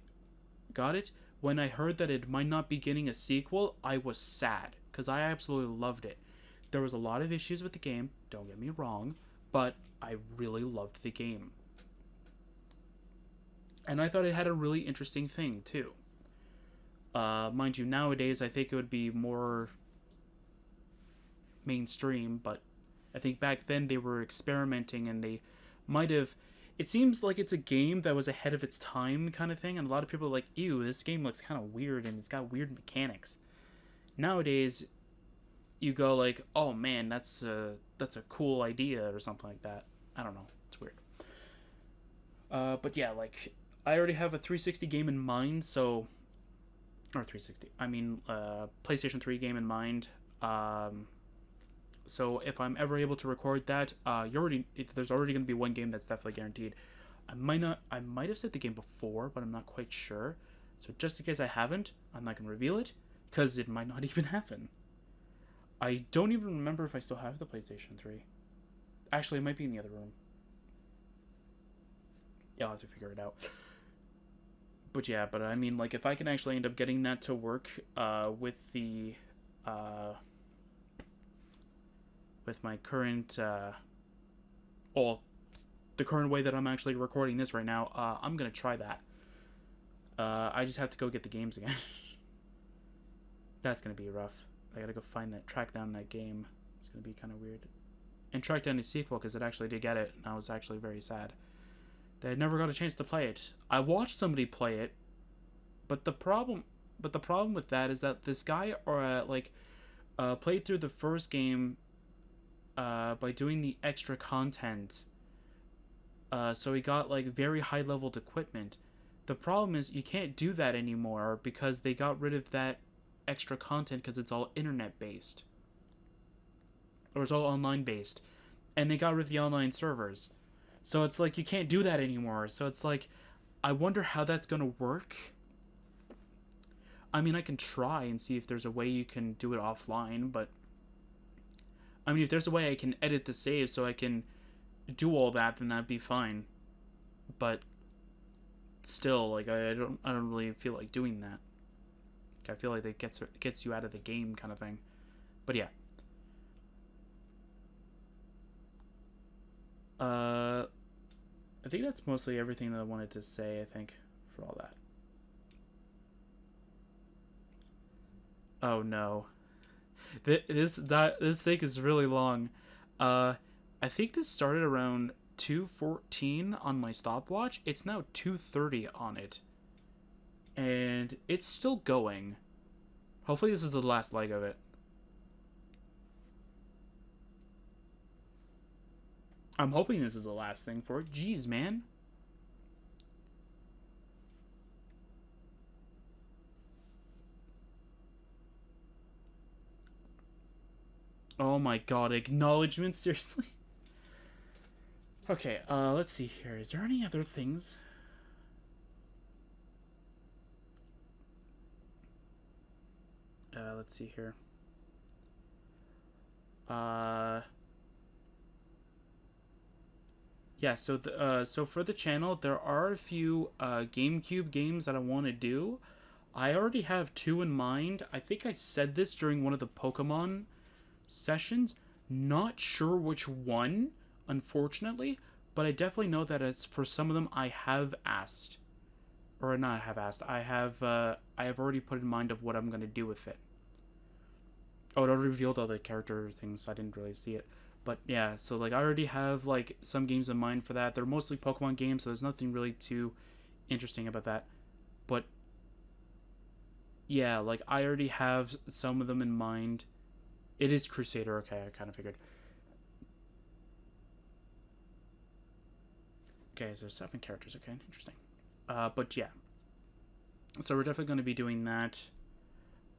got it. When I heard that it might not be getting a sequel, I was sad because I absolutely loved it. There was a lot of issues with the game, don't get me wrong, but I really loved the game. And I thought it had a really interesting thing too. Mind you, nowadays I think it would be more mainstream, but I think back then they were experimenting and they might have... It seems like it's a game that was ahead of its time kind of thing, and a lot of people are like, ew, this game looks kind of weird and it's got weird mechanics. Nowadays, you go like, oh man, that's a cool idea or something like that. I don't know. It's weird. But yeah, like, I already have a 360 game in mind, so... Or 360. I mean, PlayStation 3 game in mind. So if I'm ever able to record that, there's already going to be one game that's definitely guaranteed. I might have said the game before, but I'm not quite sure. So just in case I haven't, I'm not going to reveal it, because it might not even happen. I don't even remember if I still have the PlayStation 3. Actually, it might be in the other room. Yeah, I'll have to figure it out. But yeah, but I mean, like, if I can actually end up getting that to work with the... with my current... the current way that I'm actually recording this right now, I'm going to try that. I just have to go get the games again. That's going to be rough. I got to go track down that game. It's going to be kind of weird. And track down the sequel, because it actually did get it, and I was actually very sad. They never got a chance to play it. I watched somebody play it, but the problem with that is that this guy played through the first game by doing the extra content. So he got like very high leveled equipment. The problem is you can't do that anymore because they got rid of that extra content because it's all internet based. Or it's all online based. And they got rid of the online servers. So it's like you can't do that anymore. So it's like, I wonder how that's going to work. I mean, I can try and see if there's a way you can do it offline, but... I mean, if there's a way I can edit the save so I can do all that, then that'd be fine. But still, like, I don't really feel like doing that. I feel like it gets you out of the game kind of thing. But yeah. I think that's mostly everything that I wanted to say, I think, for all that. Oh no. This thing is really long. I think this started around 2:14 on my stopwatch. It's now 2:30 on it. And it's still going. Hopefully this is the last leg of it. I'm hoping this is the last thing for it. Jeez, man. Oh my god, acknowledgements? Seriously? Okay, let's see here. Is there any other things? Let's see here. Yeah, so for the channel, there are a few GameCube games that I want to do. I already have 2 in mind. I think I said this during one of the Pokemon sessions. Not sure which one, unfortunately, but I definitely know that it's for some of them I have asked. Or not have asked. I have already put in mind of what I'm going to do with it. Oh, it already revealed all the character things. I didn't really see it. But yeah, so like I already have like some games in mind for that. They're mostly Pokemon games, so there's nothing really too interesting about that. But yeah, like I already have some of them in mind. It is Crusader, okay, I kind of figured. Okay, so 7 characters, okay, interesting. But yeah. So we're definitely going to be doing that.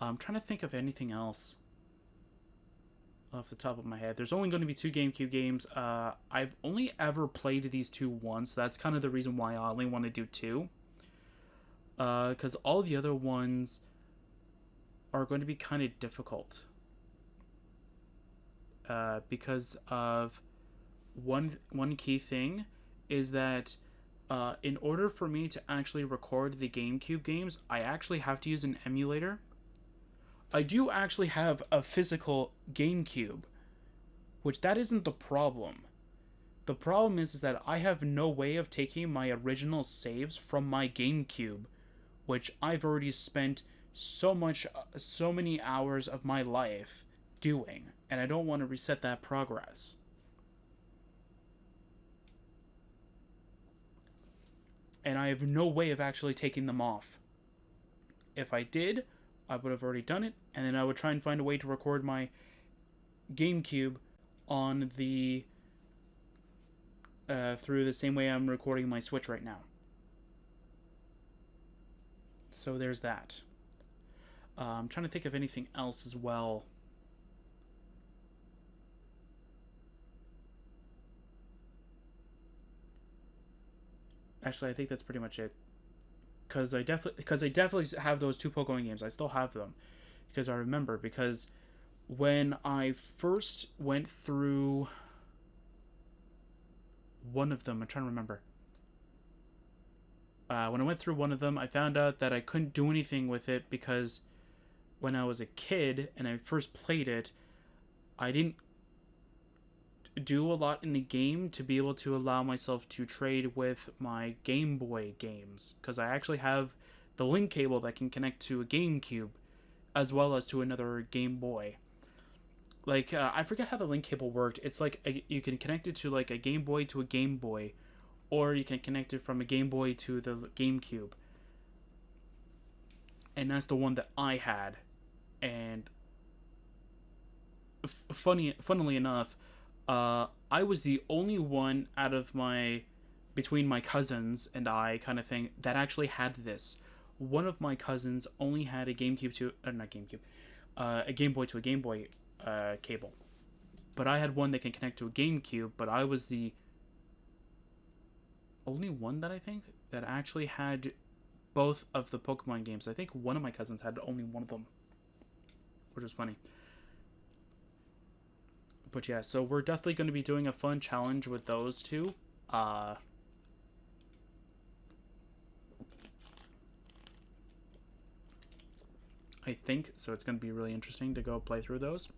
I'm trying to think of anything else off the top of my head. There's only going to be 2 GameCube games. I've only ever played these 2 once. That's kind of the reason why I only want to do 2. Because all the other ones are going to be kind of difficult. Because of one key thing is that in order for me to actually record the GameCube games, I actually have to use an emulator. I do actually have a physical GameCube, which that isn't the problem. The problem is that I have no way of taking my original saves from my GameCube, which I've already spent so many hours of my life doing, and I don't want to reset that progress. And I have no way of actually taking them off. If I did, I would have already done it, and then I would try and find a way to record my GameCube on the through the same way I'm recording my Switch right now. So there's that. I'm trying to think of anything else as well. Actually, I think that's pretty much it. Because I definitely have those 2 Pokemon games. I still have them because I remember. Because when I first went through one of them, I'm trying to remember. When I went through one of them, I found out that I couldn't do anything with it because when I was a kid and I first played it, I didn't do a lot in the game to be able to allow myself to trade with my Game Boy games, because I actually have the link cable that can connect to a GameCube as well as to another Game Boy. Like I forget how the link cable worked. It's like you can connect it to like a Game Boy to a Game Boy, or you can connect it from a Game Boy to the GameCube, and that's the one that I had. And funnily enough, I was the only one out of between my cousins and I kind of thing that actually had this. One of my cousins only had a GameCube to, not GameCube, a Game Boy to a Game Boy cable. But I had one that can connect to a GameCube, but I was the only one that I think that actually had both of the Pokemon games. I think one of my cousins had only one of them, which is funny. But yeah, so we're definitely going to be doing a fun challenge with those 2. I think so. It's going to be really interesting to go play through those.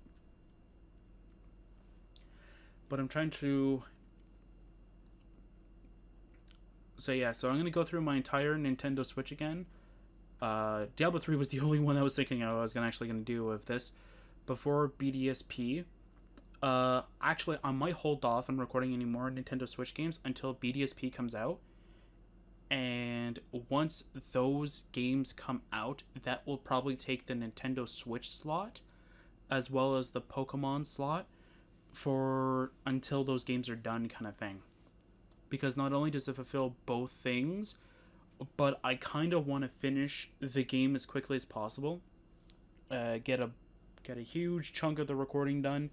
But I'm trying to... So yeah, so I'm going to go through my entire Nintendo Switch again. Diablo 3 was the only one I was thinking I was actually going to do with this before BDSP. Actually, I might hold off on recording any more Nintendo Switch games until BDSP comes out. And once those games come out, that will probably take the Nintendo Switch slot, as well as the Pokemon slot, for until those games are done kind of thing. Because not only does it fulfill both things, but I kind of want to finish the game as quickly as possible. Get a huge chunk of the recording done,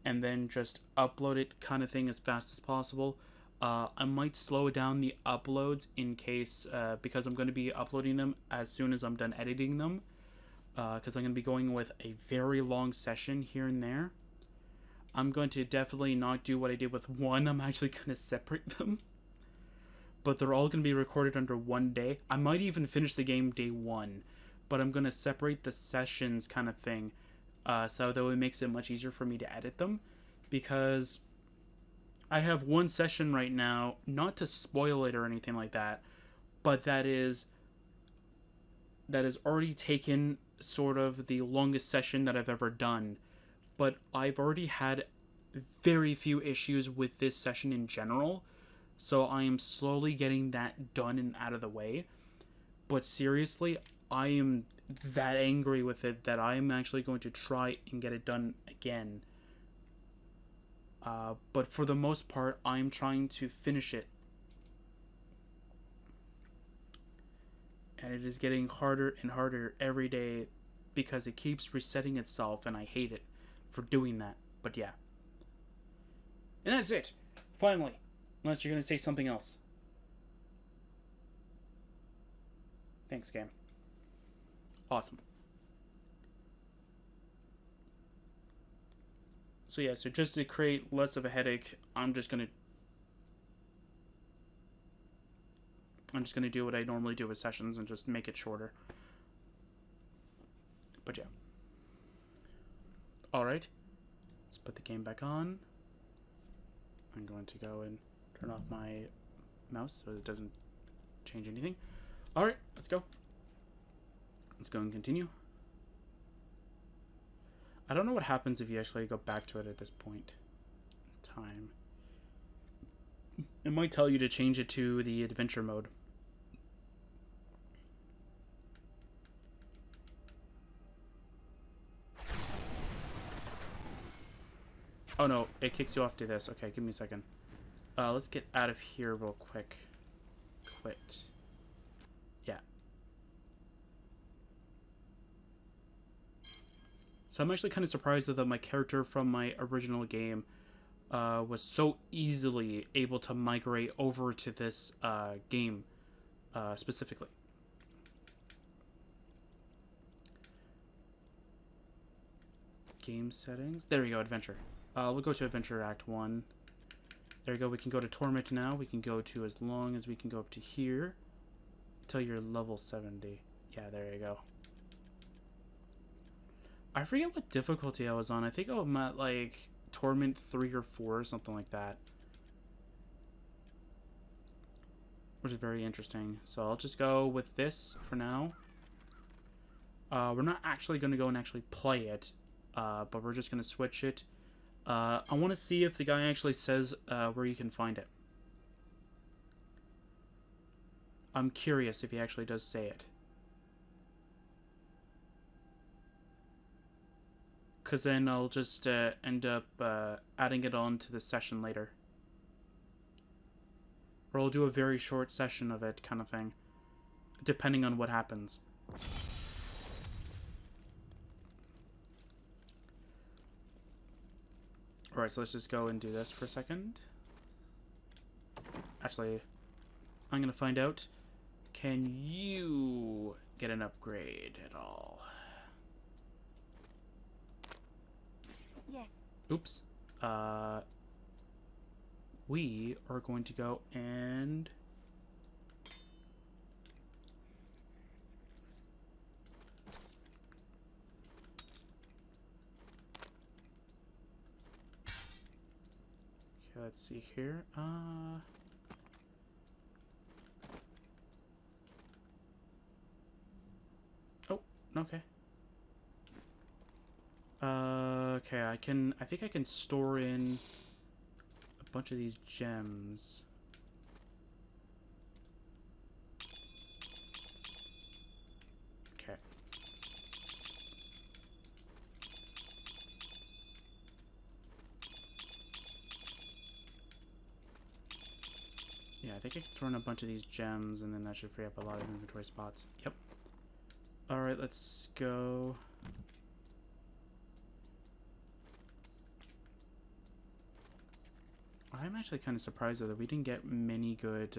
and then just upload it kind of thing as fast as possible. I might slow down the uploads in case, because I'm going to be uploading them as soon as I'm done editing them. Because I'm going to be going with a very long session here and there. I'm going to definitely not do what I did with one. I'm actually going to separate them. But they're all going to be recorded under one day. I might even finish the game day one. But I'm going to separate the sessions kind of thing. So that it makes it much easier for me to edit them. Because I have one session right now, not to spoil it or anything like that, but that is already taken sort of the longest session that I've ever done. But I've already had very few issues with this session in general, so I am slowly getting that done and out of the way. But seriously, I am that angry with it that I am actually going to try and get it done again. But for the most part, I'm trying to finish it. And it is getting harder and harder every day because it keeps resetting itself, and I hate it for doing that. But yeah. And that's it. Finally. Unless you're going to say something else. Thanks, game. Awesome. So yeah, so just to create less of a headache, I'm just gonna do what I normally do with sessions and just make it shorter. But yeah. Alright. Let's put the game back on. I'm going to go and turn off my mouse so it doesn't change anything. Alright, let's go. Let's go and continue. I don't know what happens if you actually go back to it at this point in time. It might tell you to change it to the adventure mode. Oh no, it kicks you off to this. Okay, give me a second. Let's get out of here real quick. Quit. Yeah. So I'm actually kind of surprised that my character from my original game was so easily able to migrate over to this game specifically. Game settings. There we go, adventure. We'll go to Adventure Act 1. There you go, we can go to Torment now. We can go to as long as we can go up to here. Until you're level 70. Yeah, there you go. I forget what difficulty I was on. I think I'm at like Torment 3 or 4 or something like that. Which is very interesting. So I'll just go with this for now. We're not actually going to go and actually play it. But we're just going to switch it. I want to see if the guy actually says where you can find it. I'm curious if he actually does say it. Because then I'll just end up adding it on to the session later. Or I'll do a very short session of it kind of thing. Depending on what happens. Alright, so let's just go and do this for a second. Actually, I'm going to find out. Can you get an upgrade at all? Yes. Oops. We are going to go and... Okay, let's see here. Oh, okay. Okay, I think I can store in a bunch of these gems. Okay. Yeah, I think I can throw in a bunch of these gems, and then that should free up a lot of inventory spots. Yep. Alright, let's go. I'm actually kind of surprised though that we didn't get many good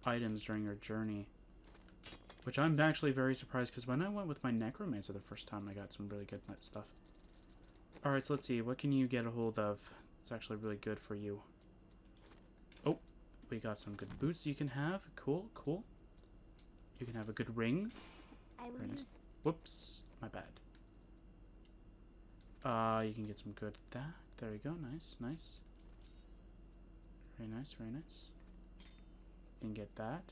items during our journey. Which I'm actually very surprised, because when I went with my Necromancer the first time, I got some really good stuff. Alright, so let's see. What can you get a hold of? It's actually really good for you. Oh, we got some good boots you can have. Cool, cool. You can have a good ring. Very nice. Whoops, my bad. You can get some good that. There we go. Nice, nice. Very nice, very nice. You can get that.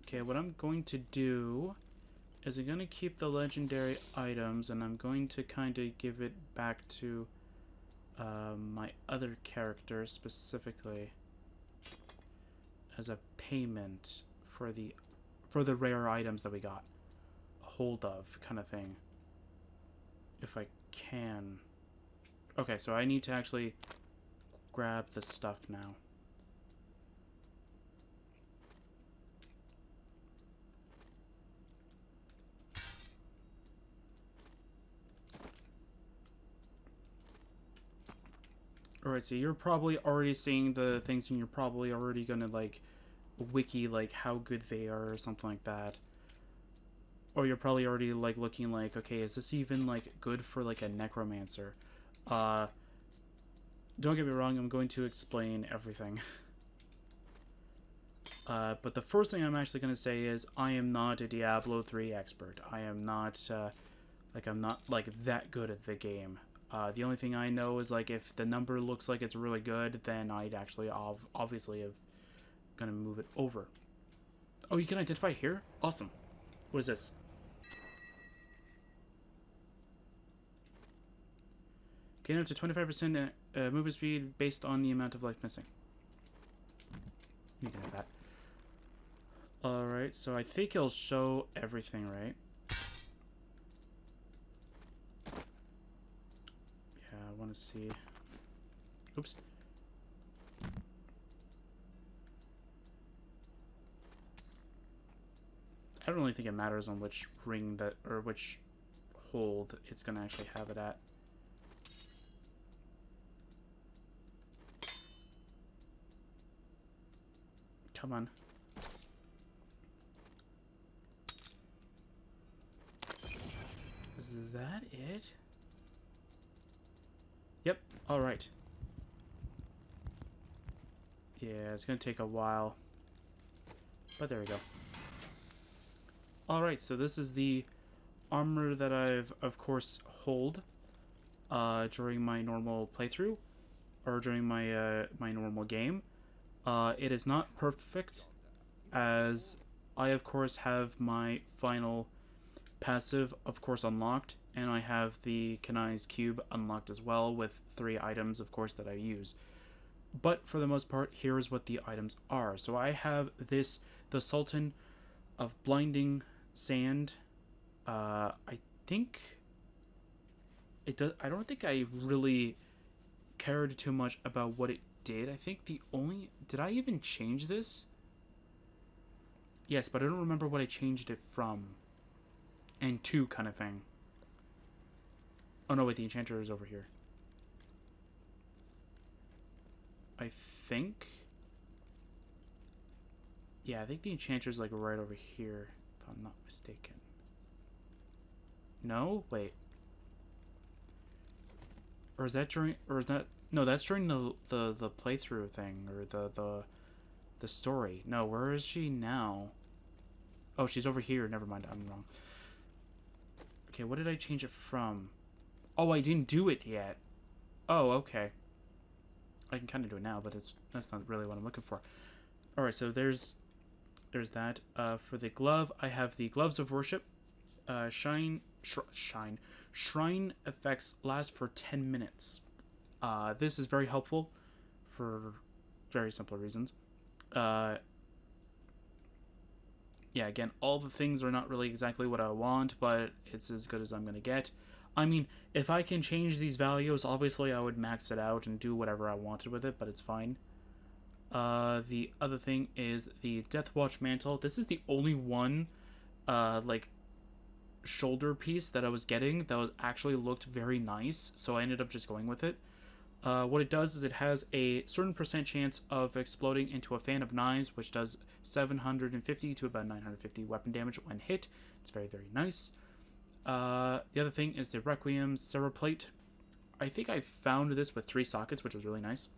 Okay, what I'm going to do is I'm going to keep the legendary items, and I'm going to kind of give it back to my other character specifically as a payment for the rare items that we got a hold of, kind of thing. If I can. Okay, so I need to actually grab the stuff now. Alright, so you're probably already seeing the things, and you're probably already gonna, like, wiki, like, how good they are or something like that. Or you're probably already, like, looking like, okay, is this even, like, good for, like, a Necromancer? Don't get me wrong, I'm going to explain everything. But the first thing I'm actually gonna say is, I am not a Diablo 3 expert. I am not, I'm not, like, that good at the game. The only thing I know is, like, if the number looks like it's really good, then I'd actually obviously have gonna move it over. Oh, you can identify here? Awesome. What is this? Gain up to 25% movement speed based on the amount of life missing. You can have that. Alright, so I think it'll show everything, right? I want to see. Oops. I don't really think it matters on which ring that, or which hold it's gonna actually have it at. Come on. Is that it? Yep, alright. Yeah, it's gonna take a while. But there we go. Alright, so this is the armor that I've, of course, hold during my normal playthrough, or during my my normal game. It is not perfect, as I, of course, have my final passive, of course, unlocked, and I have the Kanai's Cube unlocked as well, with 3 items, of course, that I use. But for the most part, here's what the items are. So I have this, the Sultan of Blinding Sand. I think it does. I don't think I really cared too much about what it did. I think the only, did I even change this? Yes, but I don't remember what I changed it from and to, kind of thing. Oh no, wait, the enchanter is over here. I think. Yeah, I think the enchanter's like right over here, if I'm not mistaken. No? Wait. Or is that during, or is that, no, that's during the playthrough thing, or the story. No, where is she now? Oh, she's over here. Never mind, I'm wrong. Okay, what did I change it from? Oh, I didn't do it yet. Oh, okay. I can kind of do it now, but that's not really what I'm looking for. Alright, so there's that. For the glove, I have the Gloves of Worship. Shrine effects last for 10 minutes. This is very helpful for very simple reasons. Yeah, yeah, again, all the things are not really exactly what I want, but it's as good as I'm going to get. I mean, if I can change these values, obviously I would max it out and do whatever I wanted with it, but it's fine. The other thing is the Deathwatch Mantle. This is the only one, like, shoulder piece that I was getting that was actually looked very nice, so I ended up just going with it. What it does is it has a certain percent chance of exploding into a fan of knives, which does 750 to about 950 weapon damage when hit. It's very, very nice. The other thing is the Requiem Cereplate. I think I found this with 3 sockets, which was really nice.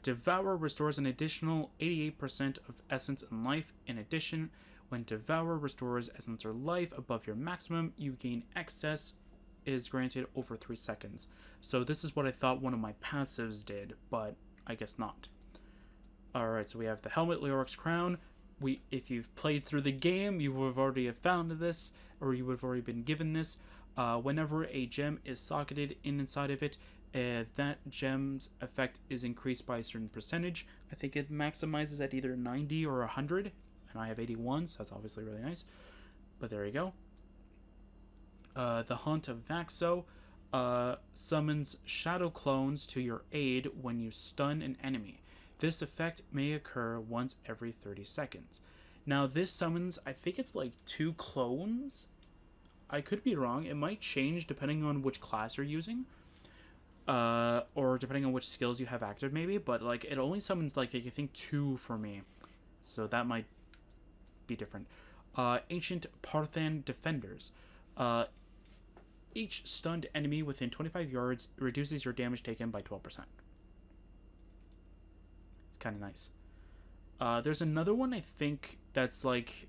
Devour restores an additional 88% of essence and life. In addition, when Devour restores essence or life above your maximum, you gain excess is granted over 3 seconds. So this is what I thought one of my passives did, but I guess not. Alright, so we have the Helmet, Leoric's Crown. If you've played through the game, you would have already found this, or you would have already been given this. Whenever a gem is socketed inside of it, that gem's effect is increased by a certain percentage. I think it maximizes at either 90 or 100, and I have 81, so that's obviously really nice. But there you go. The Haunt of Vaxo summons shadow clones to your aid when you stun an enemy. This effect may occur once every 30 seconds. Now this summons, I think it's like 2 clones. I could be wrong. It might change depending on which class you're using. Or depending on which skills you have active maybe. But like it only summons like I think 2 for me. So that might be different. Ancient Parthan Defenders. Each stunned enemy within 25 yards reduces your damage taken by 12%. It's kind of nice. There's another one, I think, that's like...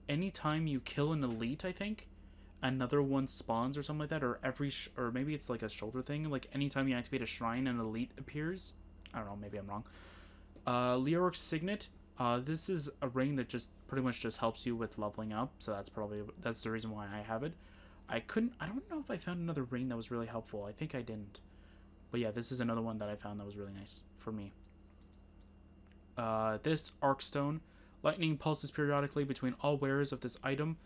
anytime you kill an elite, I think, another one spawns or something like that. Or or maybe it's like a shoulder thing. Like, anytime you activate a shrine, an elite appears. I don't know, maybe I'm wrong. Leoric's Signet. This is a ring that just pretty much just helps you with leveling up. So that's the reason why I have it. I don't know if I found another ring that was really helpful. I think I didn't. But yeah, this is another one that I found that was really nice for me. This Arkstone. Lightning pulses periodically between all wearers of this item.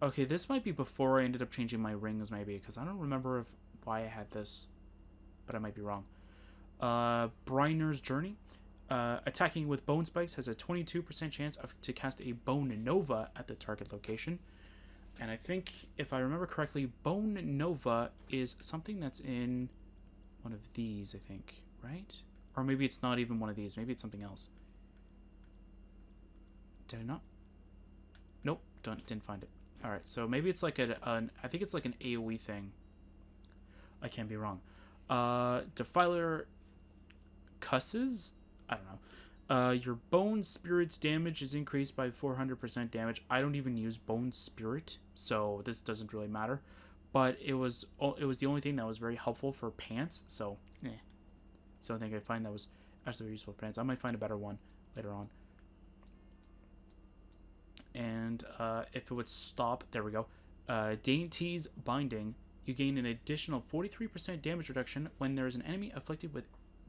Okay, this might be before I ended up changing my rings, maybe. Because I don't remember why I had this. But I might be wrong. Briner's Journey. Attacking with Bone Spikes has a 22% chance to cast a Bone Nova at the target location. And I think, if I remember correctly, Bone Nova is something that's in one of these, I think. Right? Or maybe it's not even one of these. Maybe it's something else. Did I not? Nope. Didn't find it. Alright, so maybe it's like I think it's like an AoE thing. I can't be wrong. Defiler Cusses? I don't know. Your Bone Spirit's damage is increased by 400% damage. I don't even use Bone Spirit, so this doesn't really matter. But it was the only thing that was very helpful for pants, so it's the only thing I find that was actually very useful for pants. I might find a better one later on. And if it would stop, there we go. Dainty's Binding. You gain an additional 43% damage reduction when there is an enemy afflicted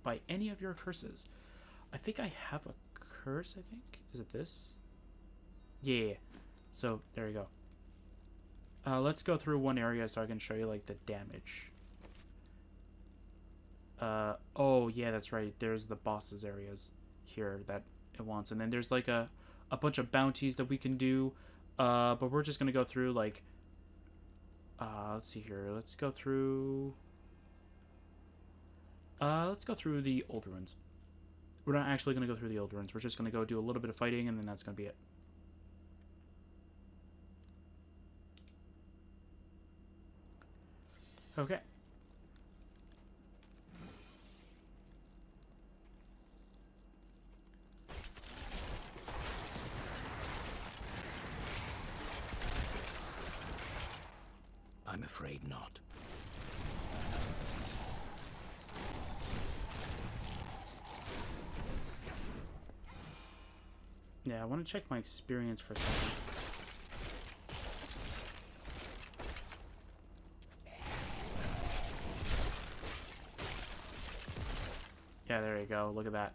by any of your curses. I think I have a curse, I think. Is it this? Yeah. So, there you go. Let's go through one area so I can show you, like, the damage. Oh, yeah, that's right. There's the bosses areas here that it wants. And then there's, like, a bunch of bounties that we can do. But we're just going to go through, like... let's see here. Let's go through the old ruins. We're not actually going to go through the old ruins. We're just going to go do a little bit of fighting, and then that's going to be it. Okay. I'm afraid not. Yeah, I want to check my experience for a second. Yeah, there you go. Oh, look at that.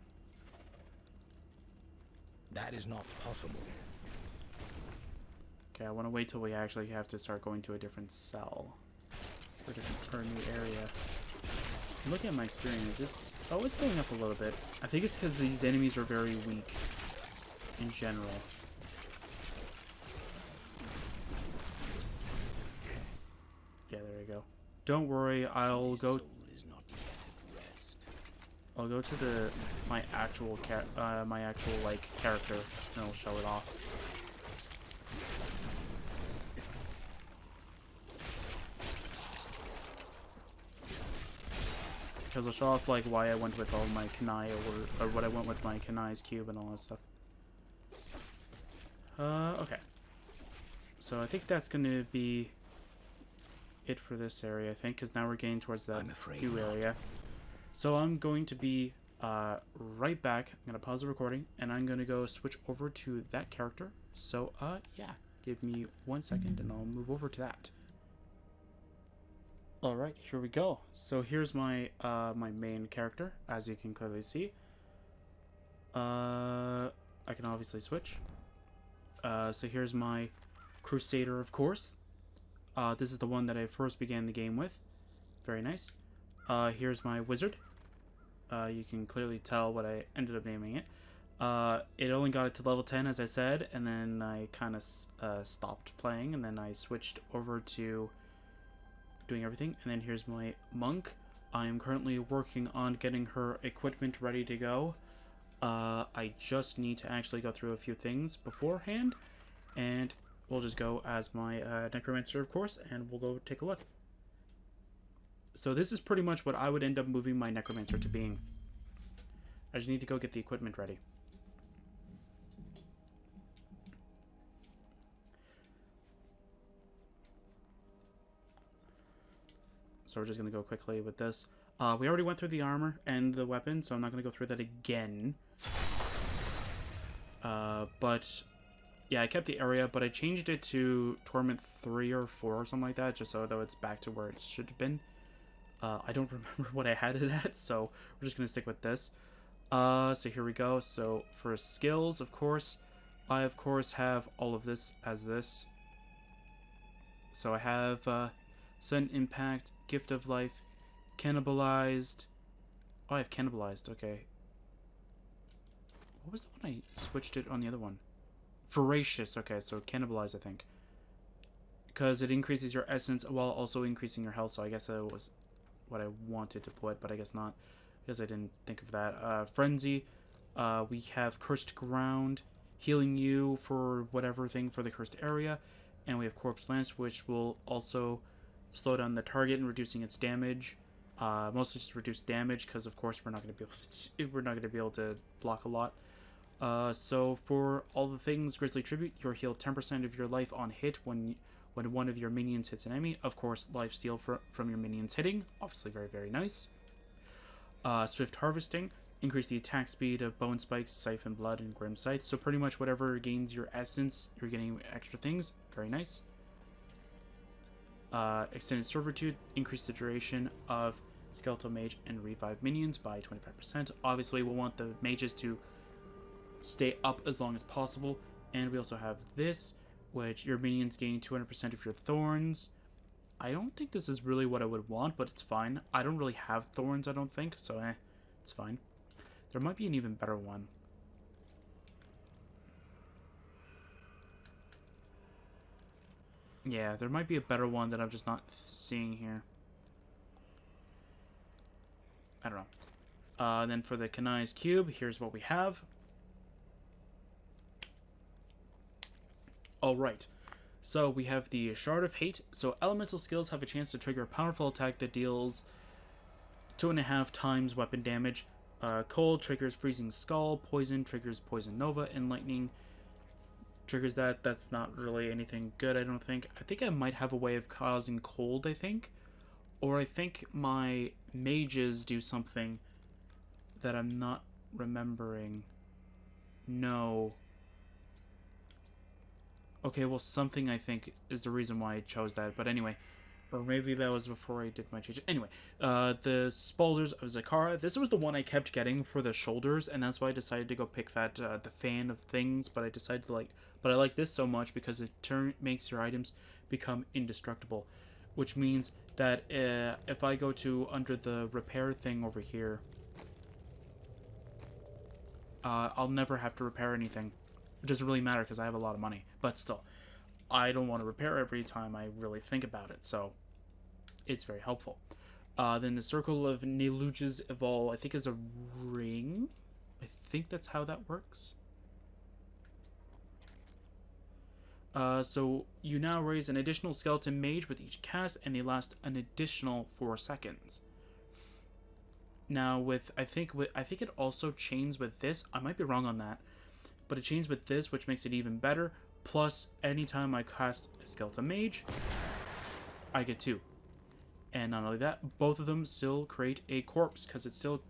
That is not possible. Okay, I want to wait till we actually have to start going to a different cell. Or a new area. Looking at my experience, it's going up a little bit. I think it's because these enemies are very weak in general. Yeah, there we go. Don't worry, I'll go to my actual like character, and I'll show it off. Because I'll show off like why I went with all my Kanai or what I went with my Kanai's cube and all that stuff. Okay. So I think that's gonna be it for this area, I think, because now we're getting towards that new area. So I'm going to be right back. I'm gonna pause the recording and I'm gonna go switch over to that character. So yeah, give me 1 second and I'll move over to that. Alright, here we go. So here's my my main character, as you can clearly see. I can obviously switch. So here's my Crusader, of course. This is the one that I first began the game with. Very nice. Here's my Wizard. You can clearly tell what I ended up naming it. It only got it to level 10, as I said, and then I kind of stopped playing, and then I switched over to doing everything. And then here's my Monk. I am currently working on getting her equipment ready to go. I just need to actually go through a few things beforehand, and we'll just go as my Necromancer, of course, and we'll go take a look. So this is pretty much what I would end up moving my Necromancer to being. I just need to go get the equipment ready. So we're just going to go quickly with this. We already went through the armor and the weapon, so I'm not going to go through that again. But yeah, I kept the area, but I changed it to Torment 3 or 4 or something like that, just so that it's back to where it should have been. I don't remember what I had it at, so we're just going to stick with this. So here we go. So for skills, of course, I of course have all of this as this. So I have Sudden Impact, Gift of Life, Cannibalized. Oh, I have Cannibalized, okay. What was the one I switched it on the other one? Voracious, okay, so Cannibalized, I think. Because it increases your essence while also increasing your health, so I guess that was what I wanted to put, but I guess not, because I didn't think of that. Frenzy, we have Cursed Ground, healing you for whatever thing for the cursed area, and we have Corpse Lance, which will also slow down the target and reducing its damage. Mostly just reduce damage, because of course we're not going to be able to block a lot. So for all the things, Grizzly Tribute, you're healed 10% of your life on hit when one of your minions hits an enemy. Of course, lifesteal from your minions hitting, obviously very, very nice. Swift Harvesting, increase the attack speed of Bone Spikes, Siphon Blood, and Grim Scythe. So pretty much whatever gains your essence, you're getting extra things. Very nice. Extended Servitude, increase the duration of Skeletal Mage and Revive minions by 25%. Obviously, we'll want the mages to stay up as long as possible. And we also have this, which your minions gain 200% of your thorns. I don't think this is really what I would want, but it's fine. I don't really have thorns, I don't think, so it's fine. There might be an even better one. Yeah, there might be a better one that I'm just not seeing here. I don't know. Then for the Kanai's Cube, here's what we have. Alright, so we have the Shard of Hate. So elemental skills have a chance to trigger a powerful attack that deals 2.5 times weapon damage. Cold triggers Freezing Skull, Poison triggers Poison Nova, and Lightning triggers that. That's not really anything good, I don't think. I think I might have a way of causing cold, I think. Or I think my mages do something that I'm not remembering. No. Okay, well, something I think is the reason why I chose that. But anyway, Or maybe that was before I did my change. Anyway, the Spaulders of Zakara. This was the one I kept getting for the shoulders, and that's why I decided to go pick that, the fan of things, but I decided to but I like this so much because it makes your items become indestructible, which means that if I go to under the repair thing over here, I'll never have to repair anything. It doesn't really matter because I have a lot of money, but still, I don't want to repair every time I really think about it, so it's very helpful. Then the Circle of Neluges Evolve, I think, is a ring. I think that's how that works. So you now raise an additional skeleton mage with each cast, and they last an additional 4 seconds. Now I think it also chains with this. I might be wrong on that, but it chains with this, which makes it even better. Plus, anytime I cast a skeleton mage, I get 2. And not only that, both of them still create a corpse because it still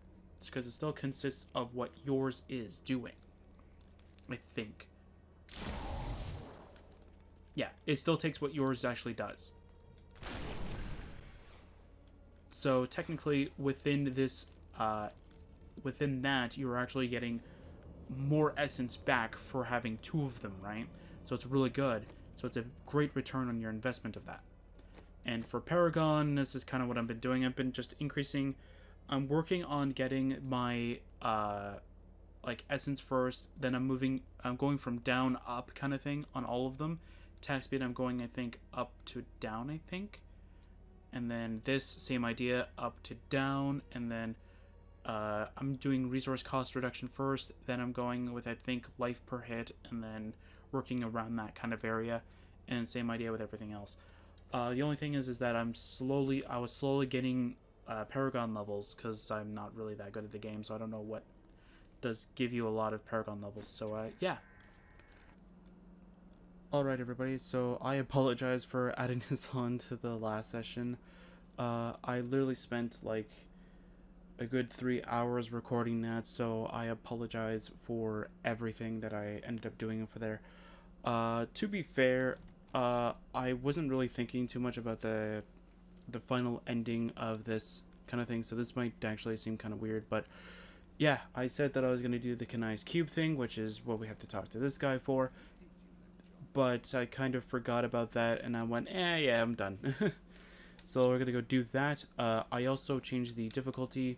consists of what yours is doing. I think. Yeah, it still takes what yours actually does. So technically, within this, within that, you're actually getting more essence back for having 2 of them, right? So it's really good. So it's a great return on your investment of that. And for Paragon, this is kind of what I've been doing. I've been just increasing. I'm working on getting my essence first. Then I'm going from down up kind of thing on all of them. Attack speed, I'm going, I think, up to down, I think. And then this, same idea, up to down. And then I'm doing resource cost reduction first. Then I'm going with, I think, life per hit. And then working around that kind of area, and same idea with everything else. The only thing is that I was slowly getting Paragon levels because I'm not really that good at the game, so I don't know what does give you a lot of Paragon levels. So yeah. Alright everybody, so I apologize for adding this on to the last session. I literally spent like a good 3 hours recording that, so I apologize for everything that I ended up doing for there. To be fair, I wasn't really thinking too much about the final ending of this kind of thing, so this might actually seem kind of weird, but yeah, I said that I was going to do the Kanai's Cube thing, which is what we have to talk to this guy for, but I kind of forgot about that, and I went, yeah, I'm done. So we're going to go do that. I also changed the difficulty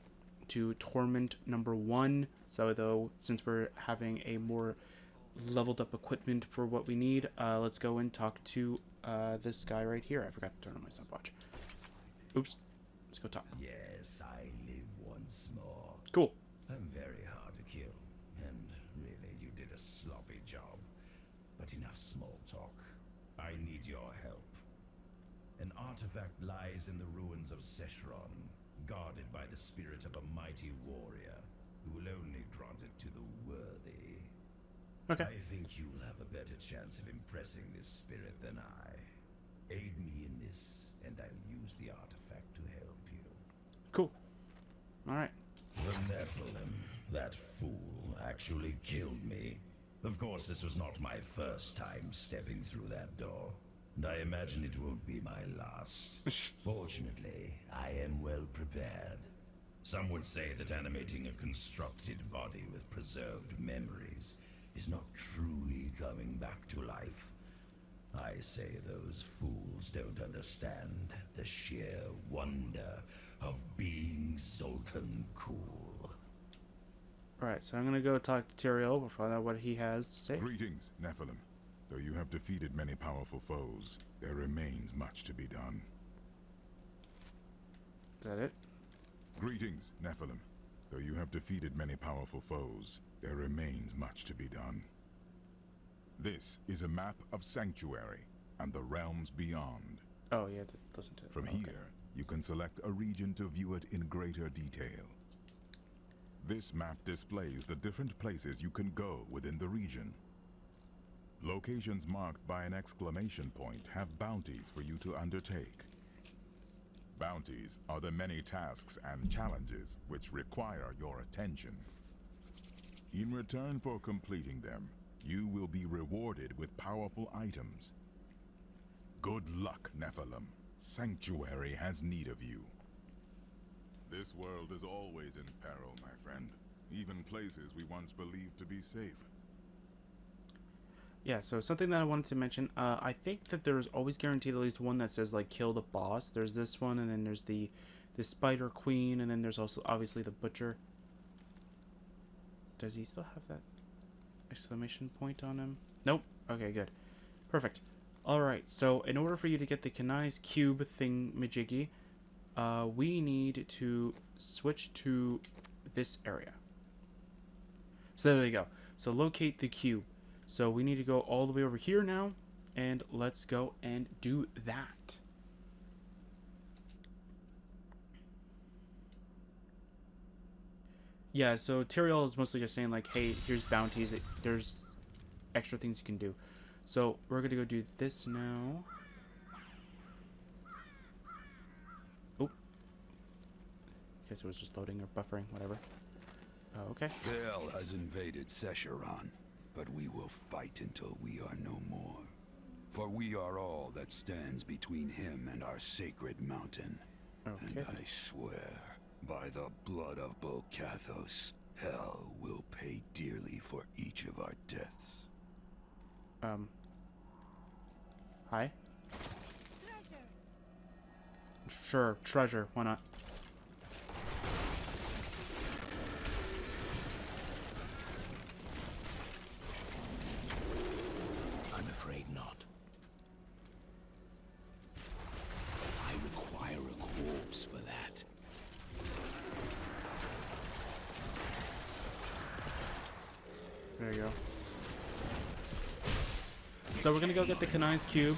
to Torment number 1, so since we're having a more leveled up equipment for what we need, let's go and talk to this guy right here. I forgot to turn on my stopwatch. Oops. Let's go talk. Yes, I live once more. Cool. I'm very hard to kill, and really, you did a sloppy job. But enough small talk. I need your help. An artifact lies in the ruins of Seshron, guarded by the spirit of a mighty warrior, who will only grant it to the worthy. Okay. I think you'll have a better chance of impressing this spirit than I. Aid me in this, and I'll use the artifact to help you. Cool. Alright. The Nephilim, that fool, actually killed me. Of course, this was not my first time stepping through that door, and I imagine it won't be my last. Fortunately, I am well prepared. Some would say that animating a constructed body with preserved memories is not truly coming back to life. I say those fools don't understand the sheer wonder of being Sultan Cool. Alright, so I'm gonna go talk to Tyrael to find out what he has to say. Greetings, Nephilim. Though you have defeated many powerful foes, there remains much to be done. Is that it? Greetings, Nephilim. Though you have defeated many powerful foes, there remains much to be done. This is a map of Sanctuary and the realms beyond. Oh, yeah, to listen to it. From here, you can select a region to view it in greater detail. This map displays the different places you can go within the region. Locations marked by an exclamation point have bounties for you to undertake. Bounties are the many tasks and challenges which require your attention. In return for completing them, you will be rewarded with powerful items. Good luck, Nephilim. Sanctuary has need of you. This world is always in peril, my friend. Even places we once believed to be safe. Yeah, so something that I wanted to mention, I think that there's always guaranteed at least one that says, like, kill the boss. There's this one, and then there's the Spider Queen, and then there's also, obviously, the Butcher. Does he still have that exclamation point on him? Nope. Okay, good. Perfect. Alright, so in order for you to get the Kanai's Cube thing-majiggy, we need to switch to this area. So there we go. So locate the cube. So we need to go all the way over here now, and let's go and do that. Yeah, so Tyrael is mostly just saying, like, hey, here's bounties. There's extra things you can do. So we're going to go do this now. Oh. Guess it was just loading or buffering, whatever. Okay. Baal has invaded Sescheron, but we will fight until we are no more. For we are all that stands between him and our sacred mountain. Okay. And I swear, by the blood of Bolcathos, hell will pay dearly for each of our deaths. Hi? Sure, treasure, why not? I'm afraid not. I require a corpse for that. There you go. So we're gonna go get the Kanai's Cube,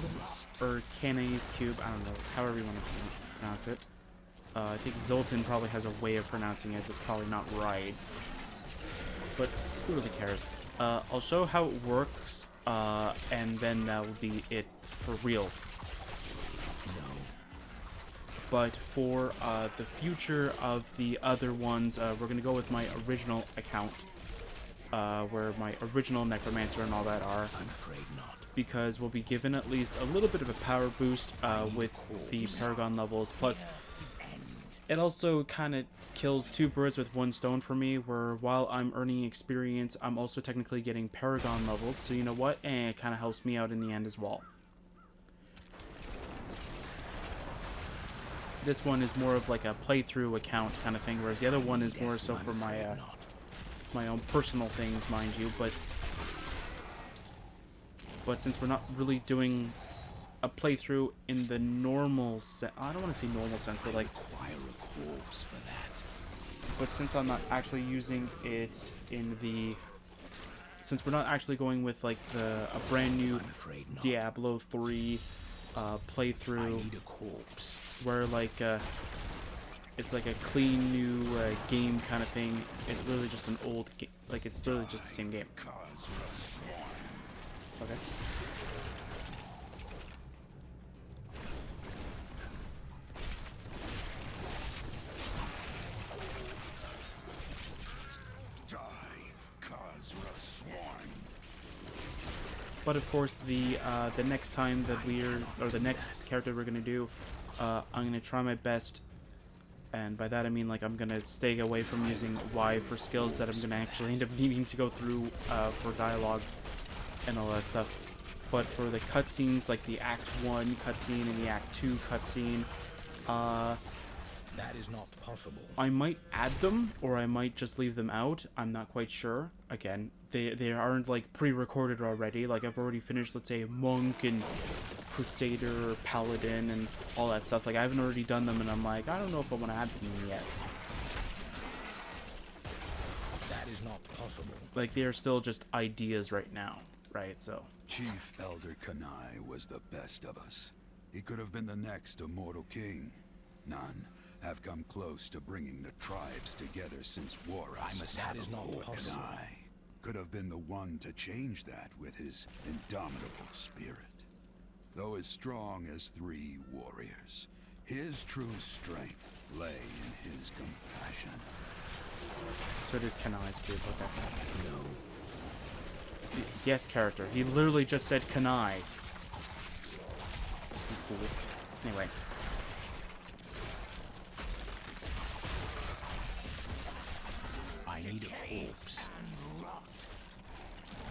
or Kanai's Cube, I don't know, however you want to pronounce it. I think Zoltan probably has a way of pronouncing it that's probably not right. But who really cares? I'll show how it works, and then that will be it for real. But for the future of the other ones, we're gonna go with my original account, where my original Necromancer and all that are. I'm afraid not. Because we'll be given at least a little bit of a power boost with the Paragon levels. Plus, it also kind of kills two birds with one stone for me, where while I'm earning experience, I'm also technically getting Paragon levels. So you know what? And it kind of helps me out in the end as well. This one is more of like a playthrough account kind of thing, whereas the other one is more so for my my own personal things, mind you. But since we're not really doing a playthrough in the normal sense, I don't want to say normal sense, but like, Require a corpse for that. but since I'm not actually using it in the, since we're not actually going with like a brand new Diablo 3 playthrough, I need a corpse. where like it's like a clean new game kind of thing. It's literally just an old game, like it's literally just the same game. Okay. But of course, the next time that the next character we're gonna do, I'm gonna try my best, and by that I mean like I'm gonna stay away from using Y for skills that I'm gonna actually end up needing to go through for dialogue and all that stuff. But for the cutscenes, like the Act 1 cutscene and the Act 2 cutscene, that is not possible. I might add them, or I might just leave them out. I'm not quite sure. Again, they aren't like pre-recorded already. Like I've already finished, let's say, Monk and Crusader, Paladin, and all that stuff. Like I haven't already done them, and I'm like, I don't know if I want to add them yet. That is not possible. Like they are still just ideas right now, right? So Chief Elder Kanai was the best of us. He could have been the next immortal king. None have come close to bringing the tribes together since Warus. That is not possible. Kanai could have been the one to change that with his indomitable spirit. Though as strong as 3 warriors, his true strength lay in his compassion. So it is Kanai's Cube, okay. No. Yes, character. He literally just said Kanai. Cool. Anyway.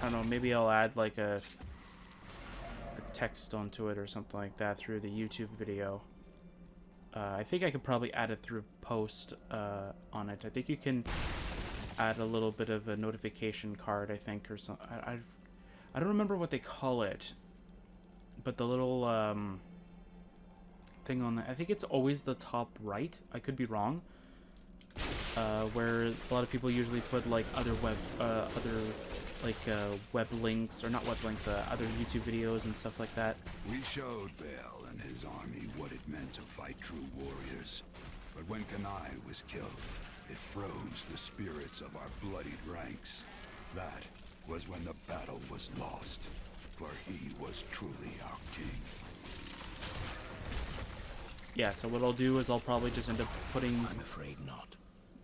I don't know, maybe I'll add like a text onto it or something like that through the YouTube video. I think I could probably add it through post on it. I think you can add a little bit of a notification card, I think, or something. I don't remember what they call it, but the little thing on the, I think it's always the top right. I could be wrong. Where a lot of people usually put like other web links, or not web links, other YouTube videos and stuff like that. We showed Bale and his army what it meant to fight true warriors. But when Kanai was killed, it froze the spirits of our bloodied ranks. That was when the battle was lost, for he was truly our king. Yeah, so what I'll do is I'll probably just end up putting... I'm afraid not.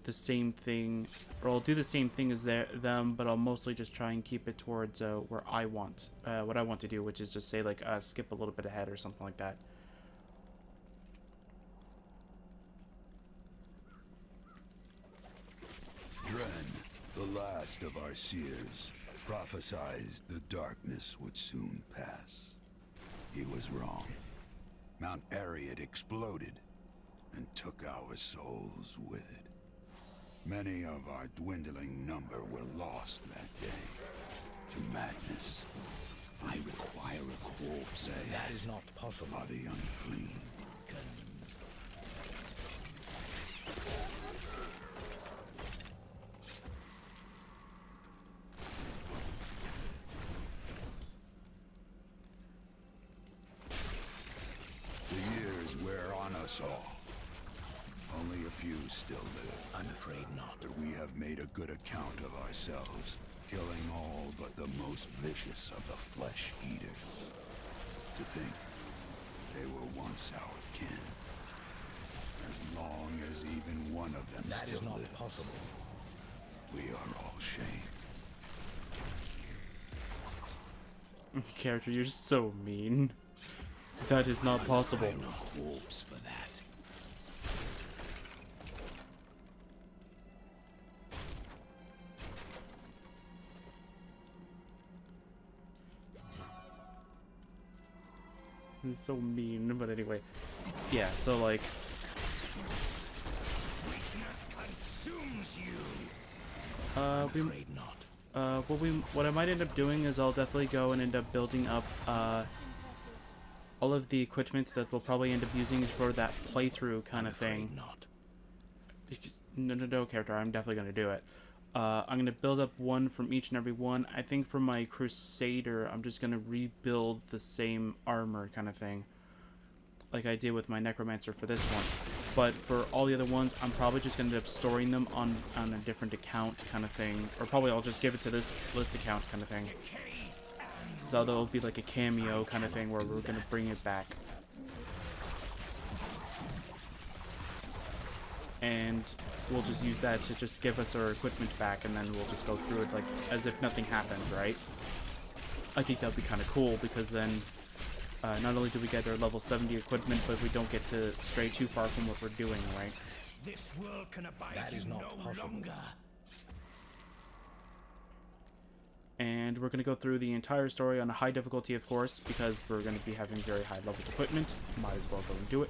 The same thing, or I'll do the same thing as them, but I'll mostly just try and keep it towards where I want, what I want to do, which is just say like skip a little bit ahead or something like that. Dren, the last of our seers, prophesied the darkness would soon pass. He was wrong. Mount Ariad exploded and took our souls with it. Many of our dwindling number were lost that day to madness. I require a corpse. That is not possible. Are the unclean. The years wear on us all. Only a few still live. I'm afraid not. But we have made a good account of ourselves, killing all but the most vicious of the flesh eaters. To think they were once our kin. As long as even one of them that still is not live, possible. we are all shamed. Character, you're so mean. That is not possible. I'm no corpse for that. It's so mean, but anyway. Yeah, so like... I'm afraid not. What I might end up doing is I'll definitely go and end up building up all of the equipment that we'll probably end up using for that playthrough kind of thing. Not. Because, no, character, I'm definitely going to do it. I'm going to build up one from each and every one. I think for my Crusader, I'm just going to rebuild the same armor kind of thing. Like I did with my Necromancer for this one. But for all the other ones, I'm probably just going to end up storing them on a different account kind of thing. Or probably I'll just give it to this account kind of thing. So that'll be like a cameo kind of thing where we're going to bring it back. And we'll just use that to just give us our equipment back, and then we'll just go through it like as if nothing happened, right? I think that would be kind of cool, because then not only do we get our level 70 equipment, but we don't get to stray too far from what we're doing, right? This world can abide that is not possible. Longer. And we're going to go through the entire story on a high difficulty, of course, because we're going to be having very high level equipment. Might as well go and do it.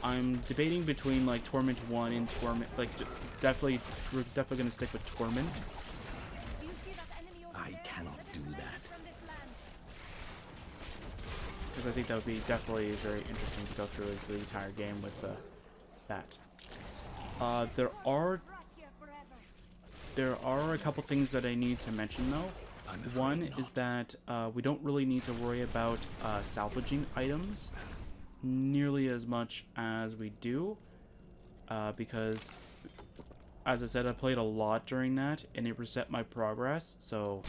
I'm debating between like Torment 1 and Torment, like we're definitely going to stick with Torment. I cannot do that. Because I think that would be definitely very interesting to go through as the entire game with that. There are a couple things that I need to mention though. One is that we don't really need to worry about salvaging items nearly as much as we do, because as I said, I played a lot during that and it reset my progress, so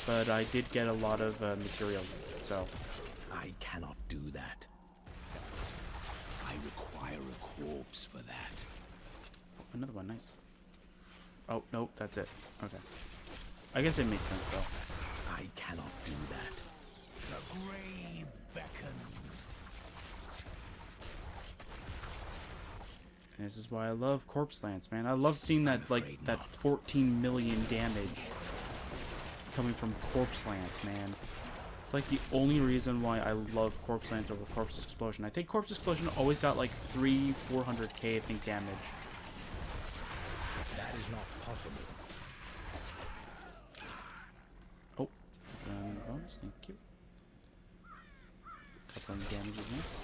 but I did get a lot of materials, so I cannot do that. I require a corpse for that. Another one, nice. Oh, nope, that's it. Okay. I guess it makes sense though. I cannot do that. The grave beckons. And this is why I love Corpse Lance, man. I love seeing that, like, that 14 million damage coming from Corpse Lance, man. It's like the only reason why I love Corpse Lance over Corpse Explosion. I think Corpse Explosion always got like 400k, I think, damage. That is not possible. Oh, bonus, thank you. Couple of damage is nice.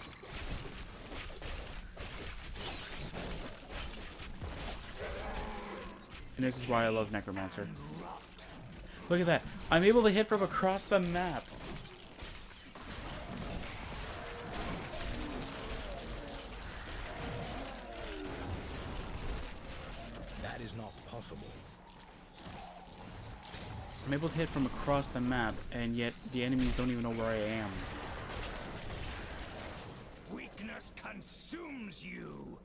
And this is why I love Necromancer. Look at that. I'm able to hit from across the map. That is not possible. I'm able to hit from across the map, and yet the enemies don't even know where I am. Weakness consumes you.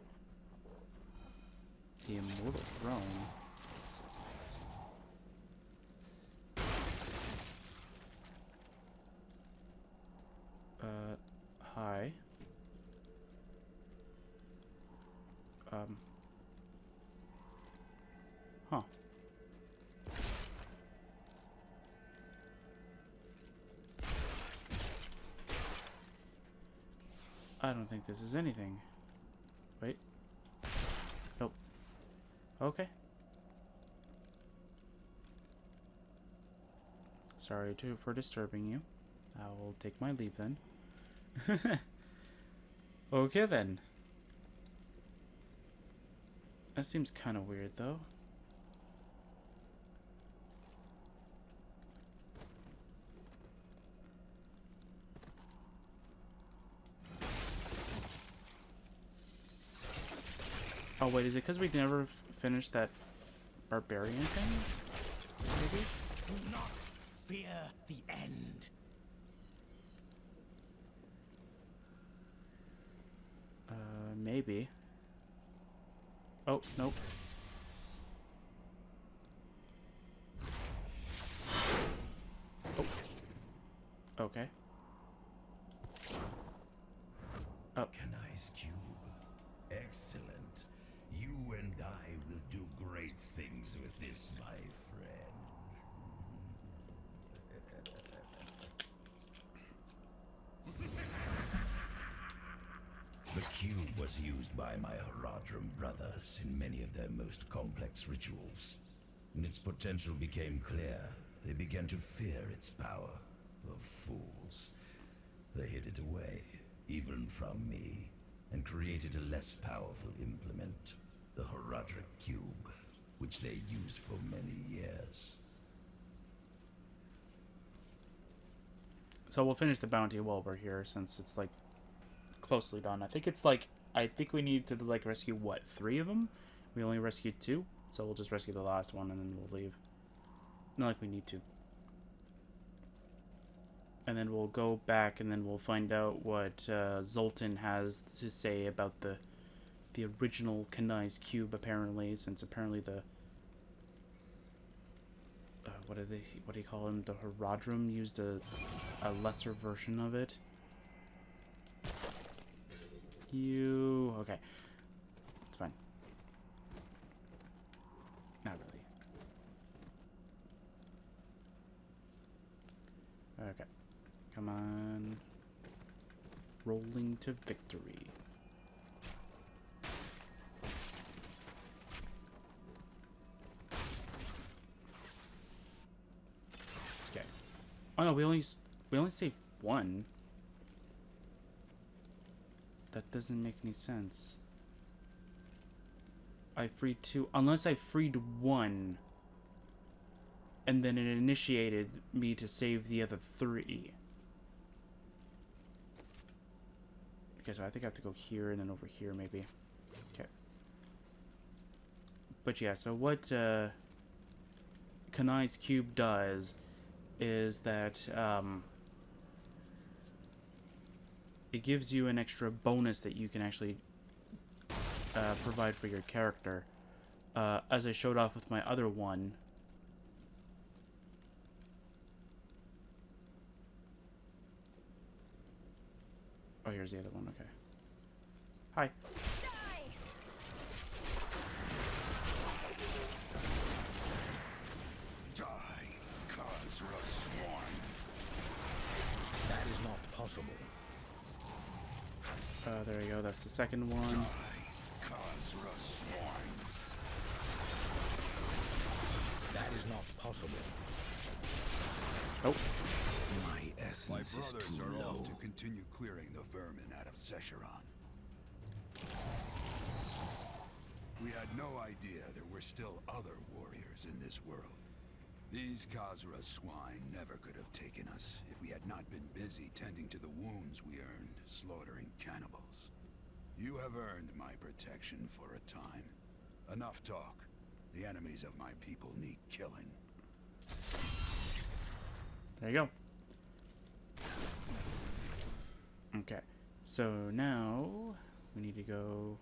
The Immortal Throne. Hi. Huh. I don't think this is anything. Wait. Nope. Okay. Sorry for disturbing you. I will take my leave then. Okay then. That seems kind of weird though. Oh wait, is it because we never finished that barbarian thing? Maybe? Do not fear the end. Maybe. Oh, nope. Oh. Okay. Oh. Nice cube. Excellent. You and I will do great things with this, my friend. The cube was used by my Haradrim brothers in many of their most complex rituals. When its potential became clear, they began to fear its power. The fools. They hid it away, even from me, and created a less powerful implement, the Haradrim cube, which they used for many years. So we'll finish the bounty while we're here, since it's like closely done. I think it's like, I think we need to like rescue what, 3 of them? We only rescued 2, so we'll just rescue the last one and then we'll leave. Not like we need to. And then we'll go back and then we'll find out what Zoltan has to say about the original Kanai's cube, apparently, since apparently the what do you call him? The Haradrim used a lesser version of it. Okay. It's fine. Not really. Okay. Come on. Rolling to victory. Okay. Oh no, we only saved 1. That doesn't make any sense. I freed 2, unless I freed 1, and then it initiated me to save the other 3. Okay, so I think I have to go here and then over here, maybe. Okay. But yeah, so what Kanai's cube does is that it gives you an extra bonus that you can actually provide for your character. As I showed off with my other one. Oh, here's the other one, okay. Hi. possible. There you go. That's the second one. That is not possible. Oh. My essence is brothers too are low. off to continue clearing the vermin out of Secheron. We had no idea there were still other warriors in this world. These Khazra swine never could have taken us if we had not been busy tending to the wounds we earned slaughtering cannibals. You have earned my protection for a time. Enough talk. The enemies of my people need killing. There you go. Okay. So now we need to go.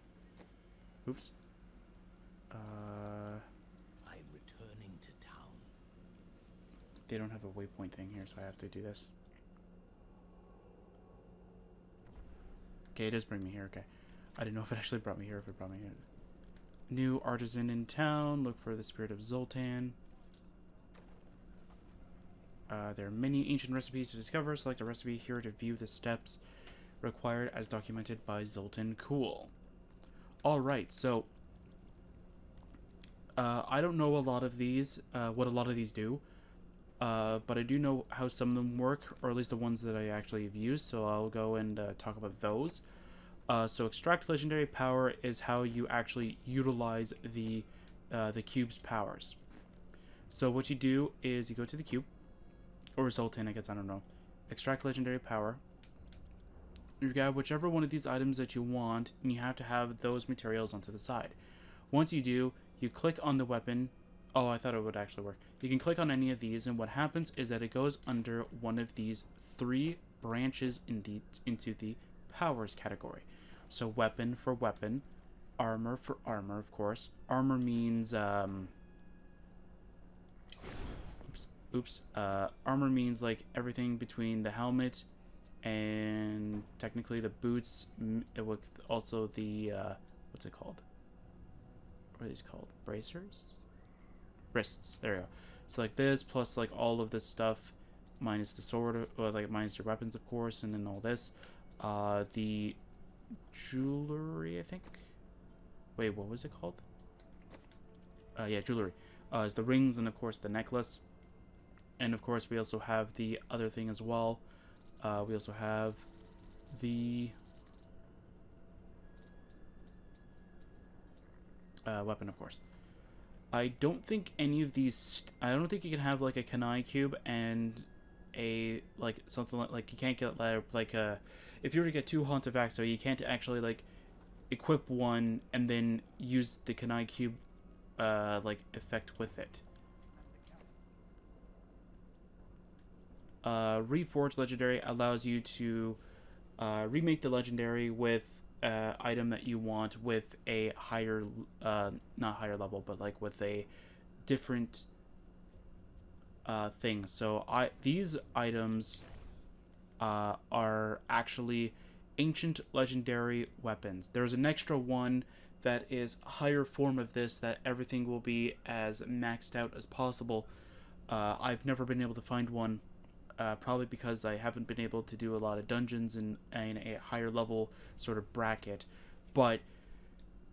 Oops. I'm returning to town. They don't have a waypoint thing here, so I have to do this. Okay, it does bring me here. Okay. I didn't know if it actually brought me here, if it brought me here. New artisan in town. Look for the spirit of Zoltan. There are many ancient recipes to discover. Select a recipe here to view the steps required as documented by Zoltan. Cool. Alright, so I don't know a lot of these, what a lot of these do. But I do know how some of them work, or at least the ones that I actually have used, so I'll go and talk about those. So extract legendary power is how you actually utilize the cube's powers. So what you do is you go to the cube, or Zoltan, I guess, I don't know. Extract legendary power. You grab whichever one of these items that you want, and you have to have those materials onto the side. Once you do, you click on the weapon. Oh, I thought it would actually work. You can click on any of these, and what happens is that it goes under one of these 3 branches into the powers category. So weapon for weapon, armor for armor, of course. Armor means armor means like everything between the helmet and technically the boots, with also the what's it called? What are these called? Bracers? Wrists. There you go. So like this plus like all of this stuff minus the sword, or like minus your weapons, of course, and then all this. The jewelry, I think. Wait, what was it called? Yeah, jewelry. Is the rings, and of course the necklace. And of course we also have the other thing as well. We also have the weapon, of course. I don't think any of these. I don't think you can have like a Kanai cube and a like something like you can't get like a. If you were to get 2 Haunts of Axo, you can't actually like equip one and then use the Kanai cube like effect with it. Reforged legendary allows you to remake the legendary with item that you want with a higher not higher level, but like with a different thing. So these items are actually ancient legendary weapons. There's an extra one that is a higher form of this, that everything will be as maxed out as possible. I've never been able to find one, probably because I haven't been able to do a lot of dungeons in a higher level sort of bracket. But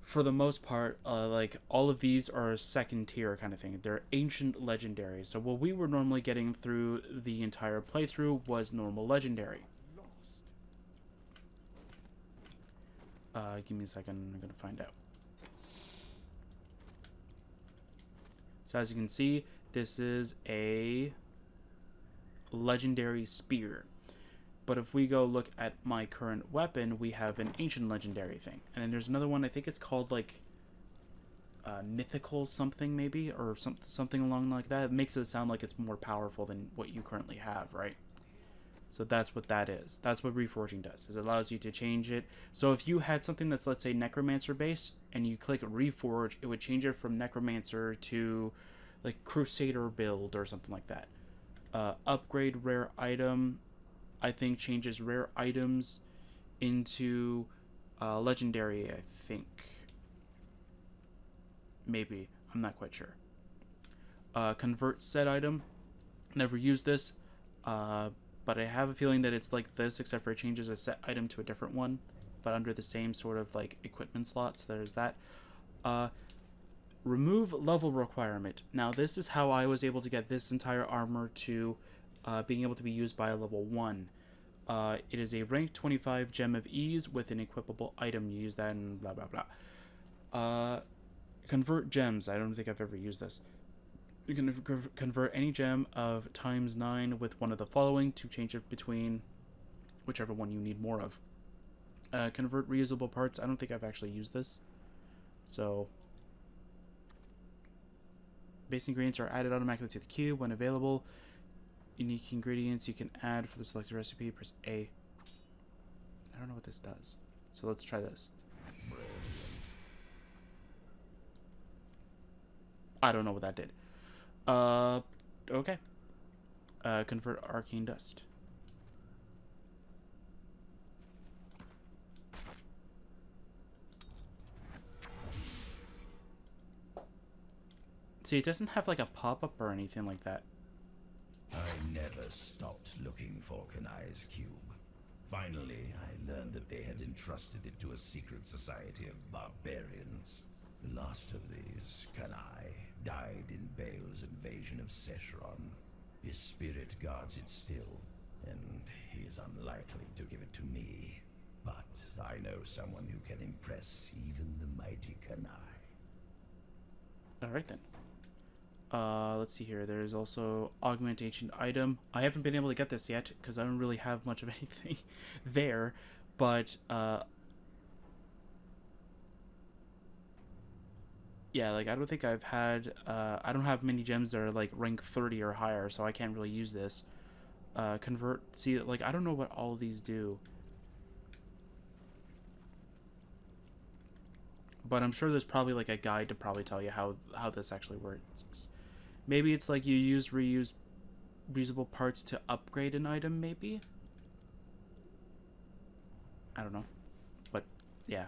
for the most part, like all of these are second tier kind of thing. They're ancient legendary. So what we were normally getting through the entire playthrough was normal legendary. Give me a second, I'm gonna find out. So as you can see, this is a legendary spear. But if we go look at my current weapon, we have an ancient legendary thing. And then there's another one, I think it's called like mythical something maybe, or something along like that. It makes it sound like it's more powerful than what you currently have, right? So that's what that is. That's what reforging does, is it allows you to change it. So if you had something that's, let's say, necromancer base, and you click reforge, it would change it from necromancer to like crusader build or something like that. Upgrade rare item, I think changes rare items into legendary, I think. Maybe. I'm not quite sure. Convert set item. Never used this. but I have a feeling that it's like this, except for it changes a set item to a different one, but under the same sort of like equipment slots. There's that. Remove level requirement. Now this is how I was able to get this entire armor to being able to be used by a level 1. It is a rank 25 gem of ease with an equipable item. You use that and blah blah blah. Convert gems. I don't think I've ever used this. You can convert any gem of ×9 with one of the following to change it between whichever one you need more of. Convert reusable parts. I don't think I've actually used this. So, base ingredients are added automatically to the cube when available. Unique ingredients you can add for the selected recipe. Press A. I don't know what this does. So let's try this. I don't know what that did. Okay. Convert arcane dust. See, it doesn't have like a pop-up or anything like that. I never stopped looking for Kanai's cube. Finally, I learned that they had entrusted it to a secret society of barbarians. The last of these, Kanai, died in Baal's invasion of Secheron. His spirit guards it still, and he is unlikely to give it to me. But I know someone who can impress even the mighty Kanai. Alright then. Let's see here. There's also augment ancient item. I haven't been able to get this yet because I don't really have much of anything there, but yeah, like I don't think I've had I don't have many gems that are like rank 30 or higher, so I can't really use this. Convert. See, like I don't know what all of these do, but I'm sure there's probably like a guide to probably tell you how this actually works. Maybe it's like you use reusable parts to upgrade an item, maybe? I don't know. But, yeah.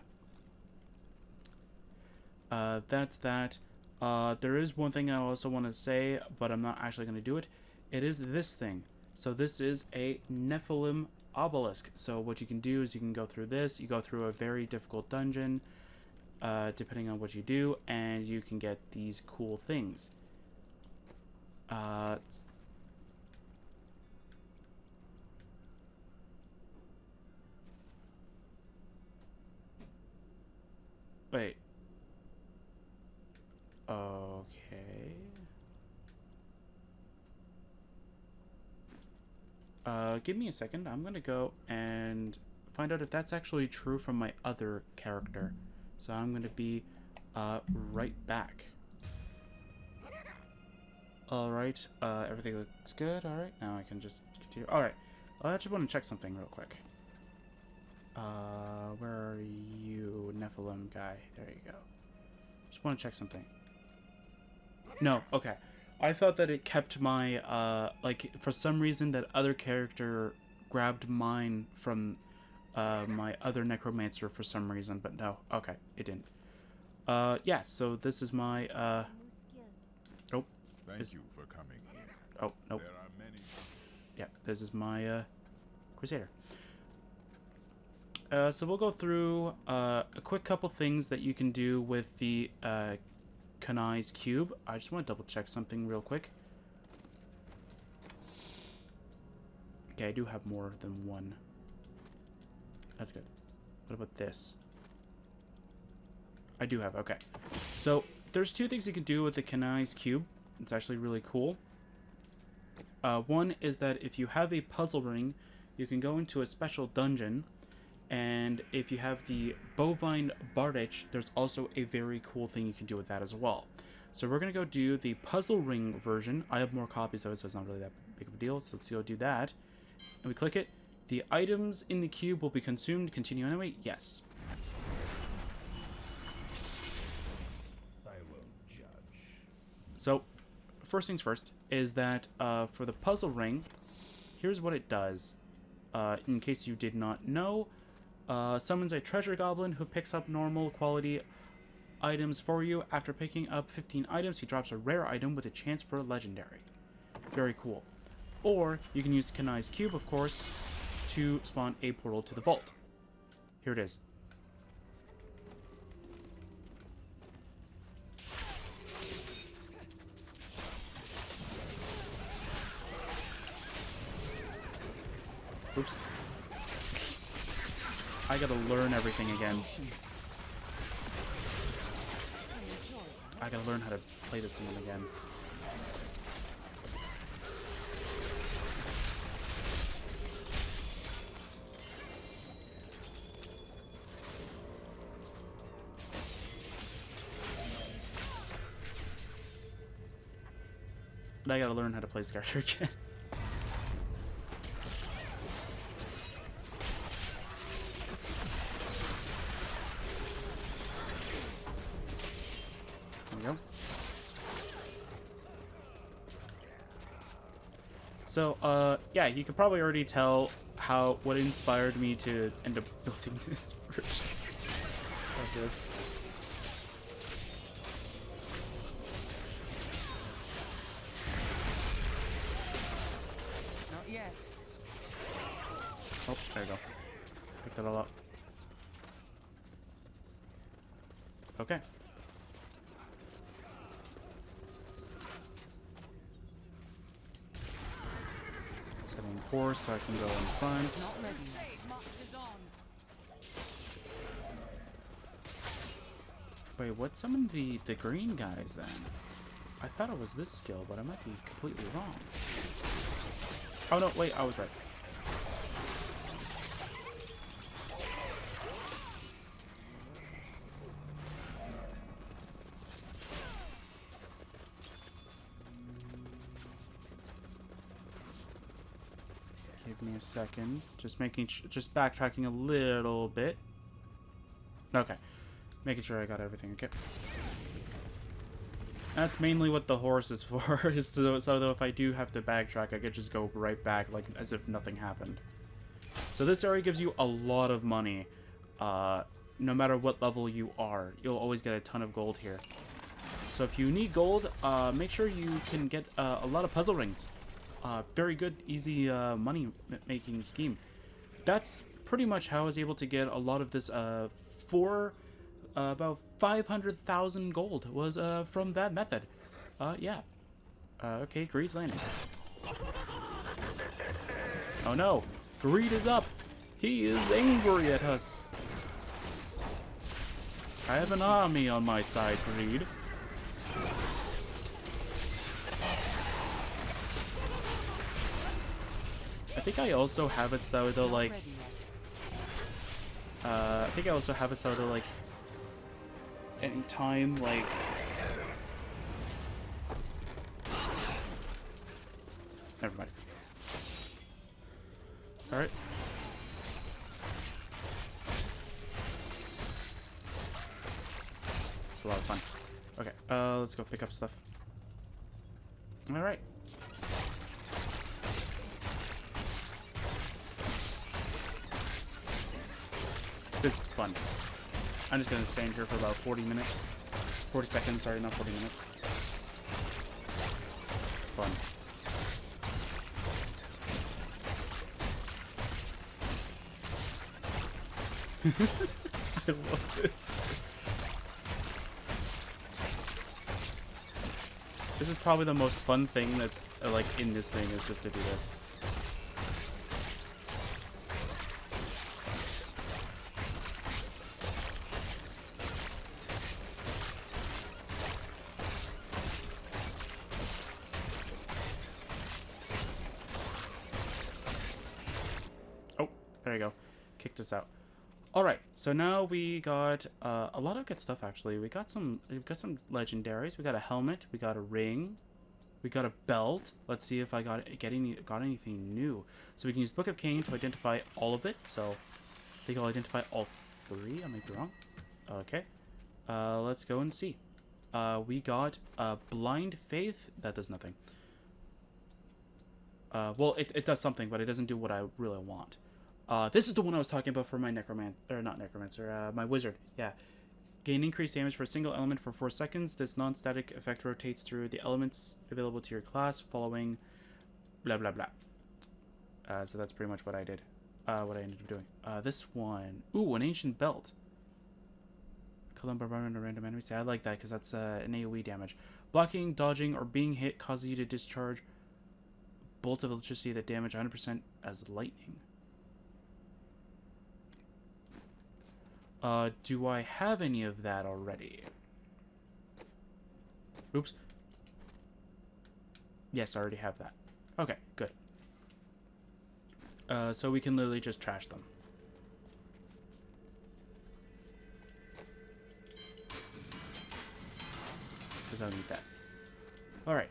That's that. There is one thing I also want to say, but I'm not actually going to do it. It is this thing. So this is a Nephilim obelisk. So what you can do is you can go through this. You go through a very difficult dungeon, depending on what you do, and you can get these cool things. Wait. Okay. Give me a second. I'm gonna go and find out if that's actually true from my other character. So I'm gonna be right back. Alright, everything looks good. Alright, now I can just continue. Alright, I just want to check something real quick. Where are you, Nephilim guy? There you go. Just want to check something. No, okay. I thought that it kept my, like, for some reason that other character grabbed mine from, my other necromancer for some reason, but no. Okay, it didn't. Yeah, so this is my, oh. Thank you for coming here. Oh, nope. There are many. Yeah, this is my, Crusader. So we'll go through a quick couple things that you can do with the Kanai's cube. I just want to double check something real quick. Okay, I do have more than one. That's good. What about this? I do have, okay. So there's two things you can do with the Kanai's cube. It's actually really cool. One is that if you have a puzzle ring, you can go into a special dungeon. And if you have the bovine bardage, there's also a very cool thing you can do with that as well. So we're going to go do the puzzle ring version. I have more copies of it, so it's not really that big of a deal. So let's go do that. And we click it. The items in the cube will be consumed. Continue anyway. Yes. I won't judge. So, first things first is that for the puzzle ring, here's what it does. In case you did not know, summons a treasure goblin who picks up normal quality items for you. After picking up 15 items, he drops a rare item with a chance for a legendary. Very cool. or you can use Kanai's cube, of course, to spawn a portal to the vault. Here it is. Oops. I gotta learn everything again. I gotta learn how to play this one again. But I gotta learn how to play this character again. So, yeah, you could probably already tell what inspired me to end up building this version of this. Not yet. Oh, there you go. Pick that all up. Okay. Setting horse so I can go in front. Not ready yet. Wait, what summoned the green guys then? I thought it was this skill, but I might be completely wrong. Oh no, wait, I was right. Give me a second. Just just backtracking a little bit. Okay. Making sure I got everything, okay. That's mainly what the horse is for, is so that if I do have to backtrack, I could just go right back, like, as if nothing happened. So this area gives you a lot of money. No matter what level you are, you'll always get a ton of gold here. So if you need gold, make sure you can get a lot of puzzle rings. Very good, easy money-making scheme. That's pretty much how I was able to get a lot of this for about 500,000 gold was from that method. Yeah. Okay, Greed's landing. Oh no, Greed is up. He is angry at us. I have an army on my side, Greed. I think I also have it so though, like, I think I also have it so though, like, anytime, like, never mind. Alright. It's a lot of fun. Okay, let's go pick up stuff. Alright. This is fun. I'm just gonna stand here for about 40 minutes. 40 seconds, sorry, not 40 minutes. It's fun. I love this. This is probably the most fun thing that's like in this thing, is just to do this. There you go. Kicked us out. Alright, so now we got a lot of good stuff actually. We've got some legendaries. We got a helmet, we got a ring, we got a belt. Let's see if I got anything new. So we can use Book of Cain to identify all of it. So I think I'll identify all three. I might be wrong. Okay. Let's go and see. We got Blind Faith. That does nothing. Well, it does something, but it doesn't do what I really want. This is the one I was talking about for my my wizard. Yeah. Gain increased damage for a single element for 4 seconds. This non-static effect rotates through the elements available to your class following blah blah blah. So that's pretty much what I did. What I ended up doing. This one. Ooh, an ancient belt. Kill them by running a random enemy. See, I like that because that's an AoE damage. Blocking, dodging, or being hit causes you to discharge bolts of electricity that damage 100% as lightning. Do I have any of that already? Oops. Yes, I already have that. Okay, good. So we can literally just trash them. Because I don't need that. Alright,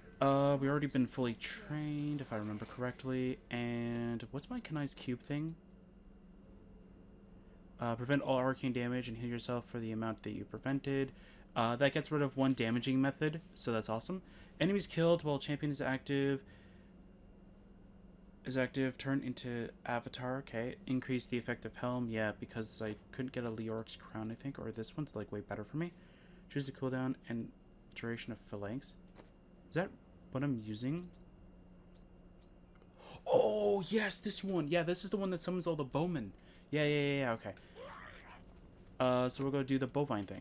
we already been fully trained, if I remember correctly. And what's my Kanai's Cube thing? Prevent all arcane damage and heal yourself for the amount that you prevented. That gets rid of one damaging method, so that's awesome. Enemies killed while champion is active. Turn into avatar. Okay. Increase the effective helm. Yeah, because I couldn't get a Leoric's crown, I think. Or this one's like way better for me. Choose the cooldown and duration of phalanx. Is that what I'm using? Oh, yes, this one. Yeah, this is the one that summons all the bowmen. Yeah, okay. So we're going to do the bovine thing.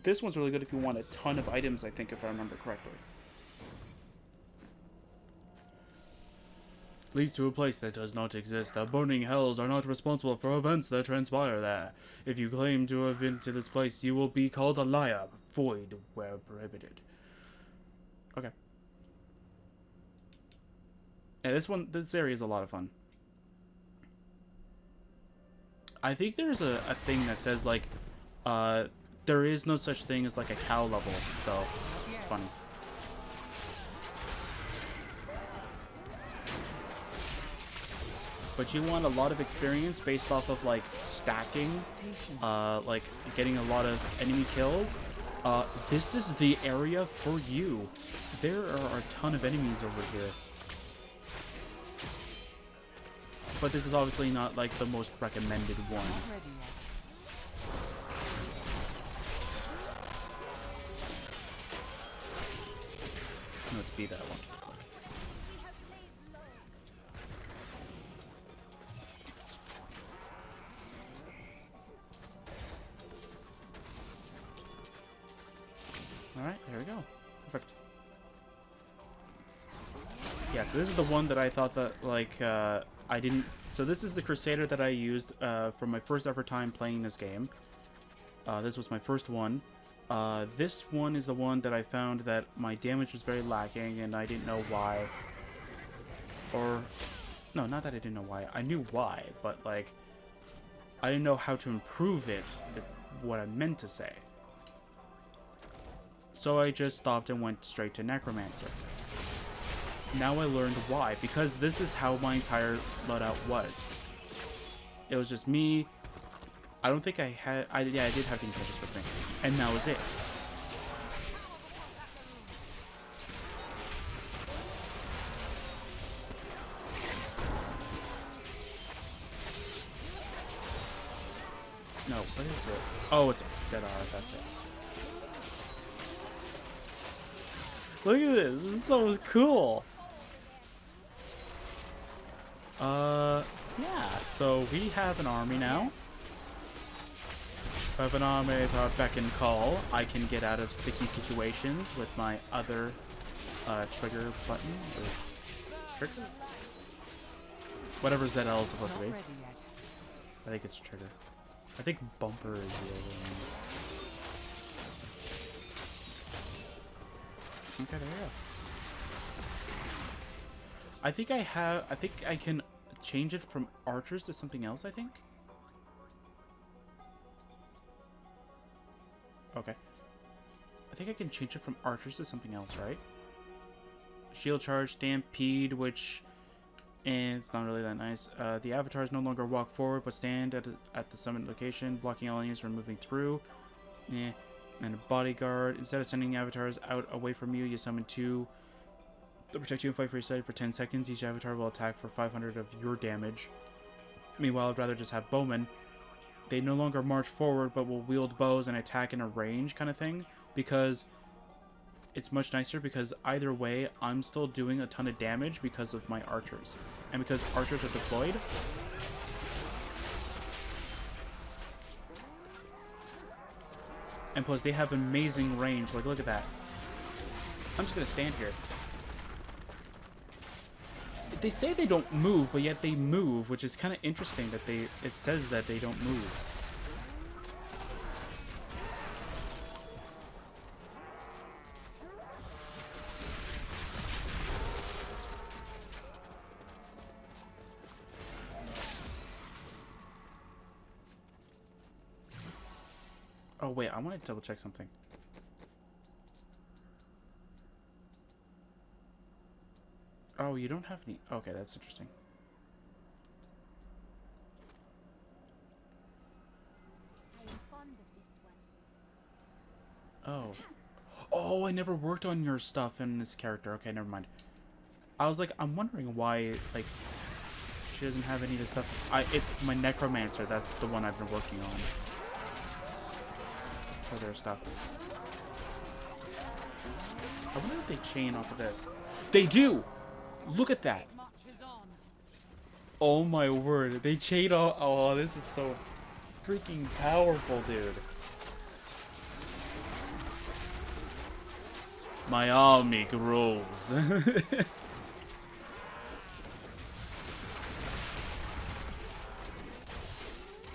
This one's really good if you want a ton of items, I think, if I remember correctly. Leads to a place that does not exist. The burning hells are not responsible for events that transpire there. If you claim to have been to this place, you will be called a liar, void where prohibited. Okay. Yeah, this area is a lot of fun. I think there's a thing that says, like, there is no such thing as, like, a cow level, so it's funny. But you want a lot of experience based off of, like, stacking, like, getting a lot of enemy kills. This is the area for you. There are a ton of enemies over here. But this is obviously not, like, the most recommended one. Let's be that one. Alright, there we go. Perfect. Yeah, so this is the one that I thought that, like, I didn't... So this is the Crusader that I used for my first ever time playing this game. This was my first one. This one is the one that I found that my damage was very lacking, and I didn't know why. Or... No, not that I didn't know why. I knew why, but, like... I didn't know how to improve it, is what I meant to say. So I just stopped and went straight to Necromancer. Now I learned why, because this is how my entire loadout was. It was just me. I don't think I had... yeah, I did have the enchantress with me. And that was it. No, what is it? Oh, it's ZR, that's it. Look at this. This is so cool. Yeah, so we have an army now. I have an army at our beck and call. I can get out of sticky situations with my other trigger button. Or trigger? Whatever ZL is supposed to be. I think it's trigger. I think bumper is the other one. Okay, there we go. I think I can change it from archers to something else, I think. Okay. I think I can change it from archers to something else, right? Shield charge, stampede, which... And it's not really that nice. The avatars no longer walk forward, but stand at the summit location, blocking all enemies from moving through. Yeah. And a bodyguard. Instead of sending avatars out away from you, you summon two. They'll protect you and fight for your side for 10 seconds. Each avatar will attack for 500 of your damage. Meanwhile, I'd rather just have bowmen. They no longer march forward, but will wield bows and attack in a range kind of thing. Because it's much nicer because either way, I'm still doing a ton of damage because of my archers. And because archers are deployed, and plus they have amazing range. Like, look at that. I'm just gonna stand here. They say they don't move, but yet they move, which is kind of interesting that it says that they don't move. Oh wait, I want to double check something. Oh, you don't have any... Okay, that's interesting. I am fond of this one. Oh. Oh, I never worked on your stuff in this character. Okay, never mind. I was like, I'm wondering why, like, she doesn't have any of this stuff. It's my Necromancer. That's the one I've been working on. For their stuff. I wonder if they chain off of this. They do! Look at that. Oh my word. They chain off. Oh, this is so freaking powerful, dude. My army grows.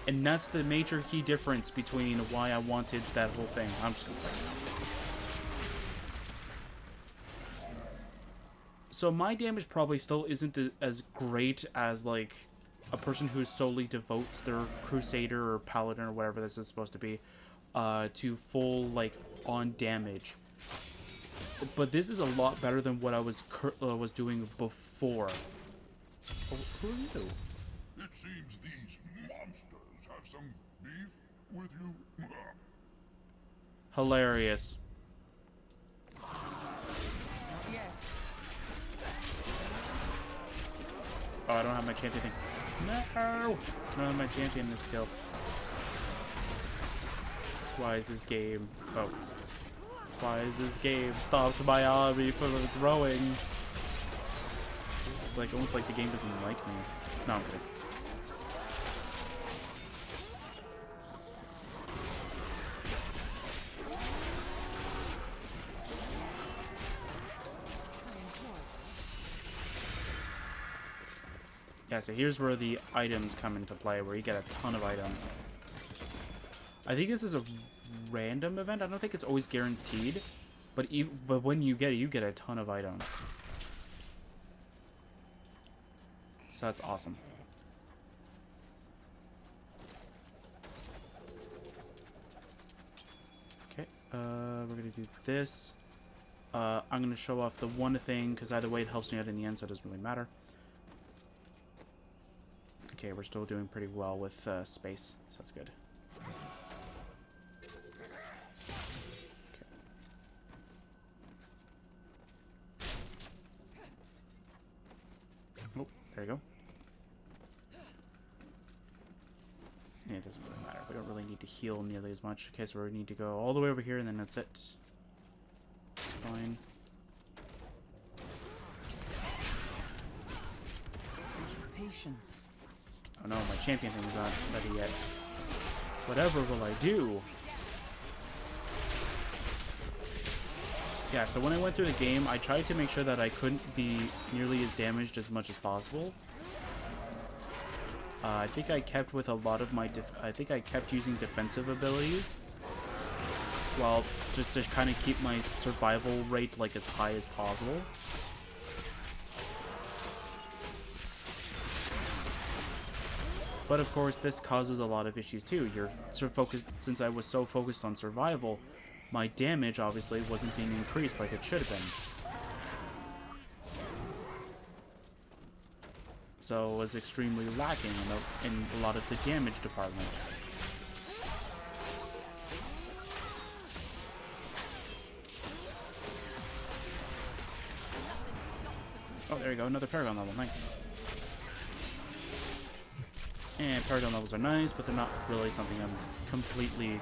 And that's the major key difference between why I wanted that whole thing. I'm just gonna play it. So my damage probably still isn't as great as, like, a person who solely devotes their Crusader or Paladin or whatever this is supposed to be to full, like, on damage. But this is a lot better than what I was doing before. Oh, who are you? It seems these monsters have some beef with you. Hilarious. Oh, I don't have my champion thing. No! I don't have my champion in this skill. Why is this game... Oh. Why is this game stopped my army from growing? It's like almost like the game doesn't like me. No, I'm kidding. Yeah, so here's where the items come into play, where you get a ton of items. I think this is a random event. I don't think it's always guaranteed, but when you get a ton of items. So that's awesome. Okay, we're gonna do this. I'm gonna show off the one thing, because either way it helps me out in the end, so it doesn't really matter. Okay, we're still doing pretty well with space, so that's good. Oh, there you go. Yeah, it doesn't really matter. We don't really need to heal nearly as much. Okay, so we need to go all the way over here, and then that's it. It's fine. Patience. Oh no, my champion thing is not ready yet. Whatever will I do? Yeah, so when I went through the game, I tried to make sure that I couldn't be nearly as damaged as much as possible. I think I kept with a lot of my I think I kept using defensive abilities. Well, just to kind of keep my survival rate like as high as possible. But of course, this causes a lot of issues too. Since I was so focused on survival, my damage obviously wasn't being increased like it should have been. So it was extremely lacking in a lot of the damage department. Oh, there you go, another Paragon level, nice. And Paragon levels are nice, but they're not really something I'm completely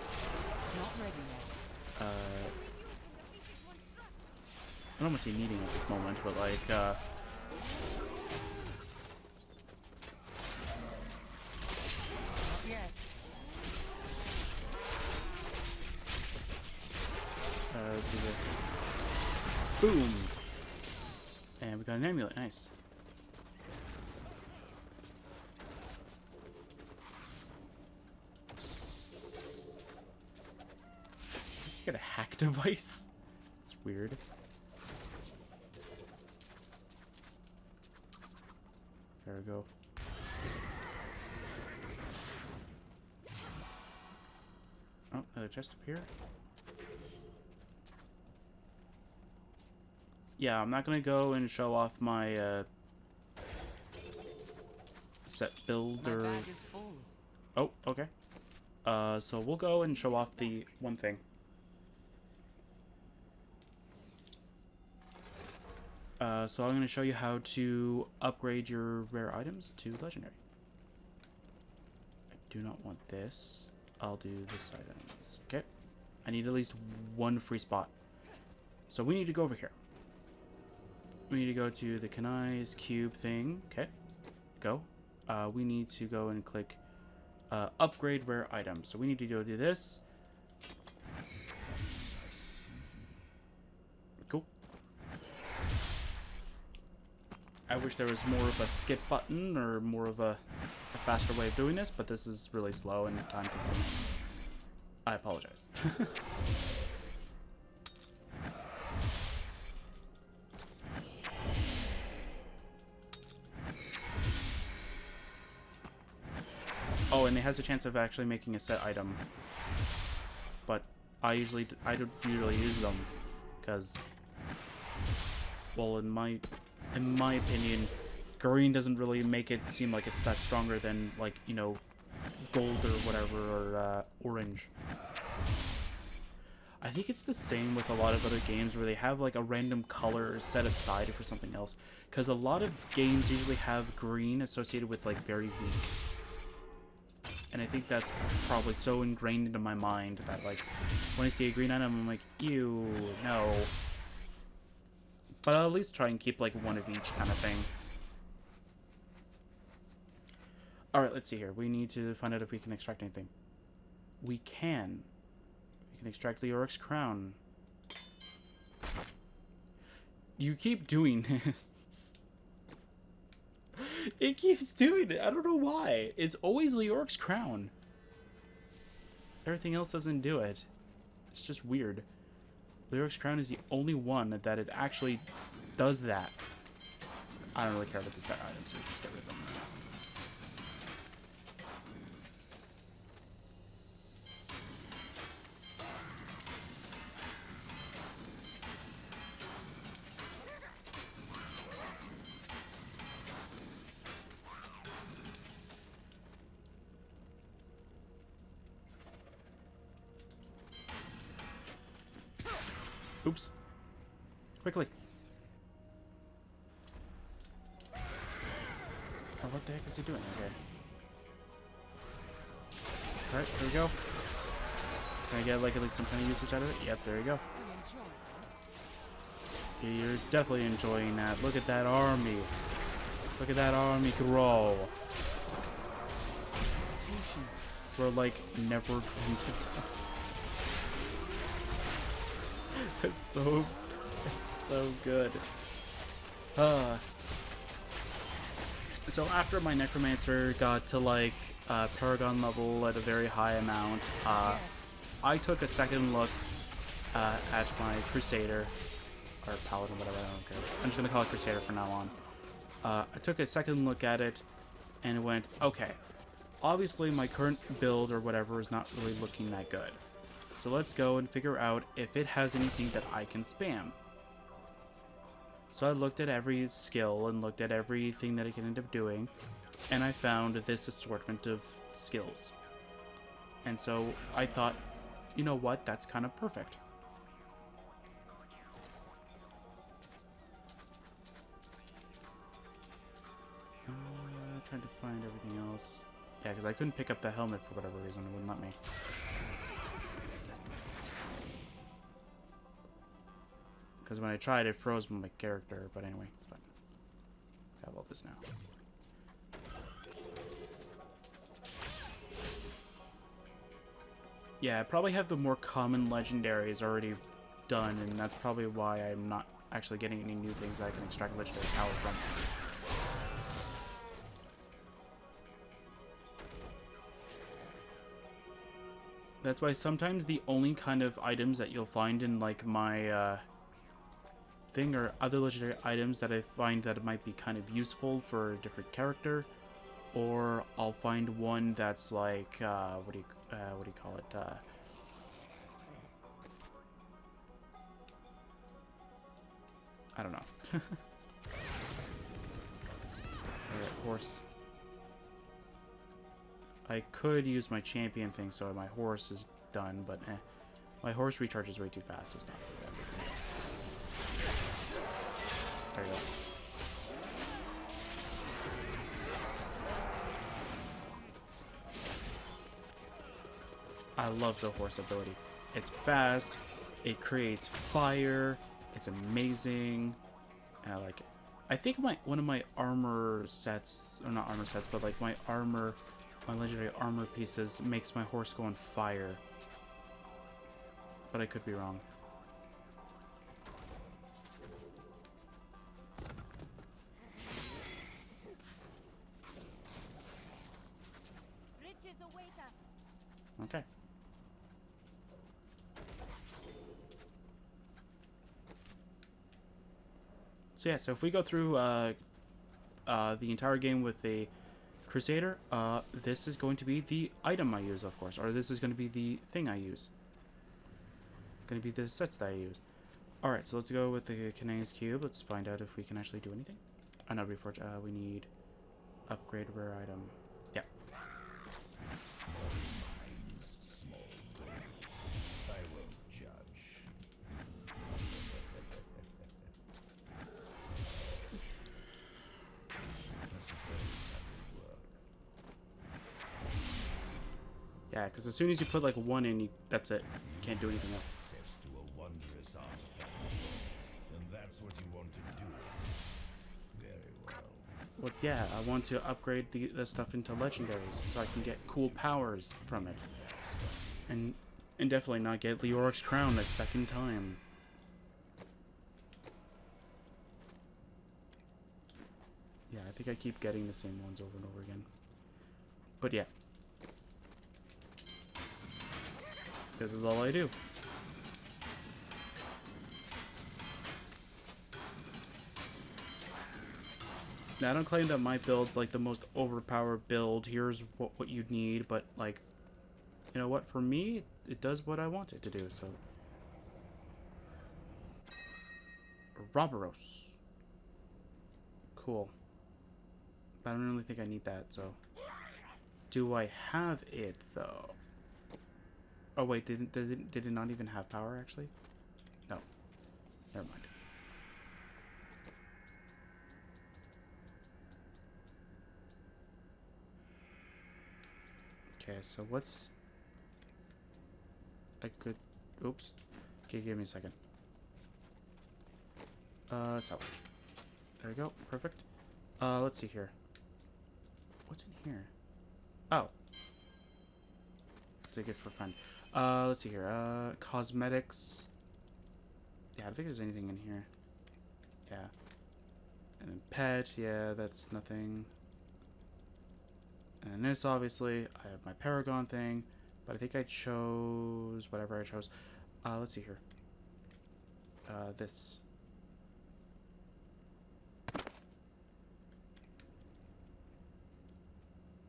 I don't want to say needing at this moment, but like, Not yet. let's see here. Boom! And we got an amulet, nice. Just get a hack device? It's weird. There we go. Oh, another chest up here. Yeah, I'm not gonna go and show off my set build or... My bag is full. Oh, okay. So we'll go and show off the one thing. So I'm gonna show you how to upgrade your rare items to legendary. I do not want this. I'll do this items. Okay. I need at least one free spot. So we need to go over here. We need to go to the Kanai's cube thing. Okay. Go. We need to go and click upgrade rare items. So we need to go do this. Cool. I wish there was more of a skip button or more of a faster way of doing this, but this is really slow and time consuming. I apologize. Oh, and it has a chance of actually making a set item. But I don't usually use them because, well, in my opinion, green doesn't really make it seem like it's that stronger than, like, you know, gold or whatever, or orange. I think it's the same with a lot of other games where they have like a random color set aside for something else, because a lot of games usually have green associated with like very weak. And I think that's probably so ingrained into my mind that, like, when I see a green item, I'm like, ew, no. But I'll at least try and keep, like, one of each kind of thing. Alright, let's see here. We need to find out if we can extract anything. We can. We can extract the Oryx Crown. You keep doing this. It keeps doing it. I don't know why. It's always Leoric's crown. Everything else doesn't do it. It's just weird. Leoric's crown is the only one that it actually does that. I don't really care about the set items, so just get rid of them. Oops. Quickly. Oh, what the heck is he doing? Okay. Alright, here we go. Can I get, like, at least some kind of usage out of it? Yep, there we go. Yeah, you're definitely enjoying that. Look at that army. Look at that army grow. We're, like, never going to die. It's so good. So after my necromancer got to like Paragon level at a very high amount, I took a second look at my crusader or paladin, whatever. I don't care. I'm just gonna call it crusader from now on. I took a second look at it and went, okay, obviously my current build or whatever is not really looking that good. So let's go and figure out if it has anything that I can spam. So I looked at every skill and looked at everything that I can end up doing, and I found this assortment of skills. And so I thought, you know what, that's kind of perfect. Trying to find everything else. Yeah, because I couldn't pick up the helmet for whatever reason, it wouldn't let me. Because when I tried, it froze my character. But anyway, it's fine. I have all this now. Yeah, I probably have the more common legendaries already done, and that's probably why I'm not actually getting any new things that I can extract legendary power from. That's why sometimes the only kind of items that you'll find in like my thing are other legendary items that I find that it might be kind of useful for a different character, or I'll find one that's like what do you call it? I don't know. Alright, horse. I could use my champion thing so my horse is done, but my horse recharges way too fast, so it's not really that big. There you go. I love the horse ability. It's fast, it creates fire, it's amazing, and I like it. I think one of my armor sets, or not armor sets, but like my legendary armor pieces makes my horse go on fire. But I could be wrong. Riches await us. Okay. So yeah, so if we go through the entire game with a Crusader, this is going to be the item I use, of course, or this is going to be the thing I use. Going to be the sets that I use. Alright, so let's go with the Canang's Cube. Let's find out if we can actually do anything. Oh no, Reforge, we need upgrade rare item. Yeah. I won't judge. Yeah, because as soon as you put like one in, that's it. You can't do anything else. Access to a wondrous artifact. And that's what you want to do. Very well. Well, yeah, I want to upgrade the stuff into legendaries so I can get cool powers from it. And definitely not get Leoric's crown a second time. Yeah, I think I keep getting the same ones over and over again. But yeah. This is all I do. Now, I don't claim that my build's like the most overpowered build. Here's what you need, but like, you know what? For me, it does what I want it to do. So, Roboros. Cool. I don't really think I need that. So, do I have it though? Oh wait, did it not even have power actually? No. Never mind. Okay, so what's a good... Oops. Okay, give me a second. Salvage. There we go. Perfect. Let's see here. What's in here? Oh. Take it for fun. Let's see here. Cosmetics. Yeah, I don't think there's anything in here. Yeah. And then pet. Yeah, that's nothing. And this, obviously, I have my Paragon thing, but I think I chose whatever I chose. Let's see here. This.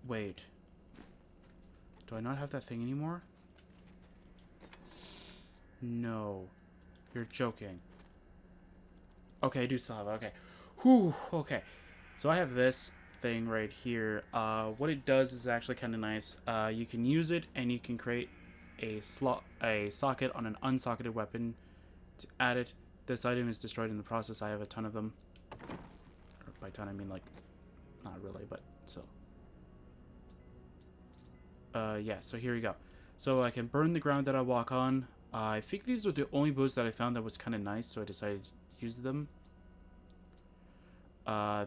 Wait. Do I not have that thing anymore? No. You're joking. Okay, I do still have it. Okay. Whew. Okay. So I have this thing right here. What it does is actually kind of nice. You can use it and you can create a socket on an unsocketed weapon to add it. This item is destroyed in the process. I have a ton of them. Or by ton I mean like, not really, but still. Yeah, so here we go. So I can burn the ground that I walk on. I think these are the only bows that I found that was kind of nice, so I decided to use them.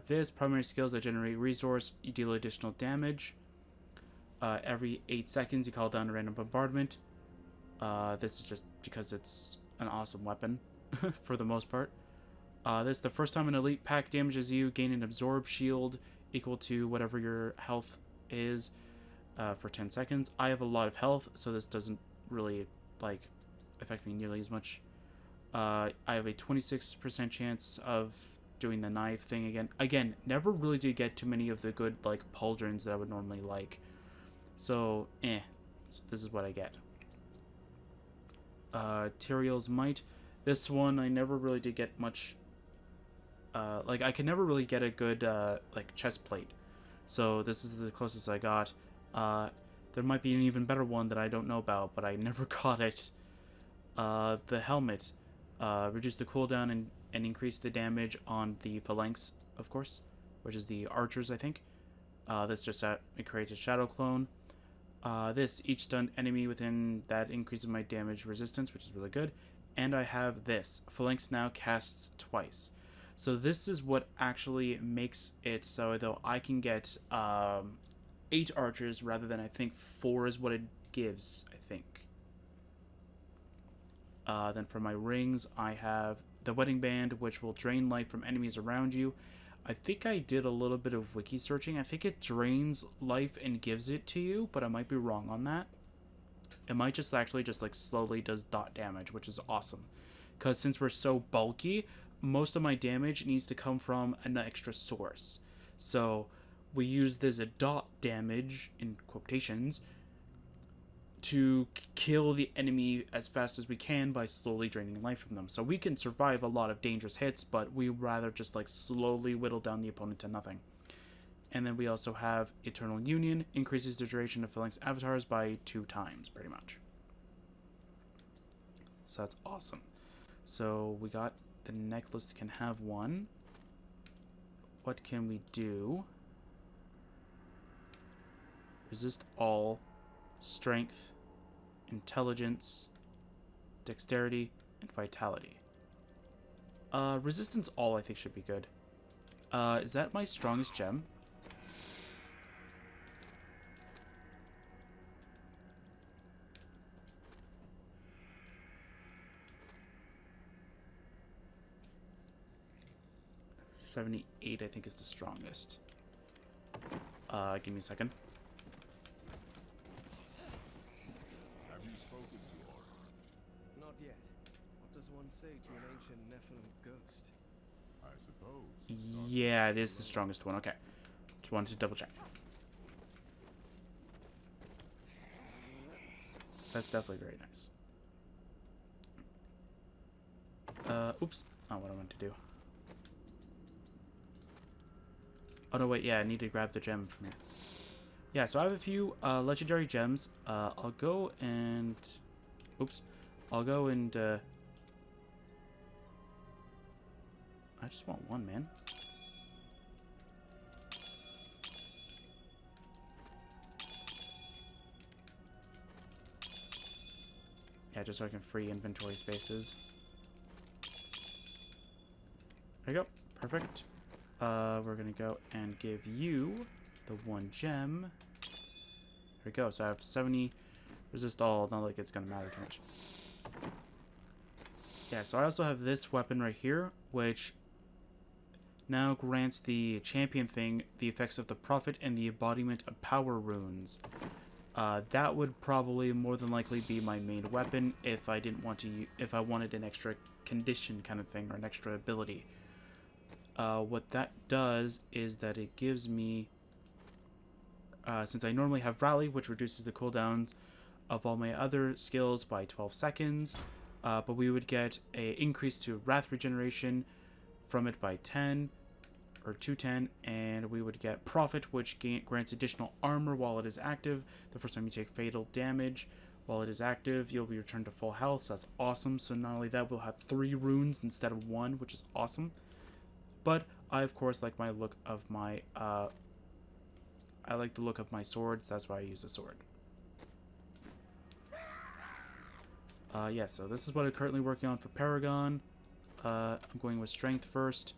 This primary skills that generate resource, you deal additional damage. Every 8 seconds, you call down a random bombardment. This is just because it's an awesome weapon for the most part. This the first time an elite pack damages you, gain an absorb shield equal to whatever your health is for 10 seconds. I have a lot of health, so this doesn't really like affect me nearly as much. I have a 26% chance of doing the knife thing again. Again, never really did get too many of the good like pauldrons that I would normally like. So, this is what I get. Tyrael's Might. This one I never really did get much. Like I could never really get a good like chest plate. So this is the closest I got. There might be an even better one that I don't know about, but I never got it. The helmet. Reduce the cooldown and increase the damage on the phalanx, of course, which is the archers, I think. This just it creates a shadow clone. This each stunned enemy within that increases my damage resistance, which is really good. And I have this phalanx now casts twice. So this is what actually makes it so though I can get 8 archers rather than I think 4 is what it gives, I think. Then for my rings, I have the wedding band, which will drain life from enemies around you. I think I did a little bit of wiki searching. I think it drains life and gives it to you, but I might be wrong on that. It might just actually just like slowly does dot damage, which is awesome. Because since we're so bulky, most of my damage needs to come from an extra source. So we use this dot damage, in quotations, to kill the enemy as fast as we can by slowly draining life from them. So we can survive a lot of dangerous hits, but we rather just like slowly whittle down the opponent to nothing. And then we also have Eternal Union, increases the duration of phalanx avatars by 2 times, pretty much. So that's awesome. So we got the necklace can have one. What can we do? Resist all, strength, intelligence, dexterity, and vitality. Resistance all I think should be good. Is that my strongest gem? $78 I think is the strongest. Give me a second. Have you spoken to Aura? Not yet. What does one say to an ancient Nephilim ghost? I suppose. Yeah, it is the strongest one. Okay. Just wanted to double check. So that's definitely very nice. Oops. Not what I wanted to do. Oh, no, wait. Yeah, I need to grab the gem from here. Yeah, so I have a few legendary gems. I'll go and... Oops. I'll go and... I just want one, man. Yeah, just so I can free inventory spaces. There you go. Perfect. We're gonna go and give you the 1 gem. There we go. So I have 70 resist all. Not like it's gonna matter too much. Yeah, so I also have this weapon right here, which now grants the champion thing the effects of the prophet and the embodiment of power runes. That would probably more than likely be my main weapon if I didn't want to. If I wanted an extra condition kind of thing or an extra ability. What that does is that it gives me, since I normally have Rally, which reduces the cooldowns of all my other skills by 12 seconds, but we would get a increase to Wrath regeneration from it by 10, or 210, and we would get Prophet, which grants additional armor while it is active. The first time you take fatal damage while it is active, you'll be returned to full health, so that's awesome. So not only that, we'll have 3 runes instead of 1, which is awesome. But I, of course, like my look of my, I like the look of my swords. That's why I use a sword. Yeah, so this is what I'm currently working on for Paragon. I'm going with Strength first.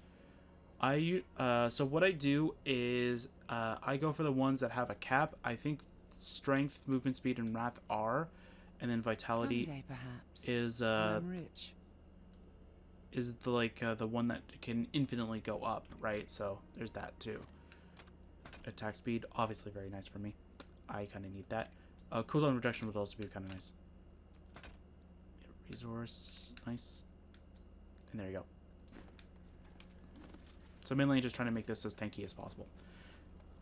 So what I do is I go for the ones that have a cap. I think Strength, Movement Speed, and Wrath are, and then Vitality Someday, perhaps, is I'm rich. is the one that can infinitely go up, right? So there's that too. Attack speed, obviously very nice for me. I kind of need that. Cooldown reduction would also be kind of nice. Resource, nice. And there you go. So mainly just trying to make this as tanky as possible.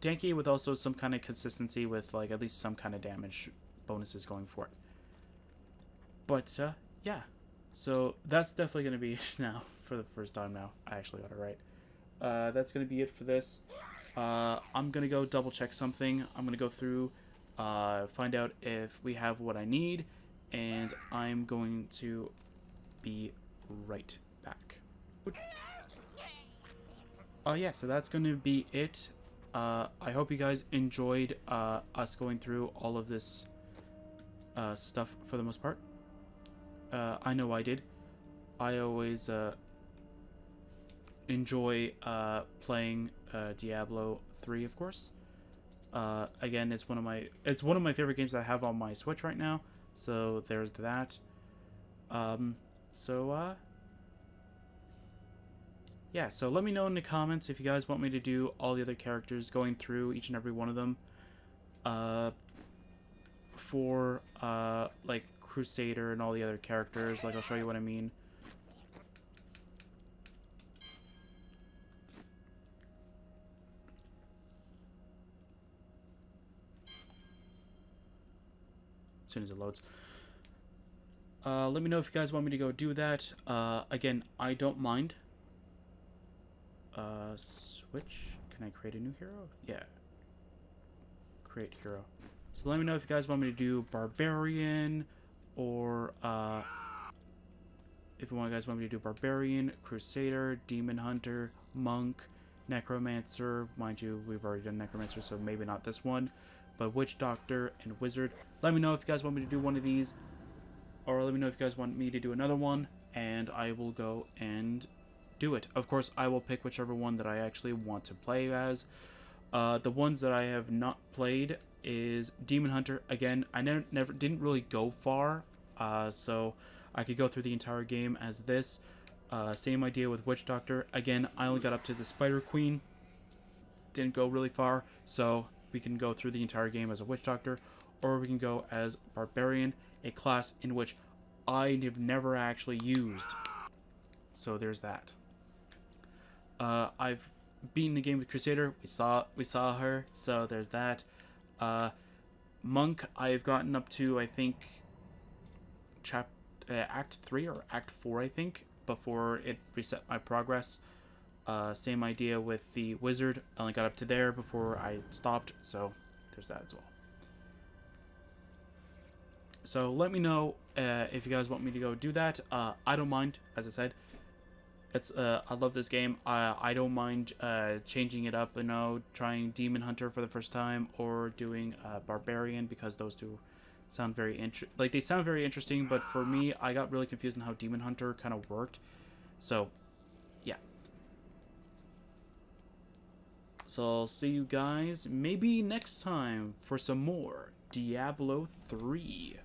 Tanky with also some kind of consistency with like at least some kind of damage bonuses going for it. But yeah, so that's definitely going to be now for the first time now. I actually got it right. That's going to be it for this. I'm going to go double check something. I'm going to go through, find out if we have what I need, and I'm going to be right back. Yeah, so that's going to be it. I hope you guys enjoyed us going through all of this stuff for the most part. I know I did. I always enjoy playing Diablo 3, of course. Again, it's one of my favorite games that I have on my Switch right now. So there's that. Yeah, so let me know in the comments if you guys want me to do all the other characters, going through each and every one of them. For like Crusader and all the other characters, like I'll show you what I mean. As soon as it loads. Let me know if you guys want me to go do that. Again, I don't mind. Switch. Can I create a new hero? Yeah. Create hero. So let me know if you guys want me to do Barbarian, or if you guys want me to do Barbarian, Crusader, Demon Hunter, Monk, Necromancer. Mind you, we've already done Necromancer, so maybe not this one. But Witch Doctor and Wizard. Let me know if you guys want me to do one of these, or let me know if you guys want me to do another one, and I will go and do it. Of course, I will pick whichever one that I actually want to play as. The ones that I have not played is Demon Hunter. Again, I never didn't really go far, so I could go through the entire game as this. Same idea with Witch Doctor. Again, I only got up to the Spider Queen. Didn't go really far, so we can go through the entire game as a Witch Doctor, or we can go as Barbarian, a class in which I have never actually used. So there's that. I've beaten the game with Crusader. We saw her, so there's that. Monk, I've gotten up to, I think, Act 3 or Act 4, I think, before it reset my progress. Same idea with the Wizard. I only got up to there before I stopped, so there's that as well. So let me know if you guys want me to go do that. I don't mind, as I said. I love this game. I don't mind changing it up, trying Demon Hunter for the first time, or doing Barbarian, because those two sound very interesting, but for me, I got really confused on how Demon Hunter kind of worked. So, yeah. So I'll see you guys maybe next time for some more Diablo 3.